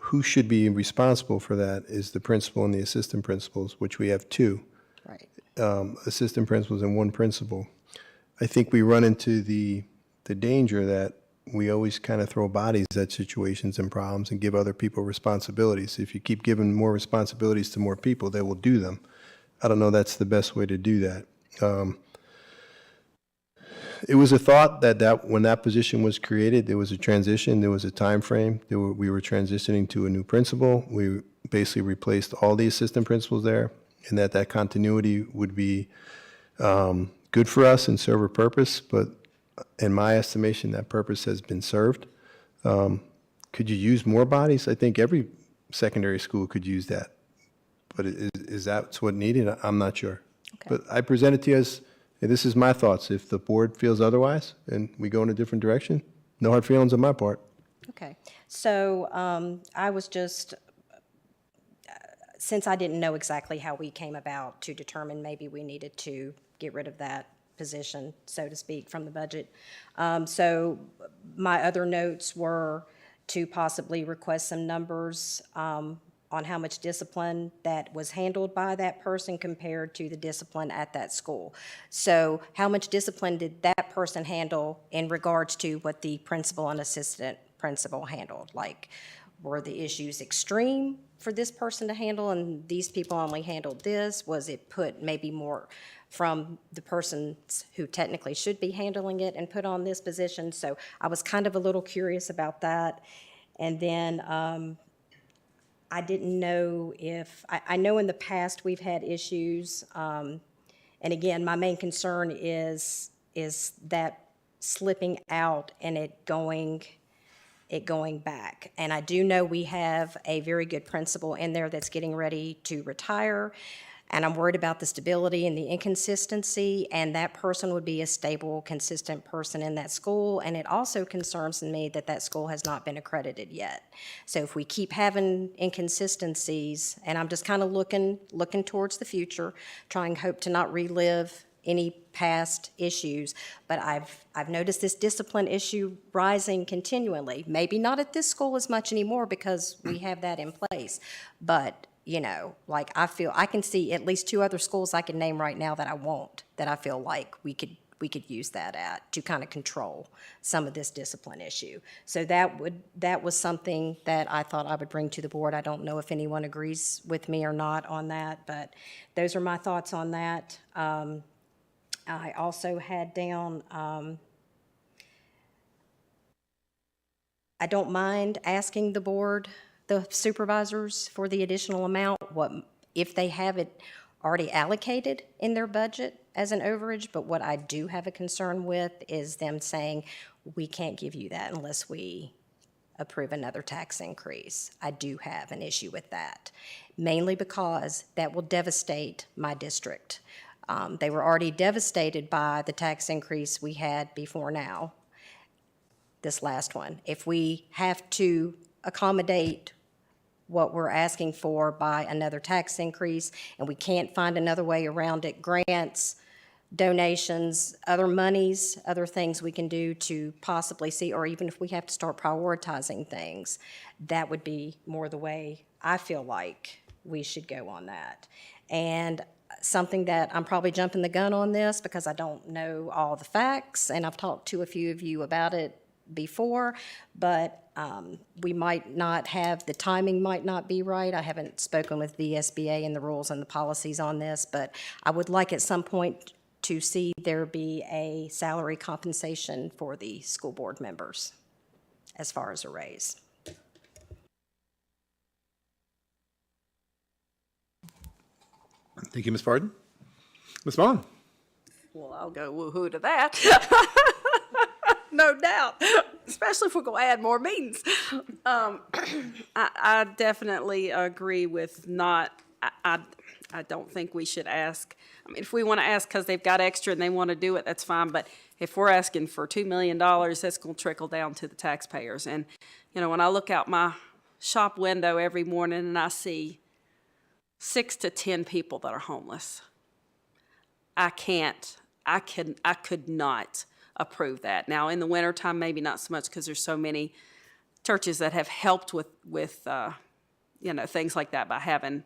who should be responsible for that is the principal and the assistant principals, which we have two. Right. Assistant principals and one principal. I think we run into the danger that we always kind of throw bodies at situations and problems and give other people responsibilities. If you keep giving more responsibilities to more people, they will do them. I don't know that's the best way to do that. It was a thought that when that position was created, there was a transition, there was a time frame. We were transitioning to a new principal. We basically replaced all the assistant principals there, and that continuity would be good for us and serve a purpose, but in my estimation, that purpose has been served. Could you use more bodies? I think every secondary school could use that. But is that what's needed? I'm not sure. Okay. But I present it to you as, hey, this is my thoughts. If the board feels otherwise and we go in a different direction, no hard feelings on my part. Okay. So I was just, since I didn't know exactly how we came about to determine maybe we needed to get rid of that position, so to speak, from the budget. So my other notes were to possibly request some numbers on how much discipline that was handled by that person compared to the discipline at that school. So how much discipline did that person handle in regards to what the principal and assistant principal handled? Like, were the issues extreme for this person to handle and these people only handled this? Was it put maybe more from the persons who technically should be handling it and put on this position? So I was kind of a little curious about that. And then I didn't know if, I know in the past we've had issues And again, my main concern is that slipping out and it going back. And I do know we have a very good principal in there that's getting ready to retire, and I'm worried about the stability and the inconsistency, and that person would be a stable, consistent person in that school. And it also concerns me that that school has not been accredited yet. So if we keep having inconsistencies, and I'm just kind of looking towards the future, trying hope to not relive any past issues, but I've noticed this discipline issue rising continually. Maybe not at this school as much anymore because we have that in place, but you know, like I can see at least 2 other schools I can name right now that I feel like we could use that at to kind of control some of this discipline issue. So that was something that I thought I would bring to the board. I don't know if anyone agrees with me or not on that, but those are my thoughts on that. I also had down, I don't mind asking the board, the supervisors, for the additional amount, if they have it already allocated in their budget as an overage, but what I do have a concern with is them saying, we can't give you that unless we approve another tax increase. I do have an issue with that, mainly because that will devastate my district. They were already devastated by the tax increase we had before now, this last one. If we have to accommodate what we're asking for by another tax increase, and we can't find another way around it, grants, donations, other monies, other things we can do to possibly see, or even if we have to start prioritizing things, that would be more the way I feel like we should go on that. And something that I'm probably jumping the gun on this because I don't know all the facts, and I've talked to a few of you about it before, but we might not have, the timing might not be right. I haven't spoken with the SBA and the rules and the policies on this, but I would like at some point to see there be a salary compensation for the school board members as far as a raise. Thank you, Ms. Barden. Ms. Vaughn? Well, I'll go woo-hoo to that. No doubt, especially if we're going to add more meetings. I definitely agree with I don't think we should ask. I mean, if we want to ask because they've got extra and they want to do it, that's fine. But if we're asking for $2 million, that's going to trickle down to the taxpayers. And, you know, when I look out my shop window every morning and I see 6 to 10 people that are homeless, I could not approve that. Now, in the wintertime, maybe not so much because there's so many churches that have helped with you know, things like that by having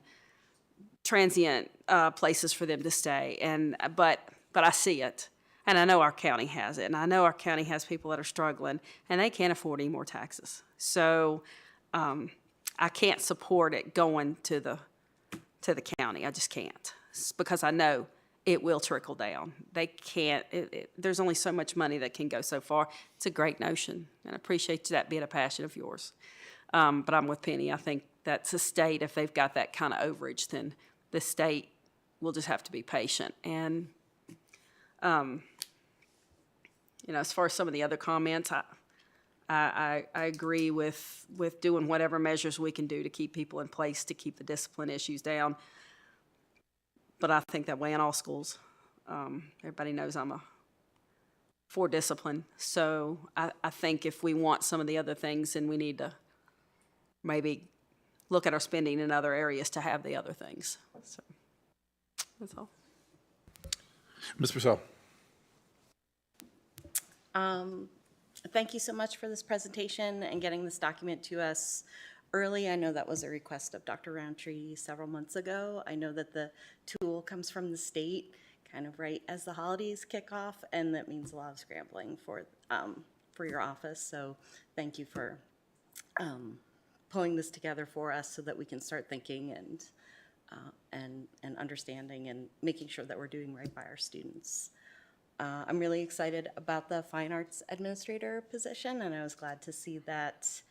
transient places for them to stay. But I see it, and I know our county has it, and I know our county has people that are struggling, and they can't afford any more taxes. So I can't support it going to the county. I just can't, because I know it will trickle down. They can't, there's only so much money that can go so far. It's a great notion, and I appreciate that being a passion of yours. But I'm with Penny. I think that's a state, if they've got that kind of overage, then the state will just have to be patient. And, you know, as far as some of the other comments, I agree with doing whatever measures we can do to keep people in place, to keep the discipline issues down. But I think that way in all schools. Everybody knows I'm for discipline. So I think if we want some of the other things, then we need to maybe look at our spending in other areas to have the other things. So that's all. Ms. Purcell? Thank you so much for this presentation and getting this document to us early. I know that was a request of Dr. Roundtree several months ago. I know that the tool comes from the state kind of right as the holidays kick off, and that means a lot of scrambling for your office. So thank you for pulling this together for us so that we can start thinking and understanding and making sure that we're doing right by our students. I'm really excited about the fine arts administrator position, and I was glad to see that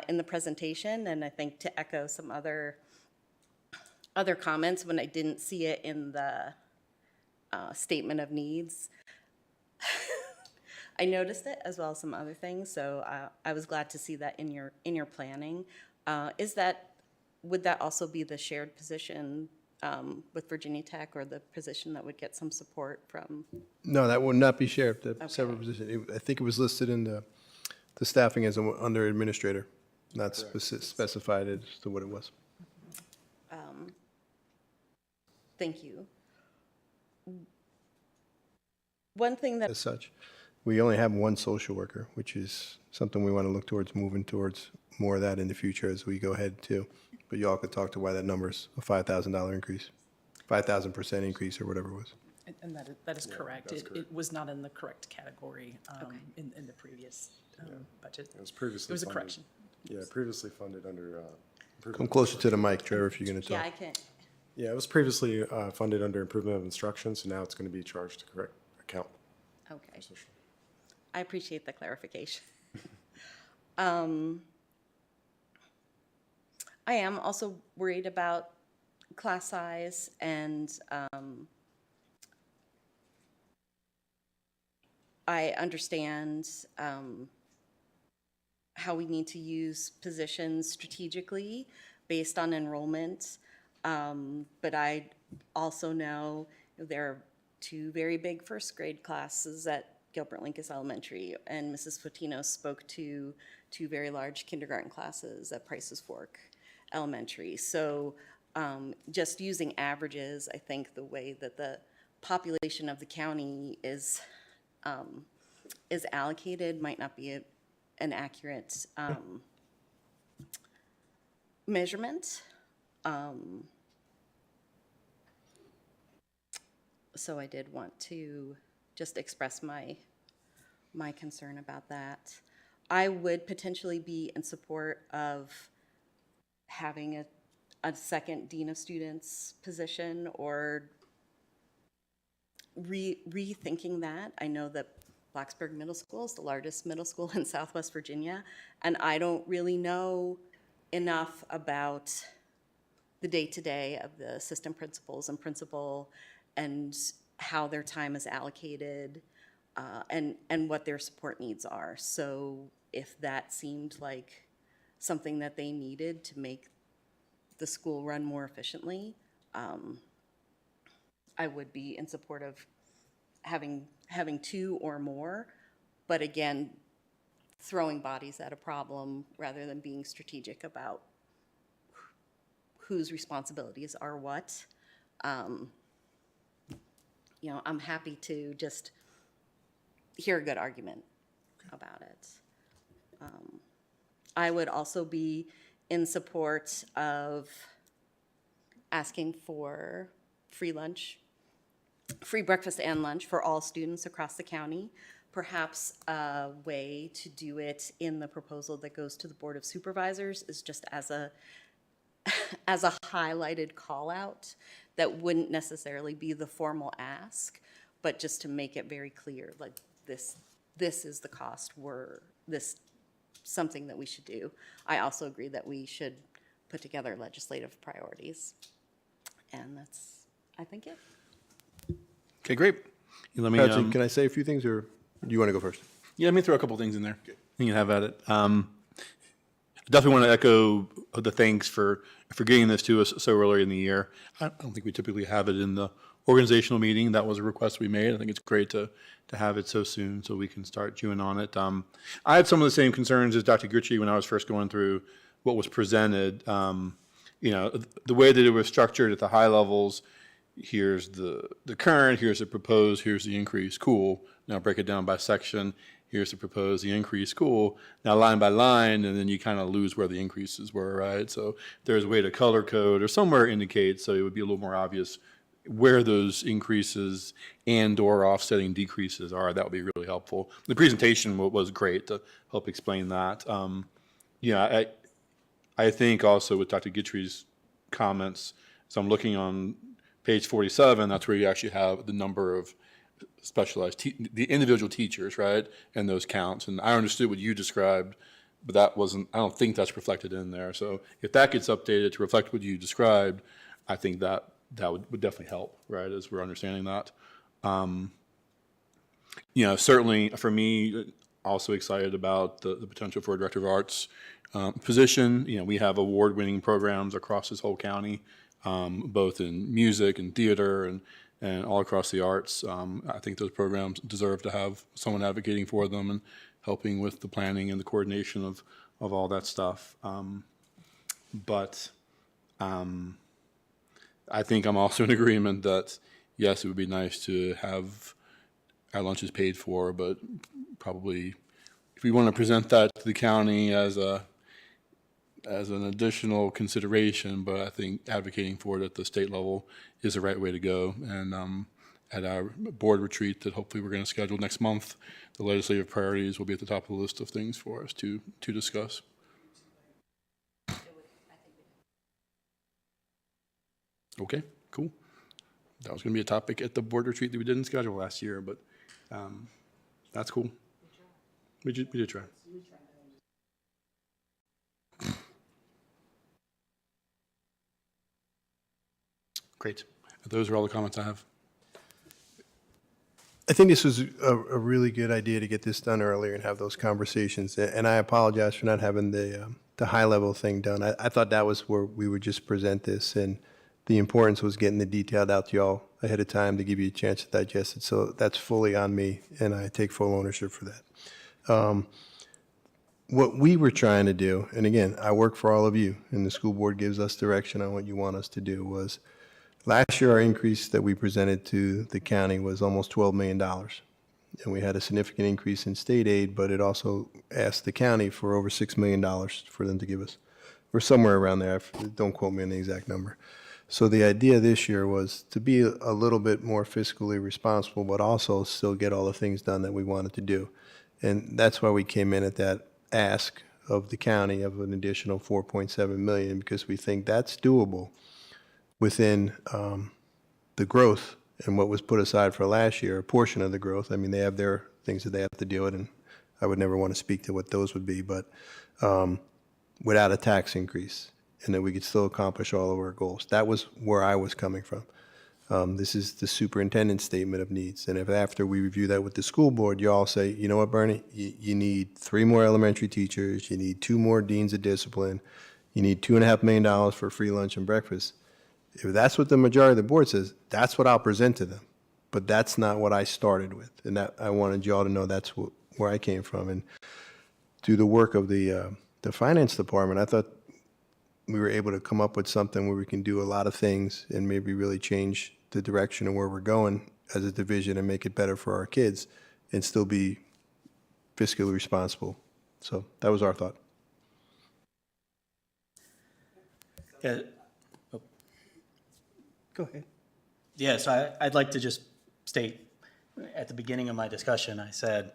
in the presentation, and I think to echo some other comments, when I didn't see it in the statement of needs. I noticed it as well as some other things, so I was glad to see that in your planning. Would that also be the shared position with Virginia Tech, or the position that would get some support from? No, that would not be shared, the separate position. I think it was listed in the staffing as under administrator, not specified as to what it was. Thank you. One thing that As such, we only have one social worker, which is something we want to look towards, moving towards more of that in the future as we go ahead too. But y'all could talk to why that number's a $5,000 increase, 5,000% increase or whatever it was. And that is correct. It was not in the correct category in the previous budget. It was previously It was a funded- correction. Yeah, previously funded under. Come closer to the mic, Trevor, if you're going to yeah, talk. I can't. Yeah, it was previously funded under improvement of instruction, so now it's going to be charged to correct account. Okay. I appreciate the clarification. I am also worried about class size, and I understand how we need to use positions strategically based on enrollment. But I also know there are 2 very big first grade classes at Gilbert Lincoln Elementary, and Mrs. Fotino spoke to 2 very large kindergarten classes at Price's Fork Elementary. So just using averages, I think the way that the population of the county is allocated might not be an accurate measurement. So I did want to just express my concern about that. I would potentially be in support of having a second dean of students position, or rethinking that. I know that Blacksburg Middle School is the largest middle school in Southwest Virginia, and I don't really know enough about the day-to-day of the assistant principals and principal, and how their time is allocated, and what their support needs are. So if that seemed like something that they needed to make the school run more efficiently, I would be in support of having 2 or more, but again, throwing bodies at a problem rather than being strategic about whose responsibilities are what. I'm happy to just hear a good argument about it. I would also be in support of asking for free breakfast and lunch for all students across the county. Perhaps a way to do it in the proposal that goes to the Board of Supervisors is just as a highlighted call out that wouldn't necessarily be the formal ask, but just to make it very clear, like this is the cost, this something that we should do. I also agree that we should put together legislative priorities. And that's, I think, it. Okay, great. Let me, Patrick, can I say a few things, or do you want to go first? yeah, let me throw a couple things in there. You can have at it. Definitely want to echo the thanks for getting this to us so early in the year. I don't think we typically have it in the organizational meeting. That was a request we made. I think it's great to have it so soon so we can start chewing on it. I had some of the same concerns as Dr. Gucci when I was first going through what was presented. The way that it was structured at the high levels, here's the current, here's the proposed, here's the increase, cool. Now break it down by section. Here's the proposed, the increase, cool. Now line by line, and then you kind of lose where the increases were, right? So there's a way to color code or somewhere indicate, so it would be a little more obvious where those increases and or offsetting decreases are. That would be really helpful. The presentation was great to help explain that. I think also with Dr. Guitry's comments, so I'm looking on page 47, that's where you actually have the number of specialized, the individual teachers, right? And those counts. And I understood what you described, but that wasn't, I don't think that's reflected in there. So if that gets updated to reflect what you described, I think that would definitely help, right, as we're understanding that. Certainly for me, also excited about the potential for a director of arts position. We have award-winning programs across this whole county, both in music and theater and all across the arts. I think those programs deserve to have someone advocating for them and helping with the planning and the coordination of all that stuff. But I think I'm also in agreement that, yes, it would be nice to have our lunches paid for, but probably if we want to present that to the county as an additional consideration, but I think advocating for it at the state level is the right way to go. And at our board retreat that hopefully we're going to schedule next month, the legislative priorities will be at the top of the list of things for us to discuss. Okay, cool. That was going to be a topic at the board retreat that we didn't schedule last year, but that's cool. We did try. Great. Those are all the comments I have. I think this was a really good idea to get this done earlier and have those conversations. And I apologize for not having the high-level thing done. I thought that was where we would just present this, and the importance was getting the detailed out to y'all ahead of time to give you a chance to digest it. So that's fully on me, and I take full ownership for that. What we were trying to do, and again, I work for all of you, and the school board gives us direction on what you want us to do, was last year our increase that we presented to the county was almost $12 million. And we had a significant increase in state aid, but it also asked the county for over $6 million for them to give us. We're somewhere around there. Don't quote me on the exact number. So the idea this year was to be a little bit more fiscally responsible, but also still get all the things done that we wanted to do. And that's why we came in at that ask of the county of an additional $4.7 million, because we think that's doable within the growth and what was put aside for last year, a portion of the growth. I mean, they have their things that they have to deal with, and I would never want to speak to what those would be, but without a tax increase, and that we could still accomplish all of our goals. That was where I was coming from. This is the superintendent's statement of needs. And if after we review that with the school board, you all say, you know what, Bernie, you need 3 more elementary teachers, you need 2 more deans of discipline, you need $2.5 million for free lunch and breakfast. If that's what the majority of the board says, that's what I'll present to them. But that's not what I started with. And that I wanted you all to know that's where I came from. And through the work of the finance department, I thought we were able to come up with something where we can do a lot of things and maybe really change the direction of where we're going as a division and make it better for our kids and still be fiscally responsible. So that was our thought. Yeah. Go ahead. Yeah, so I'd like to just state, at the beginning of my discussion, I said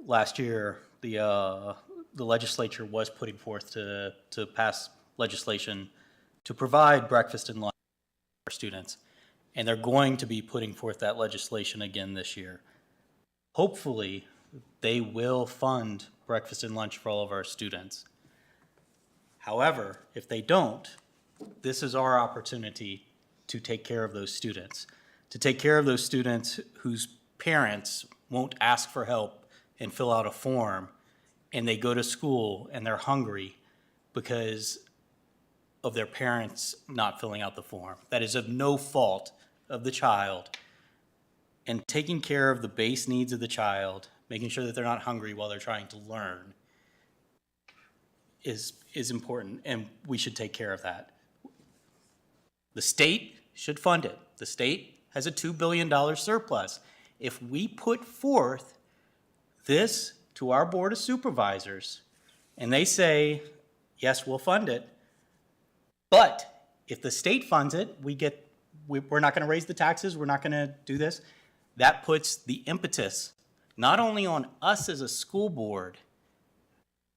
last year the legislature was putting forth to pass legislation to provide breakfast and lunch for our students, and they're going to be putting forth that legislation again this year. Hopefully, they will fund breakfast and lunch for all of our students. However, if they don't, this is our opportunity to take care of those students, whose parents won't ask for help and fill out a form, and they go to school and they're hungry because of their parents not filling out the form. That is of no fault of the child. And taking care of the base needs of the child, making sure that they're not hungry while they're trying to learn, is important, and we should take care of that. The state should fund it. The state has a $2 billion surplus. If we put forth this to our Board of Supervisors, and they say, yes, we'll fund it, but if the state funds it, we're not going to raise the taxes, we're not going to do this, that puts the impetus not only on us as a school board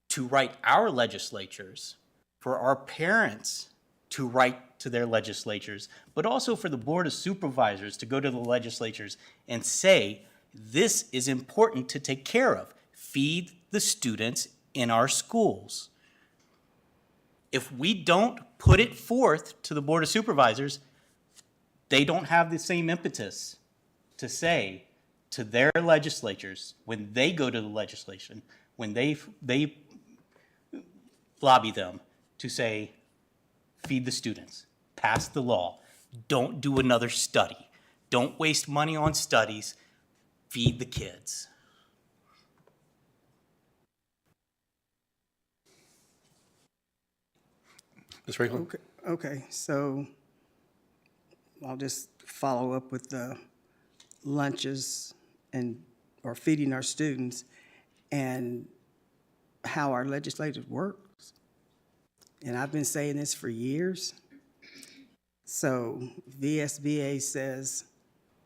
to write our legislatures, for our parents to write to their legislatures, but also for the Board of Supervisors to go to the legislatures and say, this is important to take care of. Feed the students in our schools. If we don't put it forth to the Board of Supervisors, they don't have the same impetus to say to their legislatures, when they go to the legislation, when they lobby them to say, feed the students, pass the law, don't do another study, don't waste money on studies, feed the kids. Ms. Franklin? Okay, so I'll just follow up with the lunches or feeding our students and how our legislative works. And I've been saying this for years. So VSBA says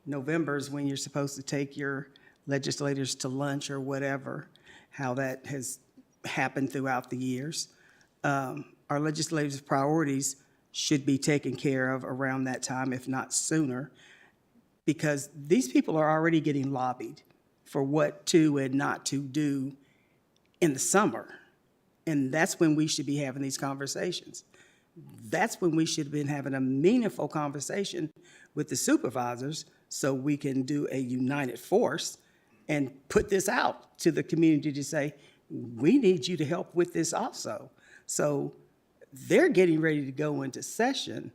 November is when you're supposed to take your legislators to lunch or whatever, how that has happened throughout the years. Our legislative priorities should be taken care of around that time, if not sooner, because these people are already getting lobbied for what to and not to do in the summer. And that's when we should be having these conversations. That's when we should have been having a meaningful conversation with the supervisors so we can do a united force and put this out to the community to say, we need you to help with this also. So they're getting ready to go into session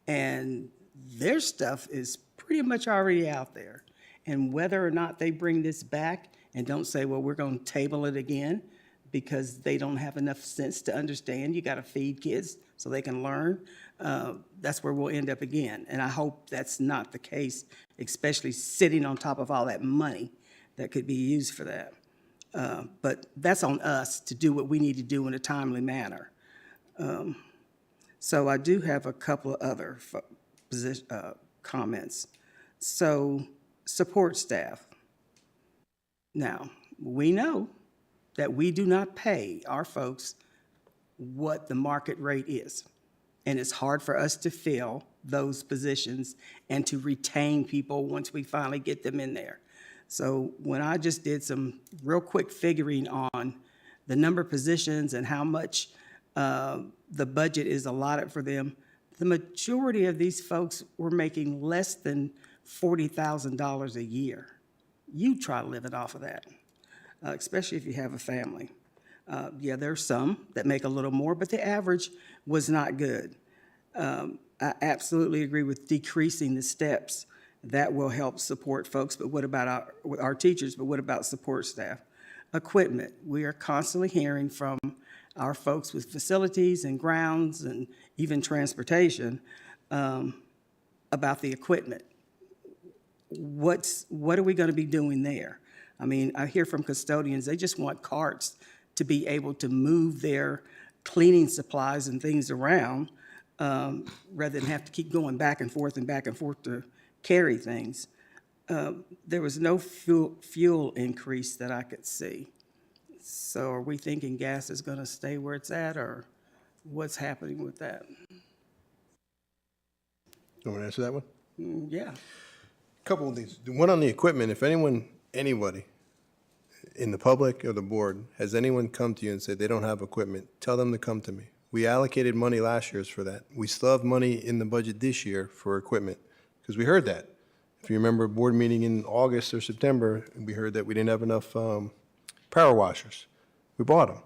and their stuff is pretty much already out there. And whether or not they bring this back and don't say, well, we're going to table it again because they don't have enough sense to understand you got to feed kids so they can learn, that's where we'll end up again. And I hope that's not the case, especially sitting on top of all that money that could be used for that. But that's on us to do what we need to do in a timely manner. So I do have a couple of other comments. So support staff. Now, we know that we do not pay our folks what the market rate is. And it's hard for us to fill those positions and to retain people once we finally get them in there. So when I just did some real quick figuring on the number of positions and how much the budget is allotted for them, the majority of these folks were making less than $40,000 a year. You try living off of that, especially if you have a family. Yeah, there's some that make a little more, but the average was not good. I absolutely agree with decreasing the steps. That will help support folks, but what about our teachers, but what about support staff? Equipment, we are constantly hearing from our folks with facilities and grounds and even transportation about the equipment. What are we going to be doing there? I mean, I hear from custodians, they just want carts to be able to move their cleaning supplies and things around rather than have to keep going back and forth to carry things. There was no fuel increase that I could see. So are we thinking gas is going to stay where it's at, or what's happening with that? You want to answer that one? Yeah. Couple of things. One on the equipment, if anybody in the public or the board, has anyone come to you and said they don't have equipment, tell them to come to me. We allocated money last year for that. We still have money in the budget this year for equipment, because we heard that. If you remember a board meeting in August or September, we heard that we didn't have enough power washers. We bought them.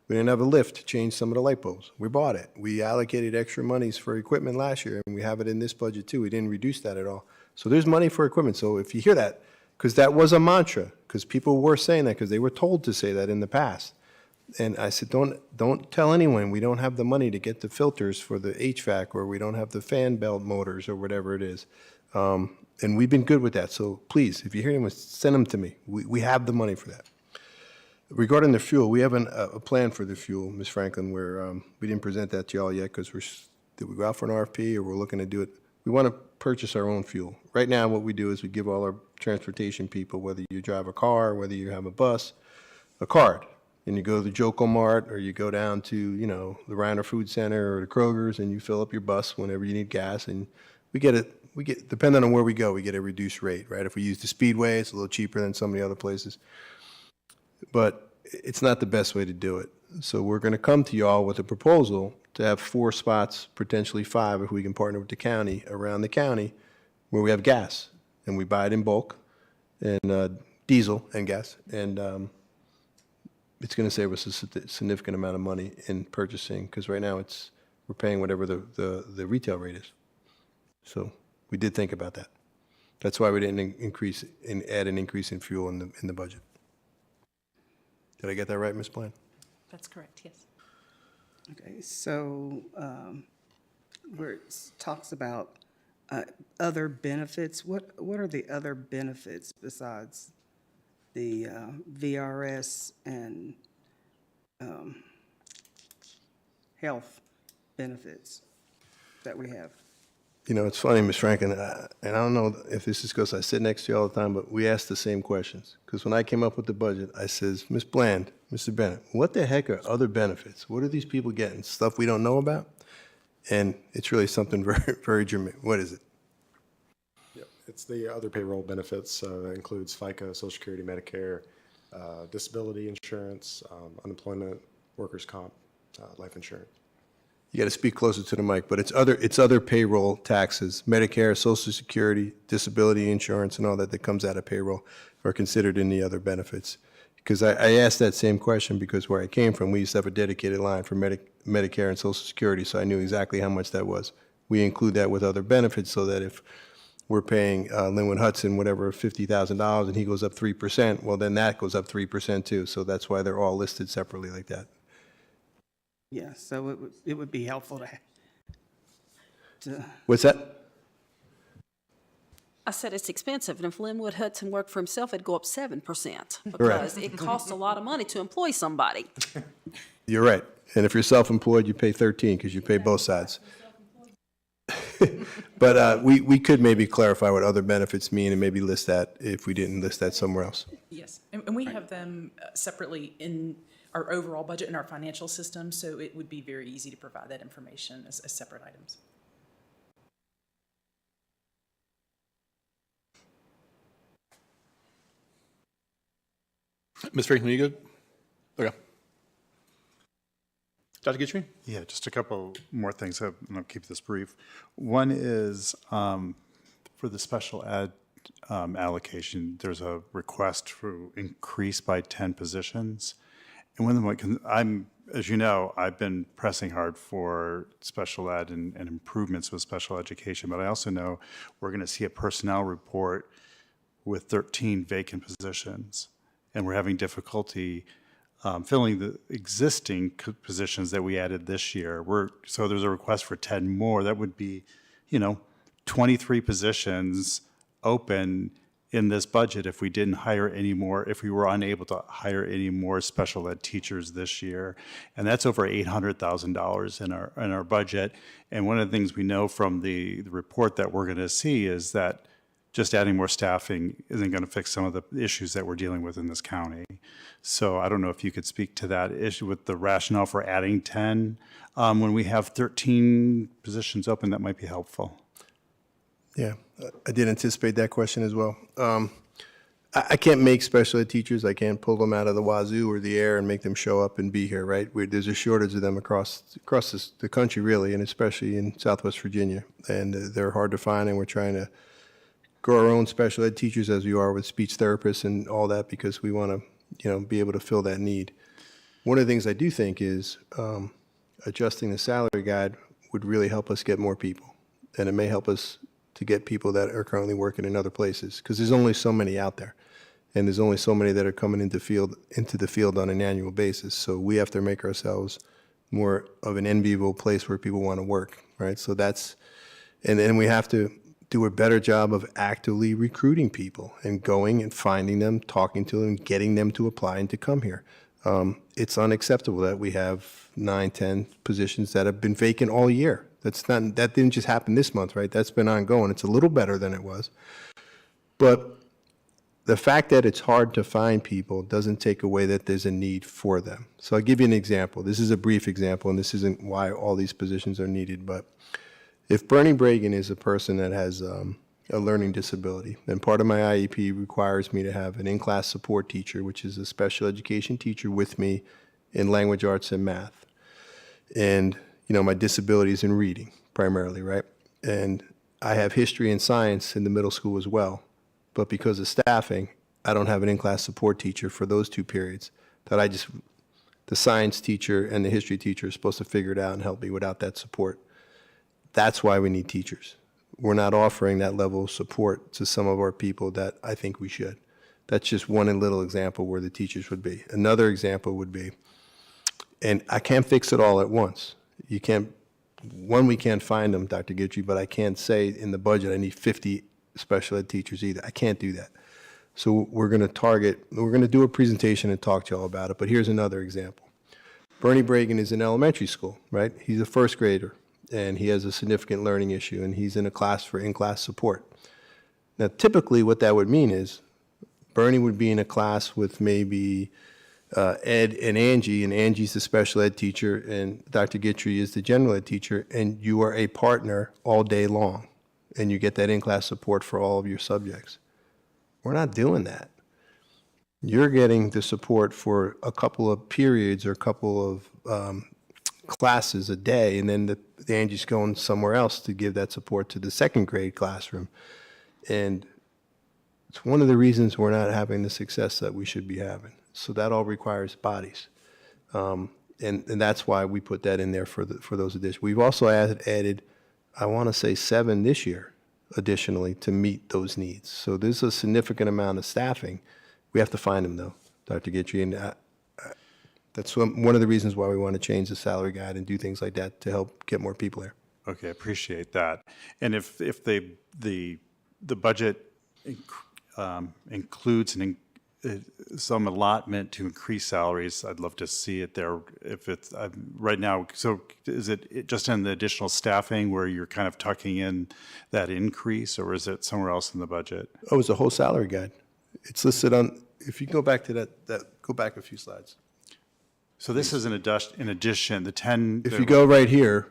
We didn't have a lift to change some of the light bulbs. We bought it. We allocated extra monies for equipment last year, and we have it in this budget too. We didn't reduce that at all. So there's money for equipment. So if you hear that, because that was a mantra, because people were saying that because they were told to say that in the past. And I said, don't tell anyone we don't have the money to get the filters for the HVAC, or we don't have the fan belt motors or whatever it is. And we've been good with that. So please, if you hear anyone, send them to me. We have the money for that. Regarding the fuel, we have a plan for the fuel, Ms. Franklin, where we didn't present that to y'all yet because did we go out for an RFP or we're looking to do it? We want to purchase our own fuel. Right now, what we do is we give all our transportation people, whether you drive a car, whether you have a bus, a card. And you go to the Joco Mart, or you go down to, the Reiner Food Center or the Kroger's, and you fill up your bus whenever you need gas. And we get, depending on where we go, we get a reduced rate, right? If we use the Speedway, it's a little cheaper than some of the other places. But it's not the best way to do it. So we're going to come to y'all with a proposal to have 4 spots, potentially 5, if we can partner with the county, around the county, where we have gas. and we buy it in bulk, and diesel and gas, and it's going to save us a significant amount of money in purchasing, because right now we're paying whatever the retail rate is. So we did think about that. That's why we didn't add an increase in fuel in the budget. Did I get that right, Ms. Bland? That's correct, yes. Okay, so where it talks about other benefits, what are the other benefits besides the VRS and health benefits that we have? You know, it's funny, Ms. Franklin, and I don't know if this is because I sit next to you all the time, but we ask the same questions. Because when I came up with the budget, I says, Ms. Bland, Mr. Bennett, what the heck are other benefits? What are these people getting? Stuff we don't know about? And it's really something very, very germane. What is it? Yep. It's the other payroll benefits. That includes FICA, Social Security, Medicare, disability insurance, unemployment, workers' comp, life insurance. You got to speak closer to the mic, but it's other payroll taxes, Medicare, Social Security, disability insurance, and all that comes out of payroll are considered in the other benefits. Because I asked that same question because where I came from, we used to have a dedicated line for Medicare and Social Security, so I knew exactly how much that was. We include that with other benefits so that if we're paying Linwood Hudson whatever $50,000 and he goes up 3%, well then that goes up 3% too. So that's why they're all listed separately like that. Yeah, so it would be helpful to What's that? I said it's expensive, and if Linwood Hudson worked for himself, it'd go up 7%, because it costs a lot of money to employ somebody. You're right. And if you're self-employed, you pay 13 because you pay both sides. But we could maybe clarify what other benefits mean and maybe list that if we didn't list that somewhere else. Yes, and we have them separately in our overall budget and our financial system, so it would be very easy to provide that information as separate items. Ms. Franklin, you good? Okay. Dr. Gitchery? Yeah, just a couple more things. I'm going to keep this brief. One is for the special ed allocation, there's a request to increase by 10 positions. And one of them, as you know, I've been pressing hard for special ed and improvements with special education, but I also know we're going to see a personnel report with 13 vacant positions, and we're having difficulty filling the existing positions that we added this year. So there's a request for 10 more. That would be, 23 positions open in this budget if we didn't hire any more, if we were unable to hire any more special ed teachers this year. And that's over $800,000 in our budget. And one of the things we know from the report that we're going to see is that just adding more staffing isn't going to fix some of the issues that we're dealing with in this county. So I don't know if you could speak to that issue with the rationale for adding 10. When we have 13 positions open, that might be helpful. Yeah, I did anticipate that question as well. I can't make special ed teachers. I can't pull them out of the wazoo or the air and make them show up and be here, right? There's a shortage of them across the country, really, and especially in Southwest Virginia. And they're hard to find, and we're trying to grow our own special ed teachers as we are with speech therapists and all that because we want to, be able to fill that need. One of the things I do think is adjusting the salary guide would really help us get more people, and it may help us to get people that are currently working in other places, because there's only so many out there, and there's only so many that are coming into the field on an annual basis. So we have to make ourselves more of an enviable place where people want to work, right? So and then we have to do a better job of actively recruiting people and going and finding them, talking to them, getting them to apply and to come here. It's unacceptable that we have 9, 10 positions that have been vacant all year. That didn't just happen this month, right? That's been ongoing. It's a little better than it was. But the fact that it's hard to find people doesn't take away that there's a need for them. So I'll give you an example. This is a brief example, and this isn't why all these positions are needed. But if Bernie Bragan is a person that has a learning disability, then part of my IEP requires me to have an in-class support teacher, which is a special education teacher with me in language arts and math. And my disability is in reading primarily, right? And I have history and science in the middle school as well. but because of staffing, I don't have an in-class support teacher for those 2 periods that the science teacher and the history teacher are supposed to figure it out and help me without that support. That's why we need teachers. We're not offering that level of support to some of our people that I think we should. That's just one little example where the teachers would be. Another example would be, and I can't fix it all at once. We can't find them, Dr. Guidry, but I can't say in the budget I need 50 special ed teachers either. I can't do that. So we're going to do a presentation and talk to y'all about it, but here's another example. Bernie Bragan is in elementary school, right? He's a first grader, and he has a significant learning issue, and he's in a class for in-class support. Now, typically what that would mean is Bernie would be in a class with maybe Ed and Angie's the special ed teacher, and Dr. Guidry is the general ed teacher, and you are a partner all day long, and you get that in-class support for all of your subjects. We're not doing that. You're getting the support for a couple of periods or a couple of classes a day, and then the Angie's going somewhere else to give that support to the second grade classroom. And it's one of the reasons we're not having the success that we should be having. So that all requires bodies. And that's why we put that in there for those additions. We've also added, I want to say 7 this year additionally to meet those needs. So there's a significant amount of staffing. We have to find them though, Dr. Guidry, and that's one of the reasons why we want to change the salary guide and do things like that to help get more people there. Okay, appreciate that. And if the budget includes some allotment to increase salaries, I'd love to see it there. If it's right now, so is it just in the additional staffing where you're kind of tucking in that increase, or is it somewhere else in the budget? Oh, it's a whole salary guide. It's listed on, if you go back to that go back a few slides. So this is in addition, the 10. If you go right here,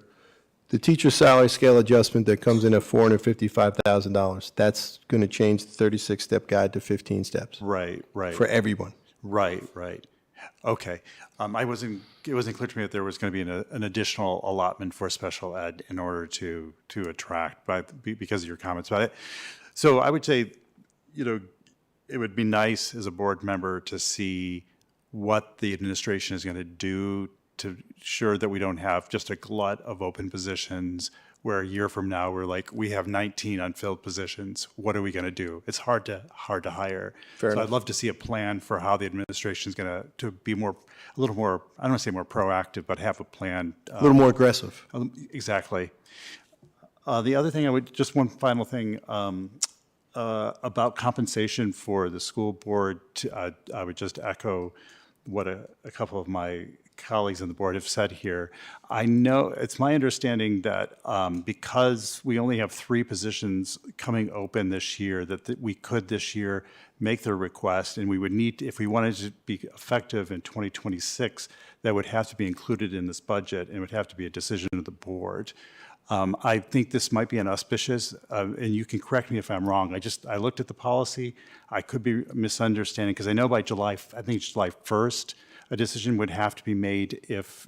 the teacher salary scale adjustment that comes in at $455,000, that's going to change the 36-step guide to 15 steps. Right. For everyone. Right. Okay. It wasn't clear to me that there was going to be an additional allotment for special ed in order to attract, because of your comments about it. So I would say, it would be nice as a board member to see what the administration is going to do to ensure that we don't have just a glut of open positions where a year from now we're like, we have 19 unfilled positions. What are we going to do? It's hard to hire. Fair so enough. I'd love to see a plan for how the administration is going to be a little more, I don't want to say more proactive, but have a plan. A little more aggressive. Exactly. The other thing just one final thing about compensation for the school board. I would just echo what a couple of my colleagues on the board have said here. I know it's my understanding that because we only have 3 positions coming open this year, that we could this year make the request, and we would need, if we wanted to be effective in 2026, that would have to be included in this budget and would have to be a decision of the board. I think this might be an auspicious, and you can correct me if I'm wrong. I looked at the policy. I could be misunderstanding, because I know by July 1st, a decision would have to be made if,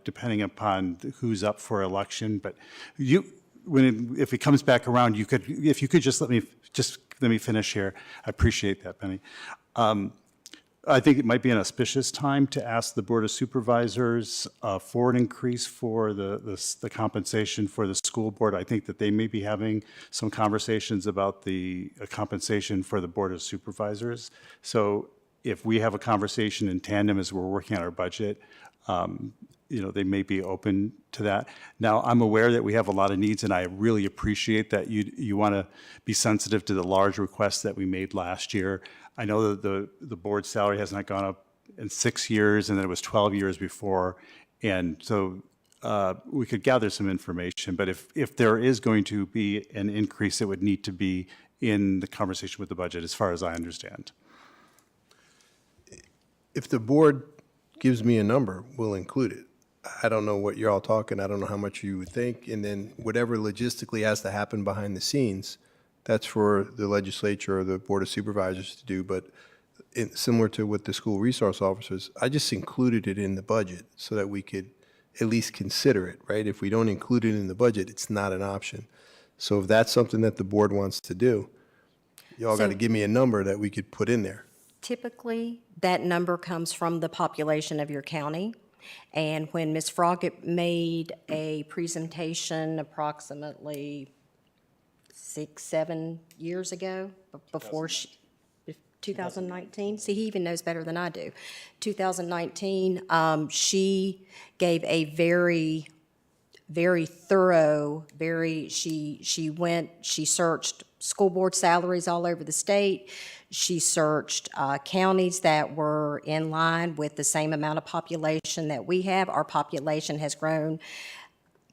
depending upon who's up for election. But if it comes back around, if you could just let me finish here. I appreciate that, Penny. I think it might be an auspicious time to ask the Board of Supervisors for an increase for the compensation for the school board. I think that they may be having some conversations about the compensation for the Board of Supervisors. So if we have a conversation in tandem as we're working on our budget, they may be open to that. Now, I'm aware that we have a lot of needs, and I really appreciate that you want to be sensitive to the large requests that we made last year. I know that the board's salary has not gone up in 6 years, and that it was 12 years before. And so we could gather some information. But if there is going to be an increase, it would need to be in the conversation with the budget, as far as I understand. If the board gives me a number, we'll include it. I don't know what you're all talking. I don't know how much you would think. And then whatever logistically has to happen behind the scenes, that's for the legislature or the Board of Supervisors to do. But similar to with the school resource officers, I just included it in the budget so that we could at least consider it, right? If we don't include it in the budget, it's not an option. So if that's something that the board wants to do, y'all got to give me a number that we could put in there. Typically, that number comes from the population of your county. And when Ms. Froggett made a presentation approximately 6, 7 years ago, before she, 2019, see, he even knows better than I do. 2019, she gave a very thorough, she searched school board salaries all over the state. She searched counties that were in line with the same amount of population that we have. Our population has grown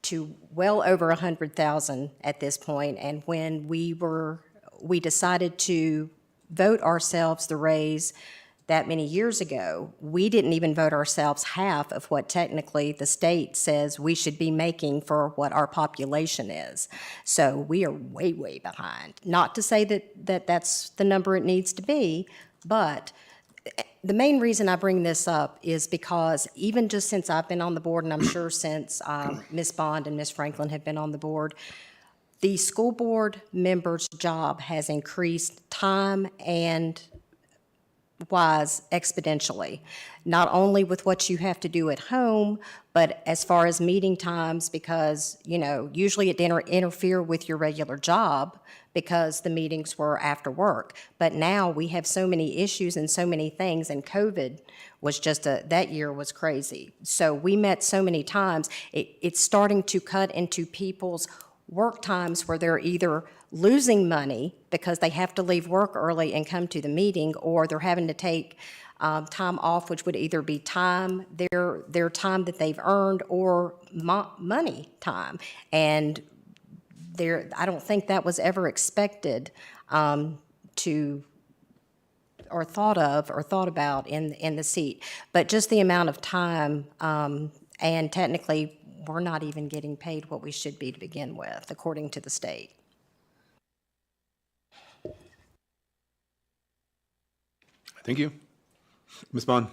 to well over 100,000 at this point. And when we decided to vote ourselves the raise that many years ago, we didn't even vote ourselves half of what technically the state says we should be making for what our population is. So we are way, way behind. Not to say that that's the number it needs to be, but the main reason I bring this up is because even just since I've been on the board, and I'm sure since Ms. Bond and Ms. Franklin have been on the board, the school board member's job has increased time and wise exponentially, not only with what you have to do at home, but as far as meeting times, because, usually it didn't interfere with your regular job because the meetings were after work. But now we have so many issues and so many things, and COVID was that year was crazy. So we met so many times. It's starting to cut into people's work times where they're either losing money because they have to leave work early and come to the meeting, or they're having to take time off, which would either be time, their time that they've earned, or money time. And I don't think that was ever expected or thought about in the seat. But just the amount of time, and technically, we're not even getting paid what we should be to begin with, according to the state. Thank you. Ms. Bond?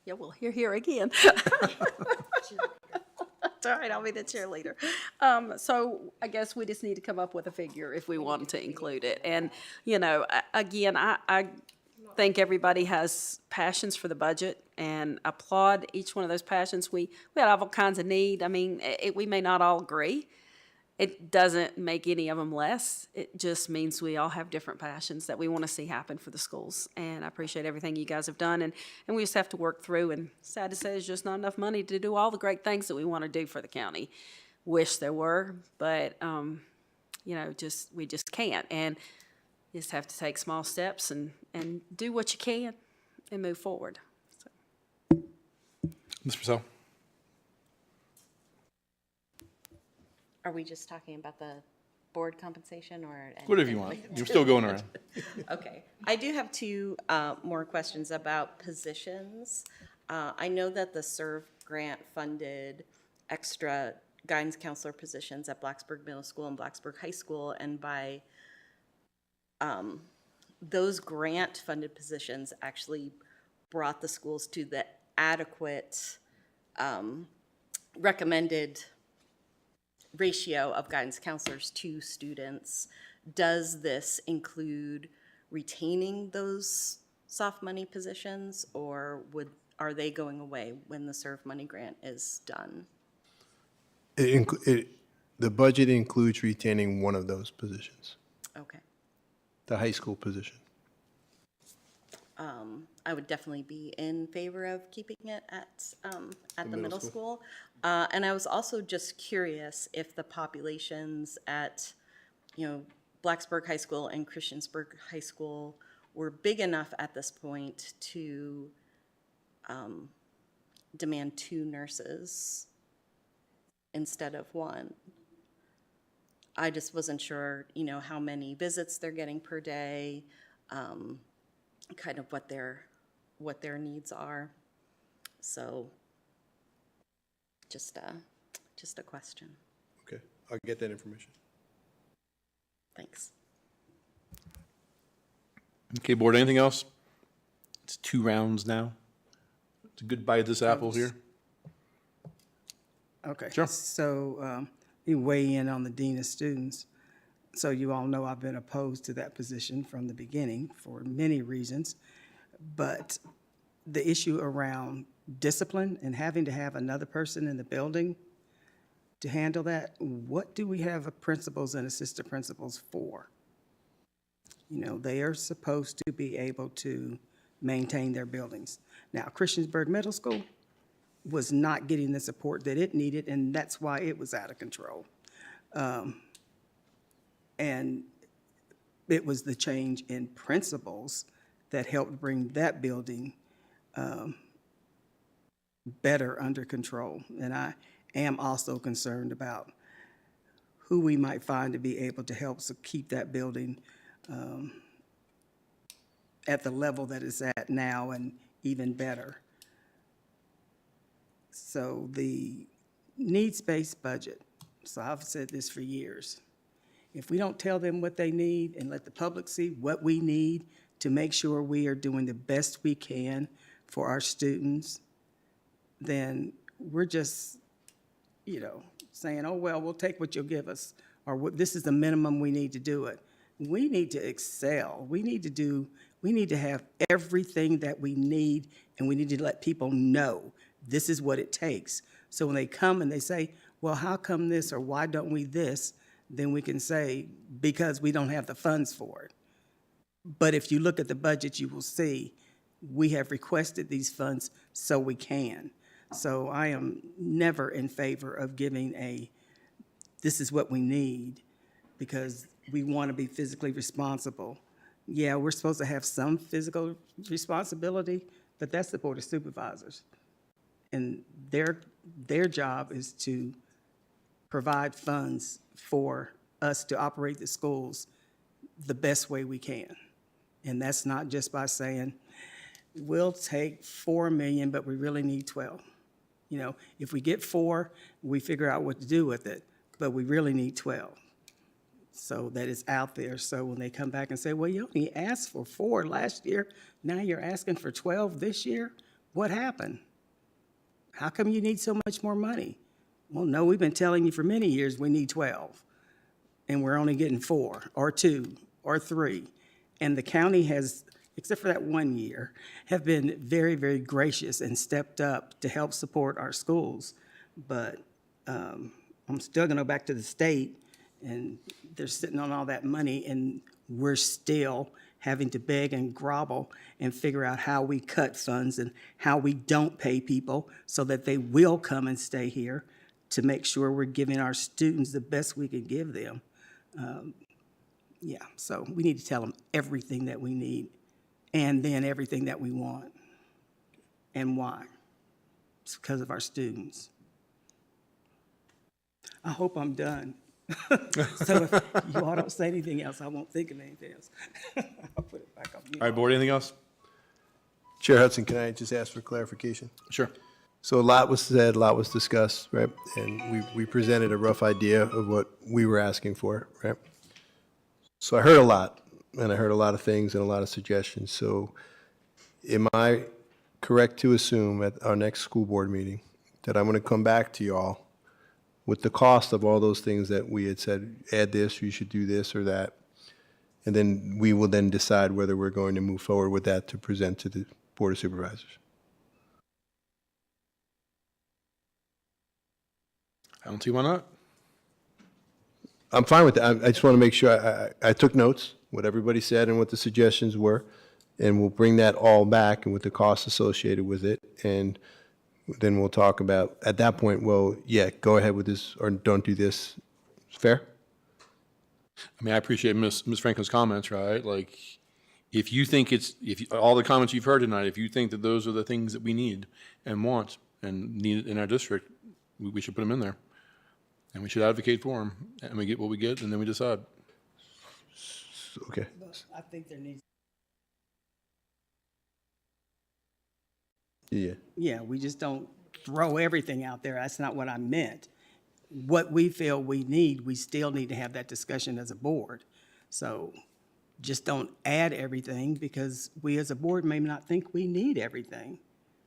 Yeah, well, here again. It's all right, I'll be the cheerleader. So I guess we just need to come up with a figure if we want to include it. And, again, I think everybody has passions for the budget, and applaud each one of those passions. We have all kinds of need. I mean, we may not all agree. It doesn't make any of them less. It just means we all have different passions that we want to see happen for the schools. And I appreciate everything you guys have done. And we just have to work through. And sad to say, there's just not enough money to do all the great things that we want to do for the county. Wish there were, but, we just can't. And you just have to take small steps and do what you can and move forward. So. Ms. Purcell? Are we just talking about the board compensation or? Whatever you want. You're still going around. Okay. I do have two more questions about positions. I know that the SERVE grant funded extra guidance counselor positions at Blacksburg Middle School and Blacksburg High School, and by those grant-funded positions actually brought the schools to the adequate recommended ratio of guidance counselors to students. Does this include retaining those soft money positions, or are they going away when the SERVE money grant is done? The budget includes retaining one of those positions, Okay. the high school position. I would definitely be in favor of keeping it at the middle school. And I was also just curious if the populations at, Blacksburg High School and Christiansburg High School were big enough at this point to demand 2 nurses instead of 1. I just wasn't sure, how many visits they're getting per day, kind of what their needs are. So just a question. Okay, I'll get that information. Thanks. Okay, board, anything else? It's 2 rounds now. It's a good bite of this apple here. Okay. Sure. So you weigh in on the dean of students. So you all know I've been opposed to that position from the beginning for many reasons. But the issue around discipline and having to have another person in the building to handle that, what do we have principals and assistant principals for? You know, they are supposed to be able to maintain their buildings. Now, Christiansburg Middle School was not getting the support that it needed, and that's why it was out of control. And it was the change in principles that helped bring that building better under control. And I am also concerned about who we might find to be able to help keep that building at the level that it's at now and even better. So the needs-based budget, so I've said this for years. If we don't tell them what they need and let the public see what we need to make sure we are doing the best we can for our students, then we're just, you know, saying, oh, well, we'll take what you'll give us, or this is the minimum we need to do it. We need to excel. We need to have everything that we need, and we need to let people know this is what it takes. So when they come and they say, well, how come this, or why don't we this, then we can say, because we don't have the funds for it. But if you look at the budget, you will see we have requested these funds so we can. So I am never in favor of giving this is what we need, because we want to be physically responsible. Yeah, we're supposed to have some physical responsibility, but that's the Board of Supervisors. And their job is to provide funds for us to operate the schools the best way we can. And that's not just by saying, we'll take $4 million, but we really need 12. You know, if we get 4, we figure out what to do with it, but we really need 12. So that is out there. So when they come back and say, well, you only asked for 4 last year, now you're asking for 12 this year, what happened? How come you need so much more money? Well, no, we've been telling you for many years we need 12, and we're only getting 4 or 2 or 3. And the county has, except for that 1 year, have been very, very gracious and stepped up to help support our schools. But I'm still going to go back to the state, and they're sitting on all that money, and we're still having to beg and grovel and figure out how we cut funds and how we don't pay people so that they will come and stay here, to make sure we're giving our students the best we can give them. Yeah, so we need to tell them everything that we need, and then everything that we want. And why? It's because of our students. I hope I'm done. So if you all don't say anything else, I won't think of anything else. I'll put it back on you. All right, board, anything else? Chair Hudson, can I just ask for clarification? Sure. So a lot was said, a lot was discussed, right? And we presented a rough idea of what we were asking for, right? So I heard a lot, and I heard a lot of things and a lot of suggestions. So am I correct to assume at our next school board meeting that I'm going to come back to you all with the cost of all those things that we had said, add this, you should do this or that, and then we will then decide whether we're going to move forward with that to present to the Board of Supervisors? I don't see why not. I'm fine with that. I just want to make sure I took notes, what everybody said and what the suggestions were, and we'll bring that all back and with the costs associated with it, and then we'll talk about, at that point, well, yeah, go ahead with this or don't do this. Fair? I mean, I appreciate Ms. Franklin's comments, right? Like, if you think all the comments you've heard tonight, if you think that those are the things that we need and want and need in our district, we should put them in there. And we should advocate for them, and we get what we get, and then we decide. Okay. I think there needs. Yeah. Yeah, we just don't throw everything out there. That's not what I meant. What we feel we need, we still need to have that discussion as a board. So just don't add everything, because we as a board may not think we need everything.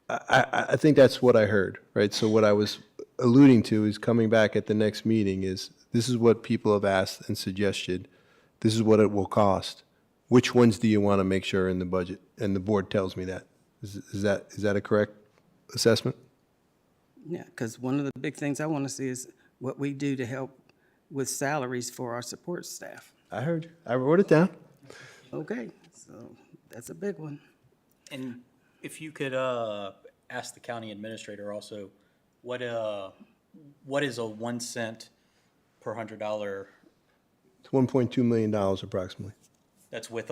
I think that's what I heard, right? So what I was alluding to is coming back at the next meeting is, this is what people have asked and suggested. this is what it will cost. Which ones do you want to make sure in the budget? And the board tells me that. Is that a correct assessment? Yeah, because one of the big things I want to see is what we do to help with salaries for our support staff. I heard you. I wrote it down. Okay, so that's a big one. And if you could ask the county administrator also, what is a 1 cent per $100? It's $1.2 million approximately. That's with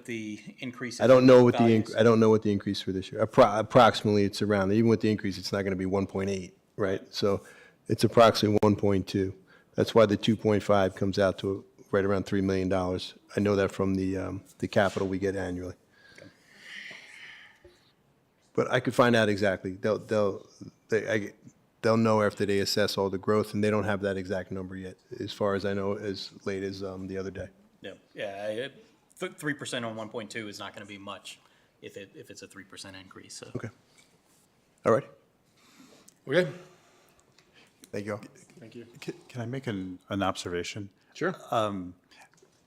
the increases. I don't know what values? I don't know what the increase for this year. Approximately, it's around, even with the increase, it's not going to be 1.8, right? So it's approximately 1.2. That's why the 2.5 comes out to right around $3 million. I know that from the capital we get annually. But I could find out exactly. They'll know after they assess all the growth, and they don't have that exact number yet, as far as I know, as late as the other day. Yeah, 3% on 1.2 is not going to be much if it's a 3% increase, so. Okay. All right. Okay, Thank you all. thank you. Can I make an observation? Sure.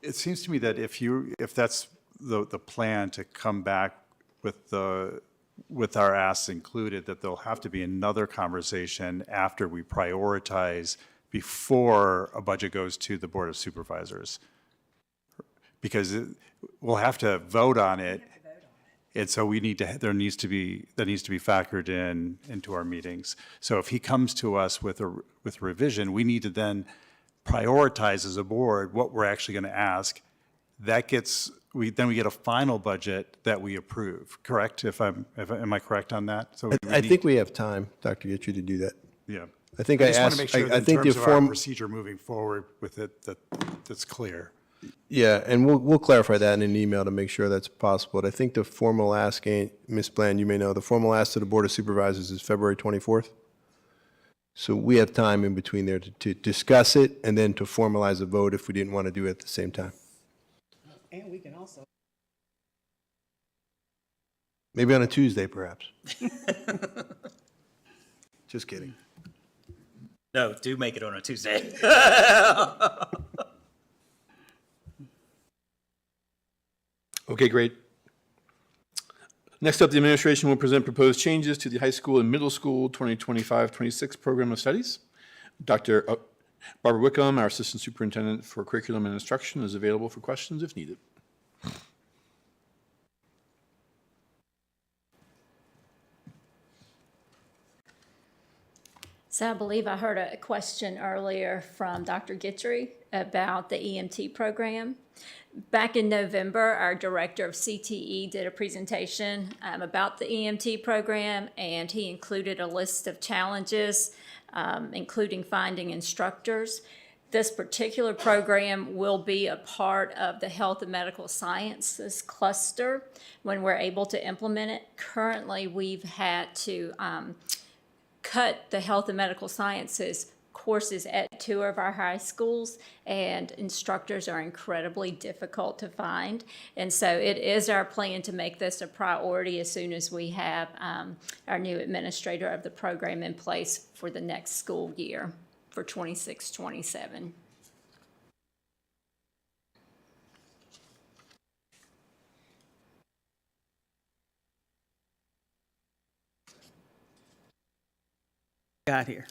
It seems to me that if that's the plan to come back with our asks included, that there'll have to be another conversation after we prioritize before a budget goes to the Board of Supervisors. Because we'll have to vote on it. And so that needs to be factored into our meetings. So if he comes to us with a revision, we need to then prioritize as a board what we're actually going to ask. Then we get a final budget that we approve, correct? Am I correct on that? So I think we have time, Dr. Gitry, to do that. Yeah. I think I I just want asked, to make sure that I in think the terms of our form, procedure moving forward with it, that's clear. yeah, and we'll clarify that in an email to make sure that's possible. But I think the formal ask, Ms. Bland, you may know, the formal ask to the Board of Supervisors is February 24th. So we have time in between there to discuss it and then to formalize a vote if we didn't want to do it at the same time. And we can also. Maybe on a Tuesday, perhaps. Just kidding. No, do make it on a Tuesday. Okay, great. Next up, the administration will present proposed changes to the high school and middle school 2025-26 program of studies. Dr. Barbara Wickham, our Assistant Superintendent for Curriculum and Instruction, is available for questions if needed. So I believe I heard a question earlier from Dr. Gitry about the EMT program. Back in November, our director of CTE did a presentation about the EMT program, and he included a list of challenges, including finding instructors. This particular program will be a part of the Health and Medical Sciences cluster when we're able to implement it. Currently, we've had to cut the Health and Medical Sciences courses at 2 of our high schools, and instructors are incredibly difficult to find. And so it is our plan to make this a priority as soon as we have our new administrator of the program in place for the next school year for 26-27. Got here.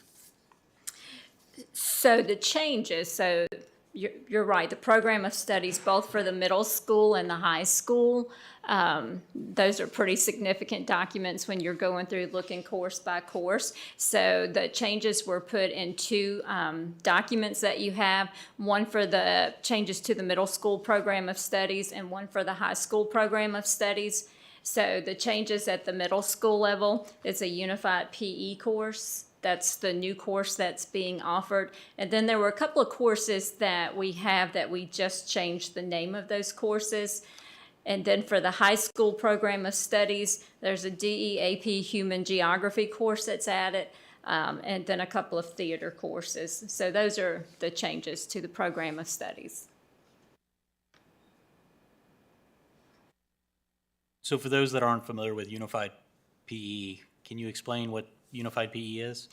So the changes, so you're right, the program of studies, both for the middle school and the high school, those are pretty significant documents when you're going through looking course by course. So the changes were put in 2 documents that you have, one for the changes to the middle school program of studies and one for the high school program of studies. So the changes at the middle school level is a unified PE course. That's the new course that's being offered. And then there were a couple of courses that we have that we just changed the name of those courses. And then for the high school program of studies, there's a DEAP Human Geography course that's added, and then a couple of theater courses. So those are the changes to the program of studies. So for those that aren't familiar with unified PE, can you explain what unified PE is?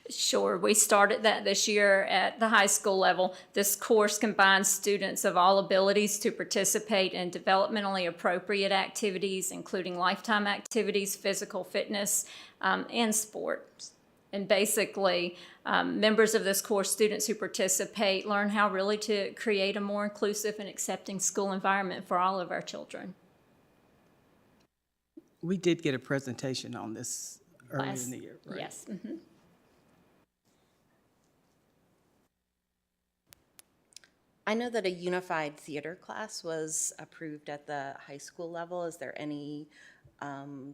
Sure, we started that this year at the high school level. This course combines students of all abilities to participate in developmentally appropriate activities, including lifetime activities, physical fitness, and sports. And basically, members of this course, students who participate, learn how really to create a more inclusive and accepting school environment for all of our children. We did get a presentation on this earlier in the year, right? Yes. Mhm. I know that a unified theater class was approved at the high school level. Is there any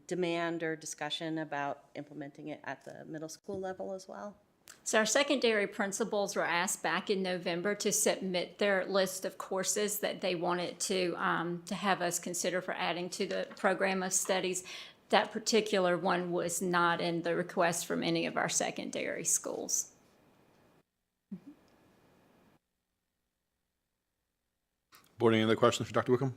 demand or discussion about implementing it at the middle school level as well? So our secondary principals were asked back in November to submit their list of courses that they wanted to have us consider for adding to the program of studies. That particular one was not in the request from any of our secondary schools. Board, any other questions for Dr. Wickham?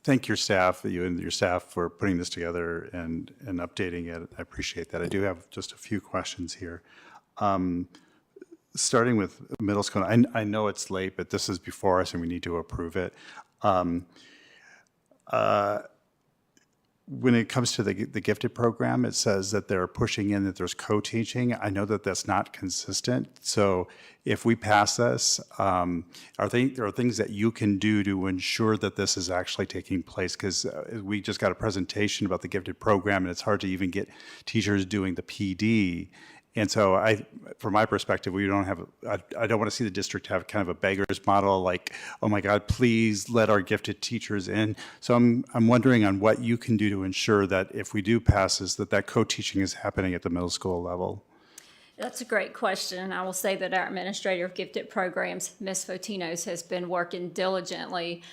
Thank your staff, you and your staff, for putting this together and updating it. I appreciate that. I do have just a few questions here. Starting with middle school, I know it's late, but this is before us and we need to approve it. When it comes to the gifted program, it says that they're pushing in that there's co-teaching. I know that that's not consistent. So if we pass this, there are things that you can do to ensure that this is actually taking place? Because we just got a presentation about the gifted program, and it's hard to even get teachers doing the PD. And so from my perspective, we don't have, I don't want to see the district have kind of a beggar's model, like, oh my God, please let our gifted teachers in. So I'm wondering on what you can do to ensure that if we do pass this, that co-teaching is happening at the middle school level. That's a great question. I will say that our administrator of gifted programs, Ms. Fotinos, has been working diligently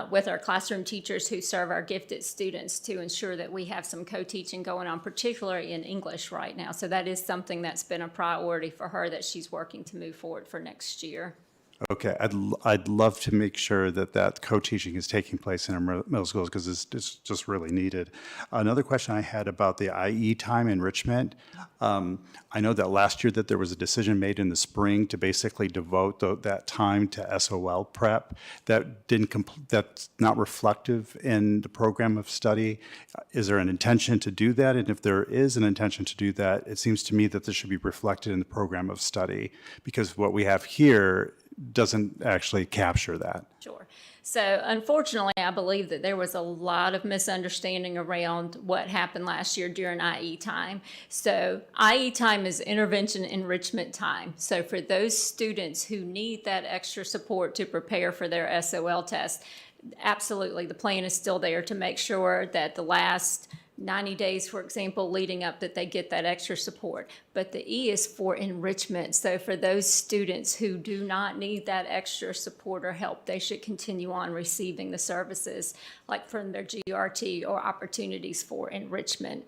with our classroom teachers who serve our gifted students to ensure that we have some co-teaching going on, particularly in English right now. So that is something that's been a priority for her that she's working to move forward for next year. Okay, I'd love to make sure that co-teaching is taking place in our middle schools, because it's just really needed. Another question I had about the IE time enrichment. I know that last year that there was a decision made in the spring to basically devote that time to SOL prep. That's not reflective in the program of study. Is there an intention to do that? And if there is an intention to do that, it seems to me that this should be reflected in the program of study, because what we have here doesn't actually capture that. Sure. So unfortunately, I believe that there was a lot of misunderstanding around what happened last year during IE time. So IE time is intervention enrichment time. So for those students who need that extra support to prepare for their SOL test, absolutely, the plan is still there to make sure that the last 90 days, for example, leading up, that they get that extra support. But the E is for enrichment. So for those students who do not need that extra support or help, they should continue on receiving the services like from their GRT or opportunities for enrichment.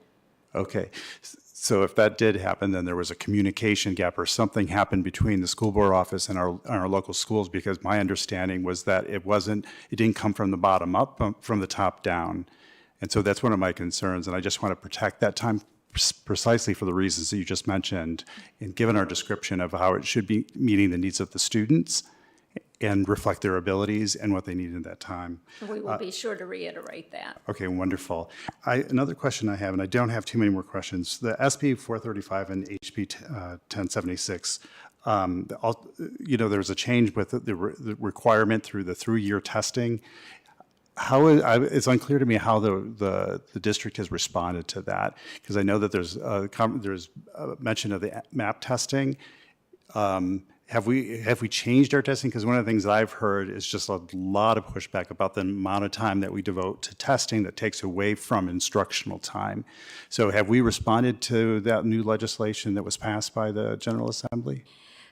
Okay. So if that did happen, then there was a communication gap or something happened between the school board office and our local schools, because my understanding was that it didn't come from the bottom up, from the top down. And so that's one of my concerns, and I just want to protect that time precisely for the reasons that you just mentioned, and given our description of how it should be meeting the needs of the students and reflect their abilities and what they need in that time. We will be sure to reiterate that. Okay, wonderful. Another question I have, and I don't have too many more questions, the SB 435 and HB 1076, there's a change with the requirement through the through-year testing. It's unclear to me how the district has responded to that, because I know that there's a mention of the MAP testing. Have we changed our testing? Because one of the things that I've heard is just a lot of pushback about the amount of time that we devote to testing that takes away from instructional time. So have we responded to that new legislation that was passed by the General Assembly?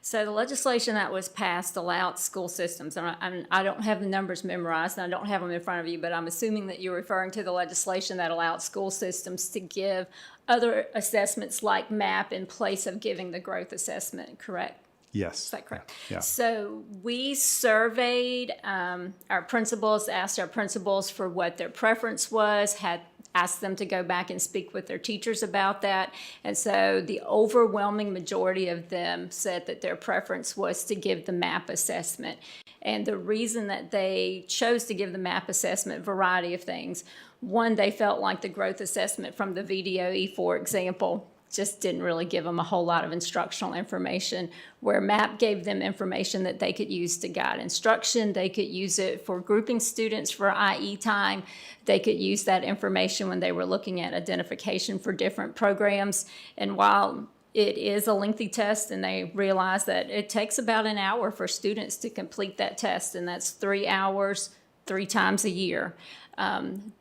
So the legislation that was passed allowed school systems, and I don't have the numbers memorized, and I don't have them in front of you, but I'm assuming that you're referring to the legislation that allowed school systems to give other assessments like MAP in place of giving the growth assessment, correct? Yes. Is that correct? Yeah. So we surveyed our principals, asked our principals for what their preference was, had asked them to go back and speak with their teachers about that. And so the overwhelming majority of them said that their preference was to give the MAP assessment. And the reason that they chose to give the MAP assessment, variety of things. One, they felt like the growth assessment from the VDOE, for example, just didn't really give them a whole lot of instructional information, where MAP gave them information that they could use to guide instruction. They could use it for grouping students for IE time. They could use that information when they were looking at identification for different programs. And while it is a lengthy test, and they realize that it takes about an hour for students to complete that test, and that's 3 hours, 3 times a year.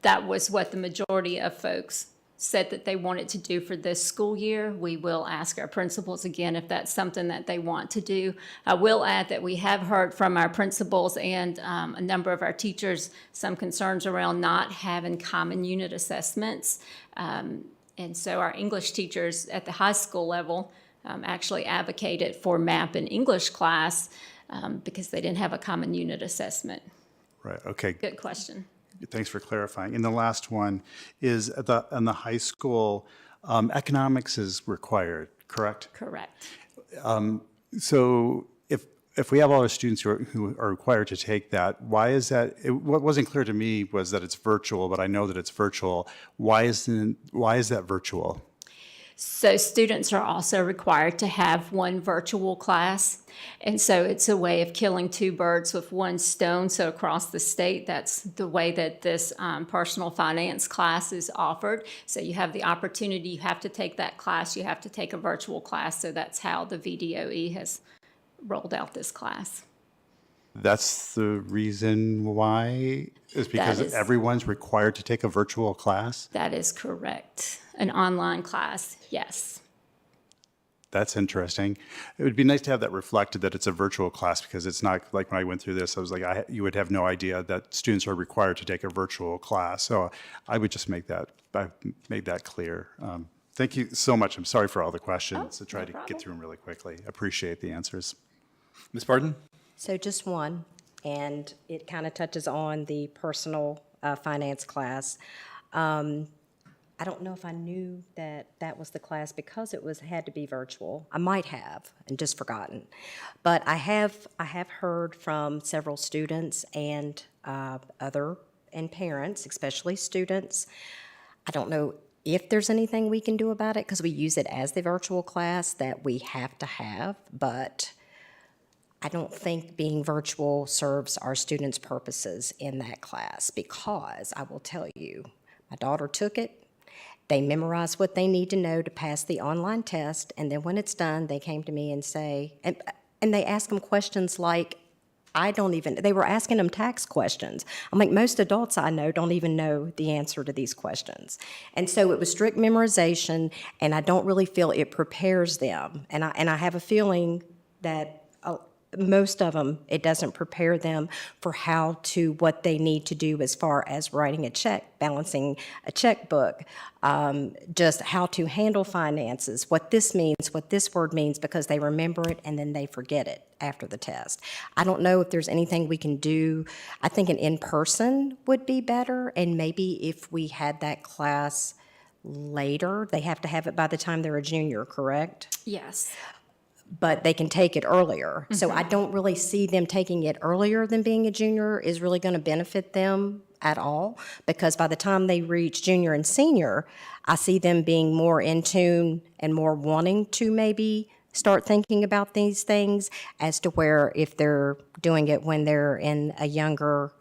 That was what the majority of folks said that they wanted to do for this school year. We will ask our principals again if that's something that they want to do. I will add that we have heard from our principals and a number of our teachers some concerns around not having common unit assessments. And so our English teachers at the high school level actually advocated for MAP in English class because they didn't have a common unit assessment. Right, okay. Good question. Thanks for clarifying. And the last one is in the high school, economics is required, correct? Correct. So if we have all our students who are required to take that, why is that? What wasn't clear to me was that it's virtual, but I know that it's virtual. Why is that virtual? So students are also required to have one virtual class. And so it's a way of killing 2 birds with 1 stone. So across the state, that's the way that this personal finance class is offered. So you have the opportunity, you have to take that class, you have to take a virtual class. So that's how the VDOE has rolled out this class. That's the reason why? Is because everyone's required to take a virtual class? That is correct. An online class, yes. That's interesting. It would be nice to have that reflected, that it's a virtual class, because it's not like when I went through this, I was like, you would have no idea that students are required to take a virtual class. So I would just make that clear. Thank you so much. I'm sorry for all the questions. I tried to get through them really quickly. Appreciate the answers. Ms. Barton? So just one, and it kind of touches on the personal finance class. I don't know if I knew that that was the class because it had to be virtual. I might have and just forgotten. But I have heard from several students and parents, especially students. I don't know if there's anything we can do about it because we use it as the virtual class that we have to have, but I don't think being virtual serves our students' purposes in that class, because I will tell you, my daughter took it. They memorize what they need to know to pass the online test, and then when it's done, they came to me and say, and they ask them questions like, they were asking them tax questions. I'm like, most adults I know don't even know the answer to these questions. And so it was strict memorization, and I don't really feel it prepares them. And I have a feeling that most of them, it doesn't prepare them for what they need to do as far as writing a check, balancing a checkbook, just how to handle finances, what this means, what this word means, because they remember it and then they forget it after the test. I don't know if there's anything we can do. I think an in-person would be better, and maybe if we had that class later, they have to have it by the time they're a junior, correct? Yes. But they can take it earlier. So I don't really see them taking it earlier than being a junior is really going to benefit them at all, because by the time they reach junior and senior, I see them being more in tune and more wanting to maybe start thinking about these things, as to where if they're doing it when they're in a younger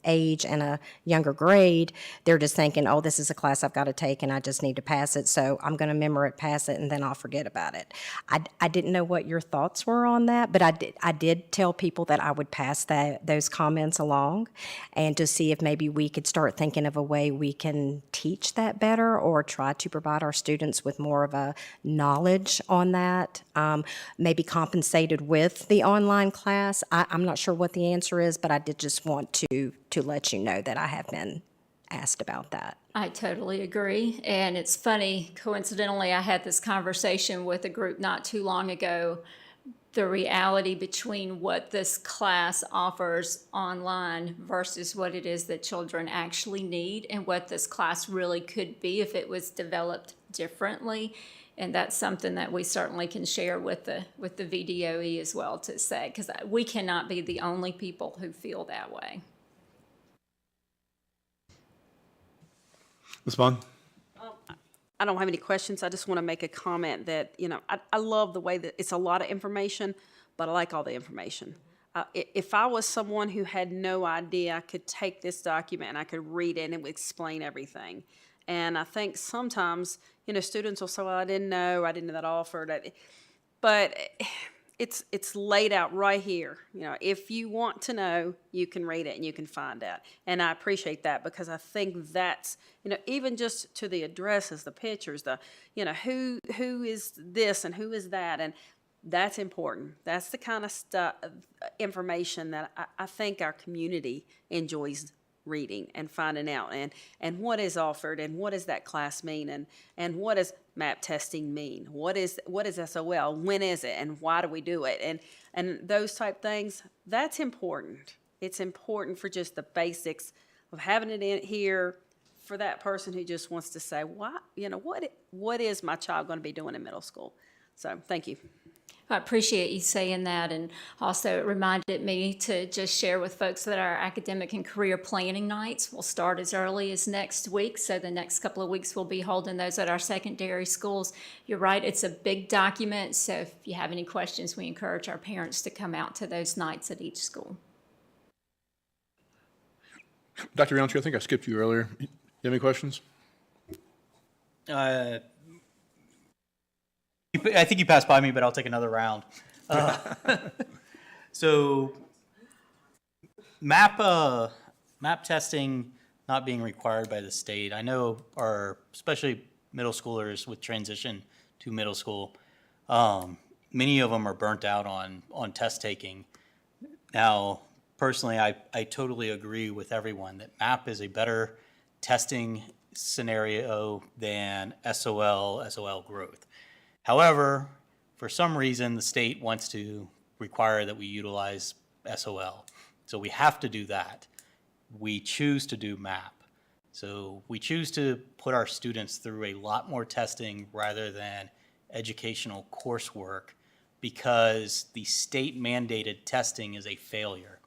age and a younger grade, they're just thinking, oh, this is a class I've got to take and I just need to pass it, so I'm going to memorize it, pass it, and then I'll forget about it. I didn't know what your thoughts were on that, but I did tell people that I would pass those comments along, and to see if maybe we could start thinking of a way we can teach that better, or try to provide our students with more of a knowledge on that, maybe compensated with the online class. I'm not sure what the answer is, but I did just want to let you know that I have been asked about that. I totally agree. And it's funny, coincidentally, I had this conversation with a group not too long ago the reality between what this class offers online versus what it is that children actually need and what this class really could be if it was developed differently. And that's something that we certainly can share with the VDOE as well to say, because we cannot be the only people who feel that way. Ms. Bond? I don't have any questions. I just want to make a comment that, I love the way that it's a lot of information, but I like all the information. If I was someone who had no idea, I could take this document and I could read it and it would explain everything. And I think sometimes, students will say, well, I didn't know that offered. But it's laid out right here. If you want to know, you can read it and you can find out. And I appreciate that because I think that's, even just to the addresses, the pictures, who is this and who is that, and that's important. That's the kind of information that I think our community enjoys reading and finding out, and what is offered, and what does that class mean, and what does MAP testing mean? What is SOL? When is it, and why do we do it? And those type things. That's important. It's important for just the basics of having it in here for that person who just wants to say, what is my child going to be doing in middle school? So thank you. I appreciate you saying that, and also it reminded me to just share with folks that our academic and career planning nights will start as early as next week. So the next couple of weeks we'll be holding those at our secondary schools. You're right, it's a big document, so if you have any questions, we encourage our parents to come out to those nights at each school. Dr. Roundtree, I think I skipped you earlier. You have any questions? I think you passed by me, but I'll take another round. So MAP testing not being required by the state. I know especially middle schoolers with transition to middle school, many of them are burnt out on test taking. Now, personally, I totally agree with everyone that MAP is a better testing scenario than SOL growth. However, for some reason, the state wants to require that we utilize SOL. So we have to do that. We choose to do MAP. So we choose to put our students through a lot more testing rather than educational coursework because the state mandated testing is a failure.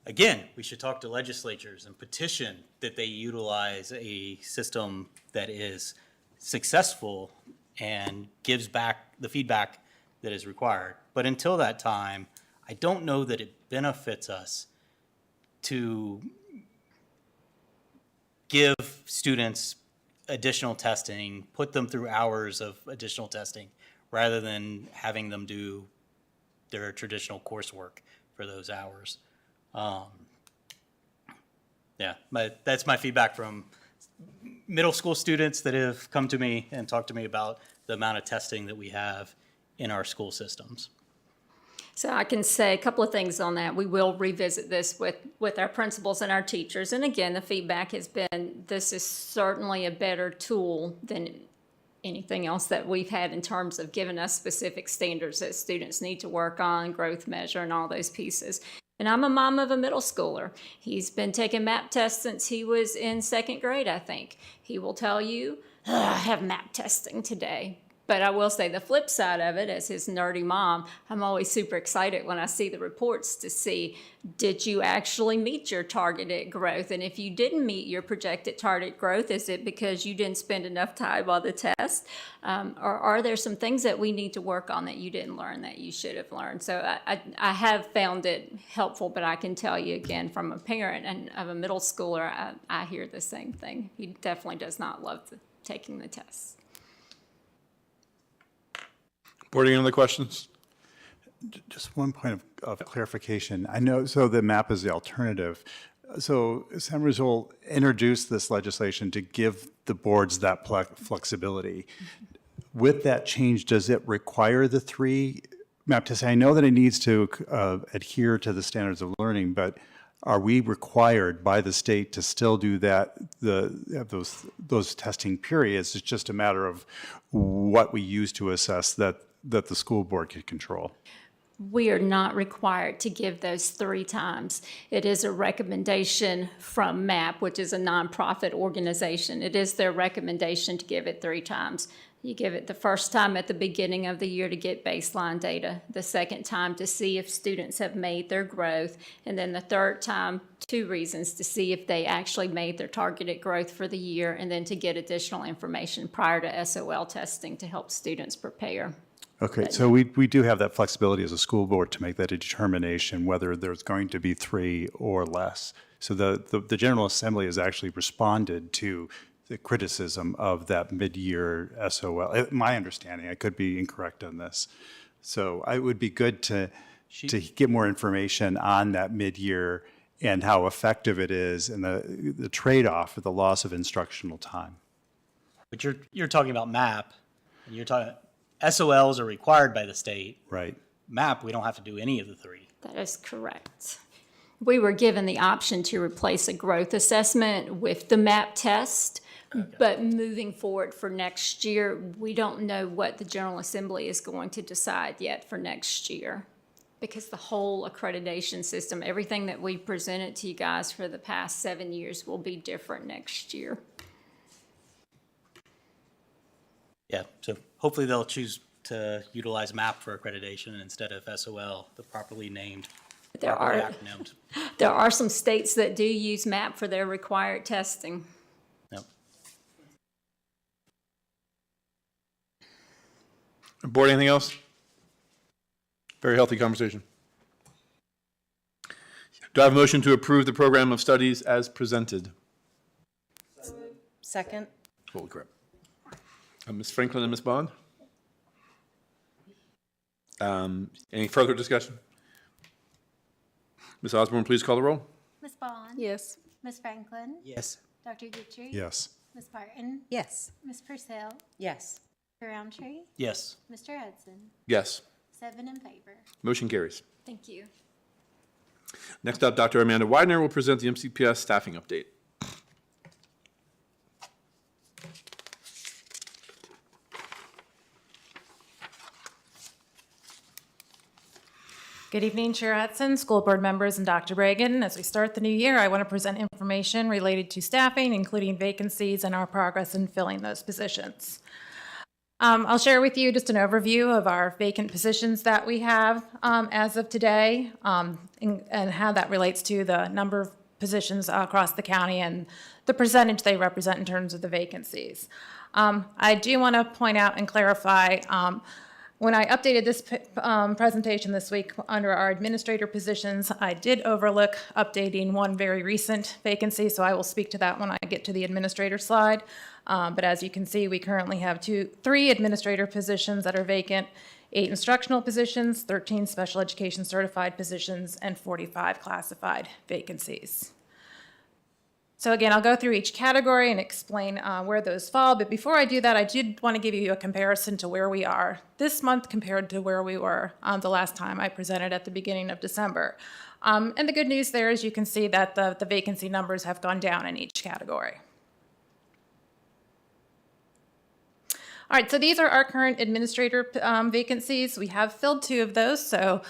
Again, we should talk to legislatures and petition that they utilize a system that is successful and gives back the feedback that is required. But until that time, I don't know that it benefits us to give students additional testing, put them through hours of additional testing, rather than having them do their traditional coursework for those hours. But that's my feedback from middle school students that have come to me and talked to me about the amount of testing that we have in our school systems. So I can say a couple of things on that. We will revisit this with our principals and our teachers. And again, the feedback has been this is certainly a better tool than anything else that we've had in terms of giving us specific standards that students need to work on, growth measure, and all those pieces. And I'm a mom of a middle schooler. He's been taking MAP tests since he was in second grade, I think. He will tell you, I have MAP testing today. But I will say the flip side of it, as his nerdy mom, I'm always super excited when I see the reports to see, did you actually meet your targeted growth? And if you didn't meet your projected target growth, is it because you didn't spend enough time on the test? Or are there some things that we need to work on that you didn't learn that you should have learned? So I have found it helpful, but I can tell you again, from a parent and of a middle schooler, I hear the same thing. He definitely does not love taking the tests. Board, any other questions? Just one point of clarification. I know, so the MAP is the alternative. So San Rizal introduced this legislation to give the boards that flexibility. With that change, does it require the 3 MAP tests? I know that it needs to adhere to the standards of learning, but are we required by the state to still do that, those testing periods? It's just a matter of what we use to assess that that the school board can control. We are not required to give those 3 times. It is a recommendation from MAP, which is a nonprofit organization. It is their recommendation to give it 3 times. You give it the first time at the beginning of the year to get baseline data, the second time to see if students have made their growth, and then the third time, 2 reasons, to see if they actually made their targeted growth for the year, and then to get additional information prior to SOL testing to help students prepare. Okay, so we do have that flexibility as a school board to make that a determination whether there's going to be 3 or less. So the General Assembly has actually responded to the criticism of that mid-year SOL. My understanding, I could be incorrect on this. So it would be good to get more information on that mid-year and how effective it is and the trade-off for the loss of instructional time. But you're talking about MAP, and you're talking, SOLs are required by the state. Right. MAP, we don't have to do any of the 3. That is correct. We were given the option to replace a growth assessment with the MAP test, but moving forward for next year, we don't know what the General Assembly is going to decide yet for next year, because the whole accreditation system, everything that we presented to you guys for the past 7 years will be different next year. Yeah, so hopefully they'll choose to utilize MAP for accreditation instead of SOL, the properly named, properly acronymed. There are some states that do use MAP for their required testing. Yep. Board, anything else? Very healthy conversation. Do I have a motion to approve the program of studies as presented? Second? Holy crap. Ms. Franklin and Ms. Bond? Any further discussion? Ms. Osborne, please call the roll. Ms. Bond? Yes. Ms. Franklin? Yes. Dr. Guthrie? Yes. Ms. Barton? Yes. Ms. Purcell? Yes. Mr. Roundtree? Yes. Mr. Hudson? Yes. 7 in favor. Motion carries. Thank you. Next up, Dr. Amanda Widener will present the MCPS staffing update. Good evening, Chair Hudson, school board members, and Dr. Bragan. As we start the new year, I want to present information related to staffing, including vacancies and our progress in filling those positions. I'll share with you just an overview of our vacant positions that we have as of today, and how that relates to the number of positions across the county and the percentage they represent in terms of the vacancies. I do want to point out and clarify, when I updated this presentation this week under our administrator positions, I did overlook updating one very recent vacancy, so I will speak to that when I get to the administrator slide. But as you can see, we currently have 3 administrator positions that are vacant, 8 instructional positions, 13 special education certified positions, and 45 classified vacancies. So again, I'll go through each category and explain where those fall, but before I do that, I did want to give you a comparison to where we are this month compared to where we were the last time I presented at the beginning of December. And the good news there is you can see that the vacancy numbers have gone down in each category. All right, so these are our current administrator vacancies. We have filled 2 of those. So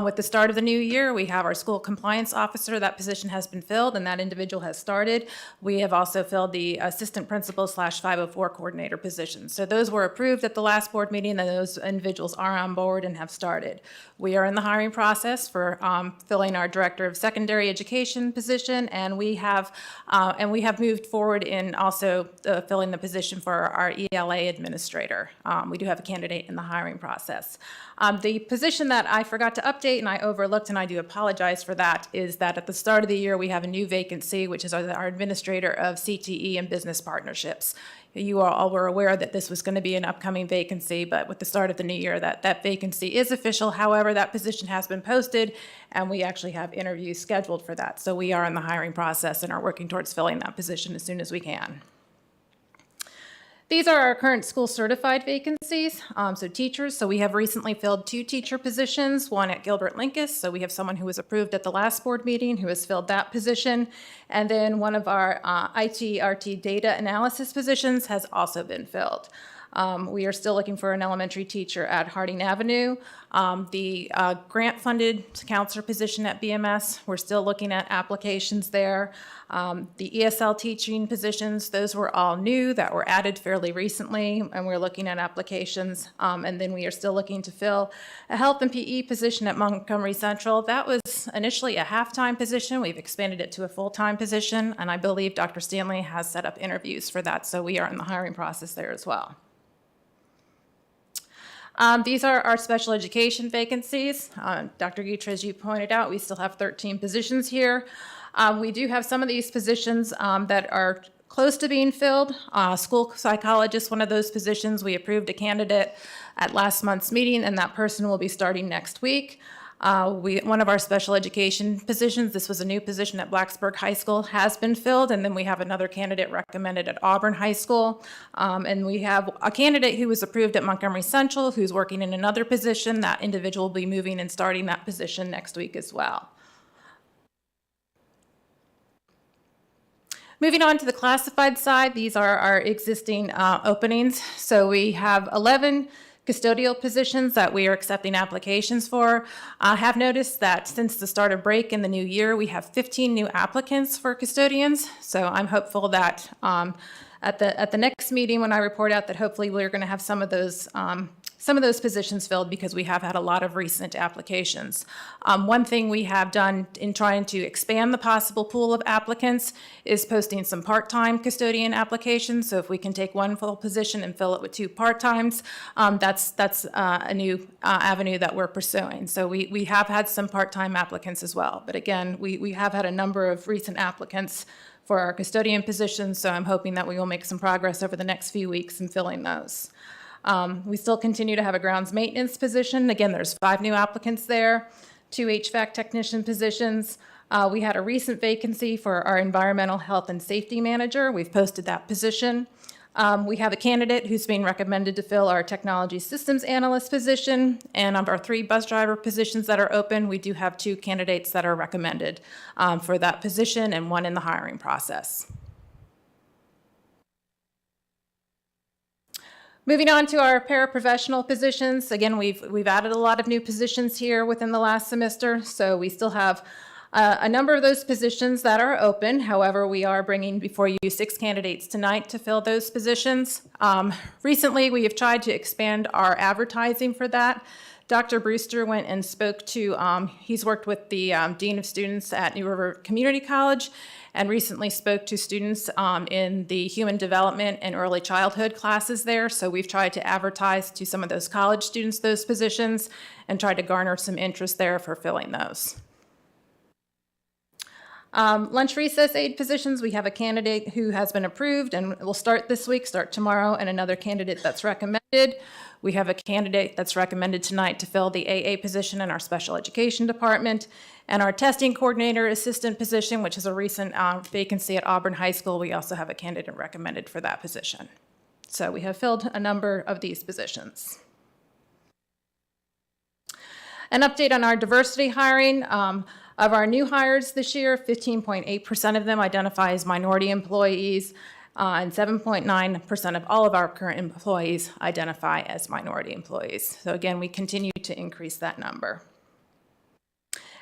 with the start of the new year, we have our school compliance officer. That position has been filled and that individual has started. We have also filled the assistant principal / 504 coordinator position. So those were approved at the last board meeting and those individuals are on board and have started. We are in the hiring process for filling our director of secondary education position, and we have moved forward in also filling the position for our ELA administrator. We do have a candidate in the hiring process. The position that I forgot to update and I overlooked, and I do apologize for that, is that at the start of the year we have a new vacancy, which is our administrator of CTE and business partnerships. You all were aware that this was going to be an upcoming vacancy, but with the start of the new year, that vacancy is official. However, that position has been posted, and we actually have interviews scheduled for that. So we are in the hiring process and are working towards filling that position as soon as we can. These are our current school certified vacancies, so teachers. So we have recently filled 2 teacher positions, one at Gilbert Linkus. So we have someone who was approved at the last board meeting who has filled that position. And then one of our IT/RT data analysis positions has also been filled. We are still looking for an elementary teacher at Harding Avenue. The grant-funded counselor position at BMS, we're still looking at applications there. The ESL teaching positions, those were all new that were added fairly recently, and we're looking at applications. And then we are still looking to fill a health and PE position at Montgomery Central. That was initially a half-time position. We've expanded it to a full-time position, and I believe Dr. Stanley has set up interviews for that, so we are in the hiring process there as well. These are our special education vacancies. Dr. Gutra, as you pointed out, we still have 13 positions here. We do have some of these positions that are close to being filled. School psychologist, one of those positions, we approved a candidate at last month's meeting, and that person will be starting next week. One of our special education positions, this was a new position at Blacksburg High School, has been filled, and then we have another candidate recommended at Auburn High School. And we have a candidate who was approved at Montgomery Central who's working in another position. That individual will be moving and starting that position next week as well. Moving on to the classified side, these are our existing openings. So we have 11 custodial positions that we are accepting applications for. I have noticed that since the start of break in the new year, we have 15 new applicants for custodians. So I'm hopeful that at the next meeting, when I report out, that hopefully we're going to have some of those positions filled, because we have had a lot of recent applications. One thing we have done in trying to expand the possible pool of applicants is posting some part-time custodian applications. So if we can take one full position and fill it with 2 part-times, that's a new avenue that we're pursuing. So we have had some part-time applicants as well. But again, we have had a number of recent applicants for our custodian positions, so I'm hoping that we will make some progress over the next few weeks in filling those. We still continue to have a grounds maintenance position. Again, there's 5 new applicants there, 2 HVAC technician positions. We had a recent vacancy for our environmental health and safety manager. We've posted that position. We have a candidate who's being recommended to fill our technology systems analyst position. And of our 3 bus driver positions that are open, we do have 2 candidates that are recommended for that position and 1 in the hiring process. Moving on to our paraprofessional positions. Again, we've added a lot of new positions here within the last semester, so we still have a number of those positions that are open. However, we are bringing before you 6 candidates tonight to fill those positions. Recently, we have tried to expand our advertising for that. Dr. Brewster went and spoke to, he's worked with the Dean of Students at New River Community College, and recently spoke to students in the human development and early childhood classes there. So we've tried to advertise to some of those college students those positions and tried to garner some interest there for filling those. Lunch recess aide positions, we have a candidate who has been approved and will start this week, start tomorrow, and another candidate that's recommended. We have a candidate that's recommended tonight to fill the AA position in our special education department. And our testing coordinator assistant position, which is a recent vacancy at Auburn High School, we also have a candidate recommended for that position. So we have filled a number of these positions. An update on our diversity hiring. Of our new hires this year, 15.8% of them identify as minority employees, and 7.9% of all of our current employees identify as minority employees. So again, we continue to increase that number.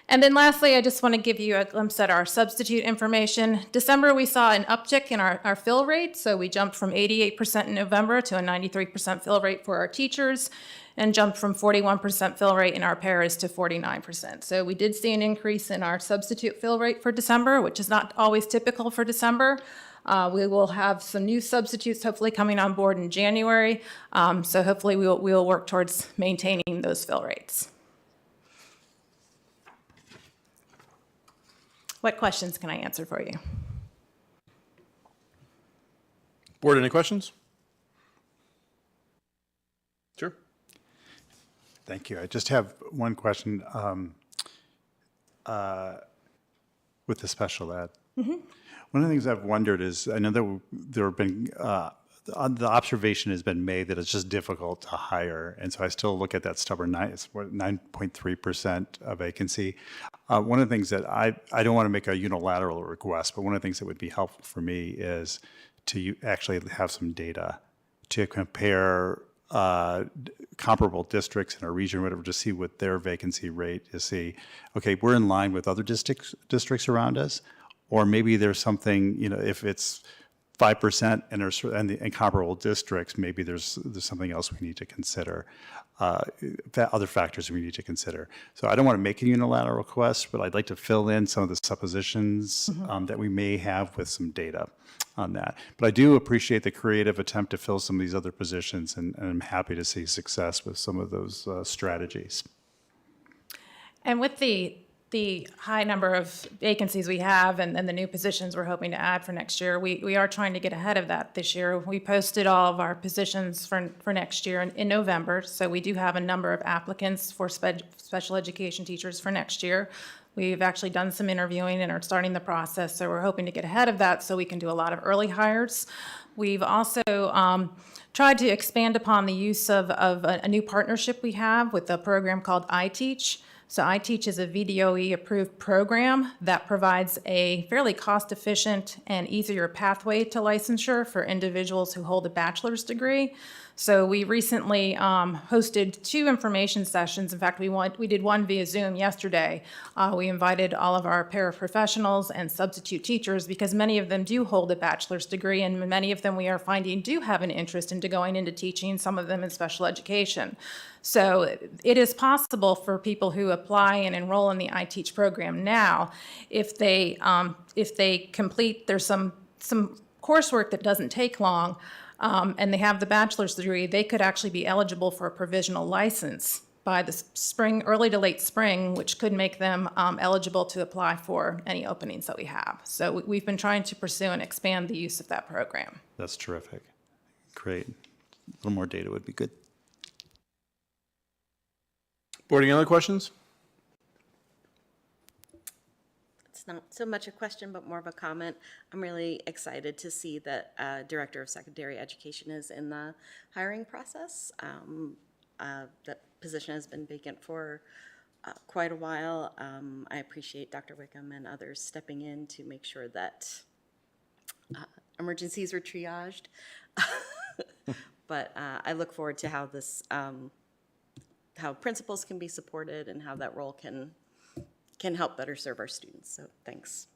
And then lastly, I just want to give you a glimpse at our substitute information. December, we saw an uptick in our fill rate. So we jumped from 88% in November to a 93% fill rate for our teachers, and jumped from 41% fill rate in our paras to 49%. So we did see an increase in our substitute fill rate for December, which is not always typical for December. We will have some new substitutes hopefully coming on board in January. So hopefully we will work towards maintaining those fill rates. What questions can I answer for you? Board, any questions? Sure. Thank you. I just have one question with the special ed. Mm-hmm. One of the things I've wondered is, I know that there have been, the observation has been made that it's just difficult to hire, and so I still look at that stubborn 9.3% vacancy. One of the things that I don't want to make a unilateral request, but one of the things that would be helpful for me is to actually have some data to compare comparable districts in our region or whatever to see what their vacancy rate is, see, okay, we're in line with other districts around us, or maybe there's something, you know, if it's 5% and comparable districts, maybe there's something else we need to consider, other factors we need to consider. So I don't want to make a unilateral request, but I'd like to fill in some of the suppositions that we may have with some data on that. But I do appreciate the creative attempt to fill some of these other positions, and I'm happy to see success with some of those strategies. And with the high number of vacancies we have and the new positions we're hoping to add for next year, we are trying to get ahead of that this year. We posted all of our positions for next year in November, so we do have a number of applicants for special education teachers for next year. We've actually done some interviewing and are starting the process, so we're hoping to get ahead of that so we can do a lot of early hires. We've also tried to expand upon the use of a new partnership we have with a program called iTeach. So iTeach is a VDOE-approved program that provides a fairly cost-efficient and easier pathway to licensure for individuals who hold a bachelor's degree. So we recently hosted 2 information sessions. In fact, we did one via Zoom yesterday. We invited all of our paraprofessionals and substitute teachers because many of them do hold a bachelor's degree, and many of them we are finding do have an interest into going into teaching, some of them in special education. So it is possible for people who apply and enroll in the iTeach program now, if they complete, there's some coursework that doesn't take long, and they have the bachelor's degree, they could actually be eligible for a provisional license by the spring, early to late spring, which could make them eligible to apply for any openings that we have. So we've been trying to pursue and expand the use of that program. That's terrific. Great. A little more data would be good. Board, any other questions? It's not so much a question, but more of a comment. I'm really excited to see that Director of Secondary Education is in the hiring process. That position has been vacant for quite a while. I appreciate Dr. Wickham and others stepping in to make sure that emergencies were triaged. But I look forward to how this, how principals can be supported and how that role can help better serve our students. So thanks.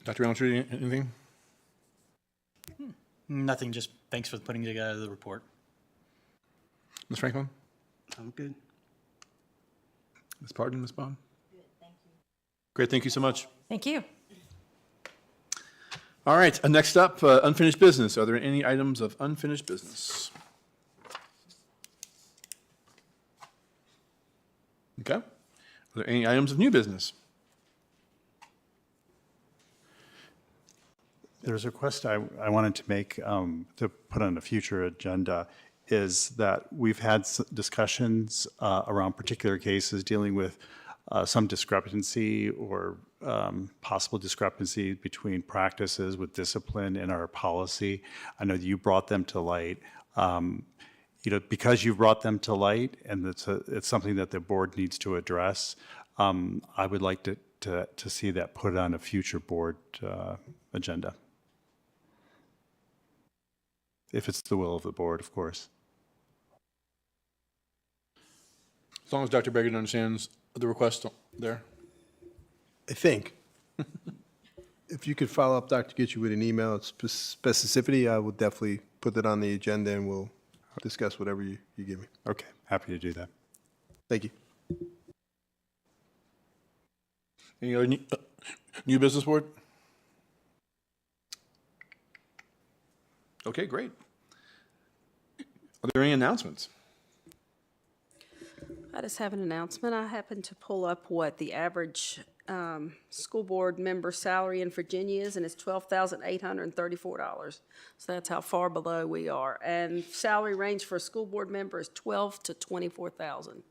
Dr. Roundtree, anything? Nothing, just thanks for putting together the report. Ms. Franklin? I'm good. Ms. Parton, Ms. Bond? Good, thank you. Great, thank you so much. Thank you. All right, next up, unfinished business. Are there any items of unfinished business? Okay. Are there any items of new business? There's a request I wanted to make to put on a future agenda is that we've had discussions around particular cases dealing with some discrepancy or possible discrepancy between practices with discipline in our policy. I know that you brought them to light. You know, because you've brought them to light and it's something that the board needs to address, I would like to see that put on a future board agenda. If it's the will of the board, of course. As long as Dr. Bregan understands the request there. I think. If you could follow up, Dr. Gitchu, with an email of specificity, I will definitely put that on the agenda and we'll discuss whatever you give me. Okay, happy to do that. Thank you. Any other new business, board? Okay, great. Are there any announcements? I just have an announcement. I happened to pull up what the average school board member salary in Virginia is, and it's $12,834. So that's how far below we are. And salary range for a school board member is $12,000 to $24,000.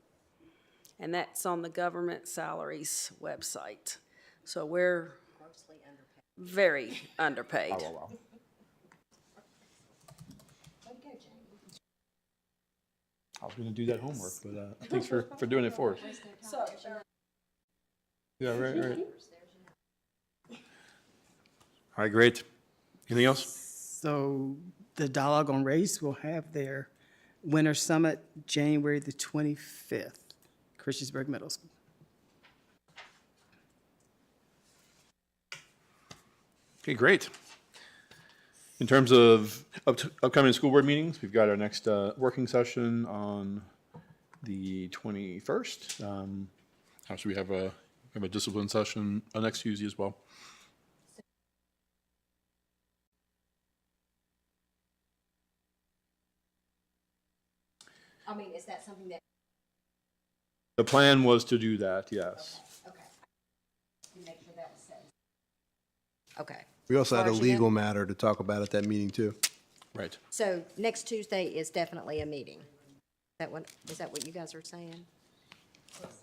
And that's on the government salaries website. So we're very underpaid. Wow. I was going to do that homework, but thanks for doing it for us. Yeah, right. All right, great. Anything else? So the Dialogue on Race will have their Winter Summit January the 25th, Christiansburg Middle School. Okay, great. In terms of upcoming school board meetings, we've got our next working session on the 21st. Actually, we have a discipline session next Tuesday as well. I mean, is that something that? The plan was to do that, yes. Okay. Make sure that was said. Okay. We also had a As far as you know- legal matter to talk about at that meeting, too. Right. So next Tuesday is definitely a meeting. Is that what you guys are saying?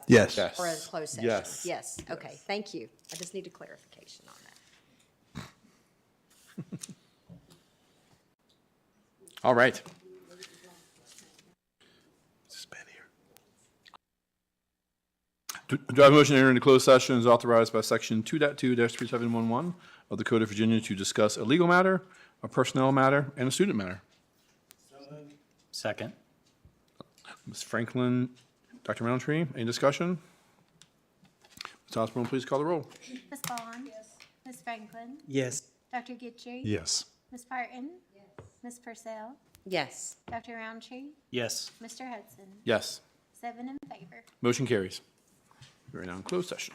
Yes. Yes. Or a closed session? Yes. Yes, okay, thank you. I just need a clarification on that. All right. Do I have a motion to enter into closed session as authorized by section 2.2-3711 of the Code of Virginia to discuss a legal matter, a personnel matter, and a student matter? Second. Ms. Franklin, Dr. Roundtree, any discussion? Ms. Osborne, please call the roll. Ms. Bond? Yes. Ms. Franklin? Yes. Dr. Gitchery? Yes. Ms. Parton? Yes. Ms. Purcell? Yes. Dr. Roundtree? Yes. Mr. Hudson? Yes. 7 in favor. Motion carries. We're now in closed session.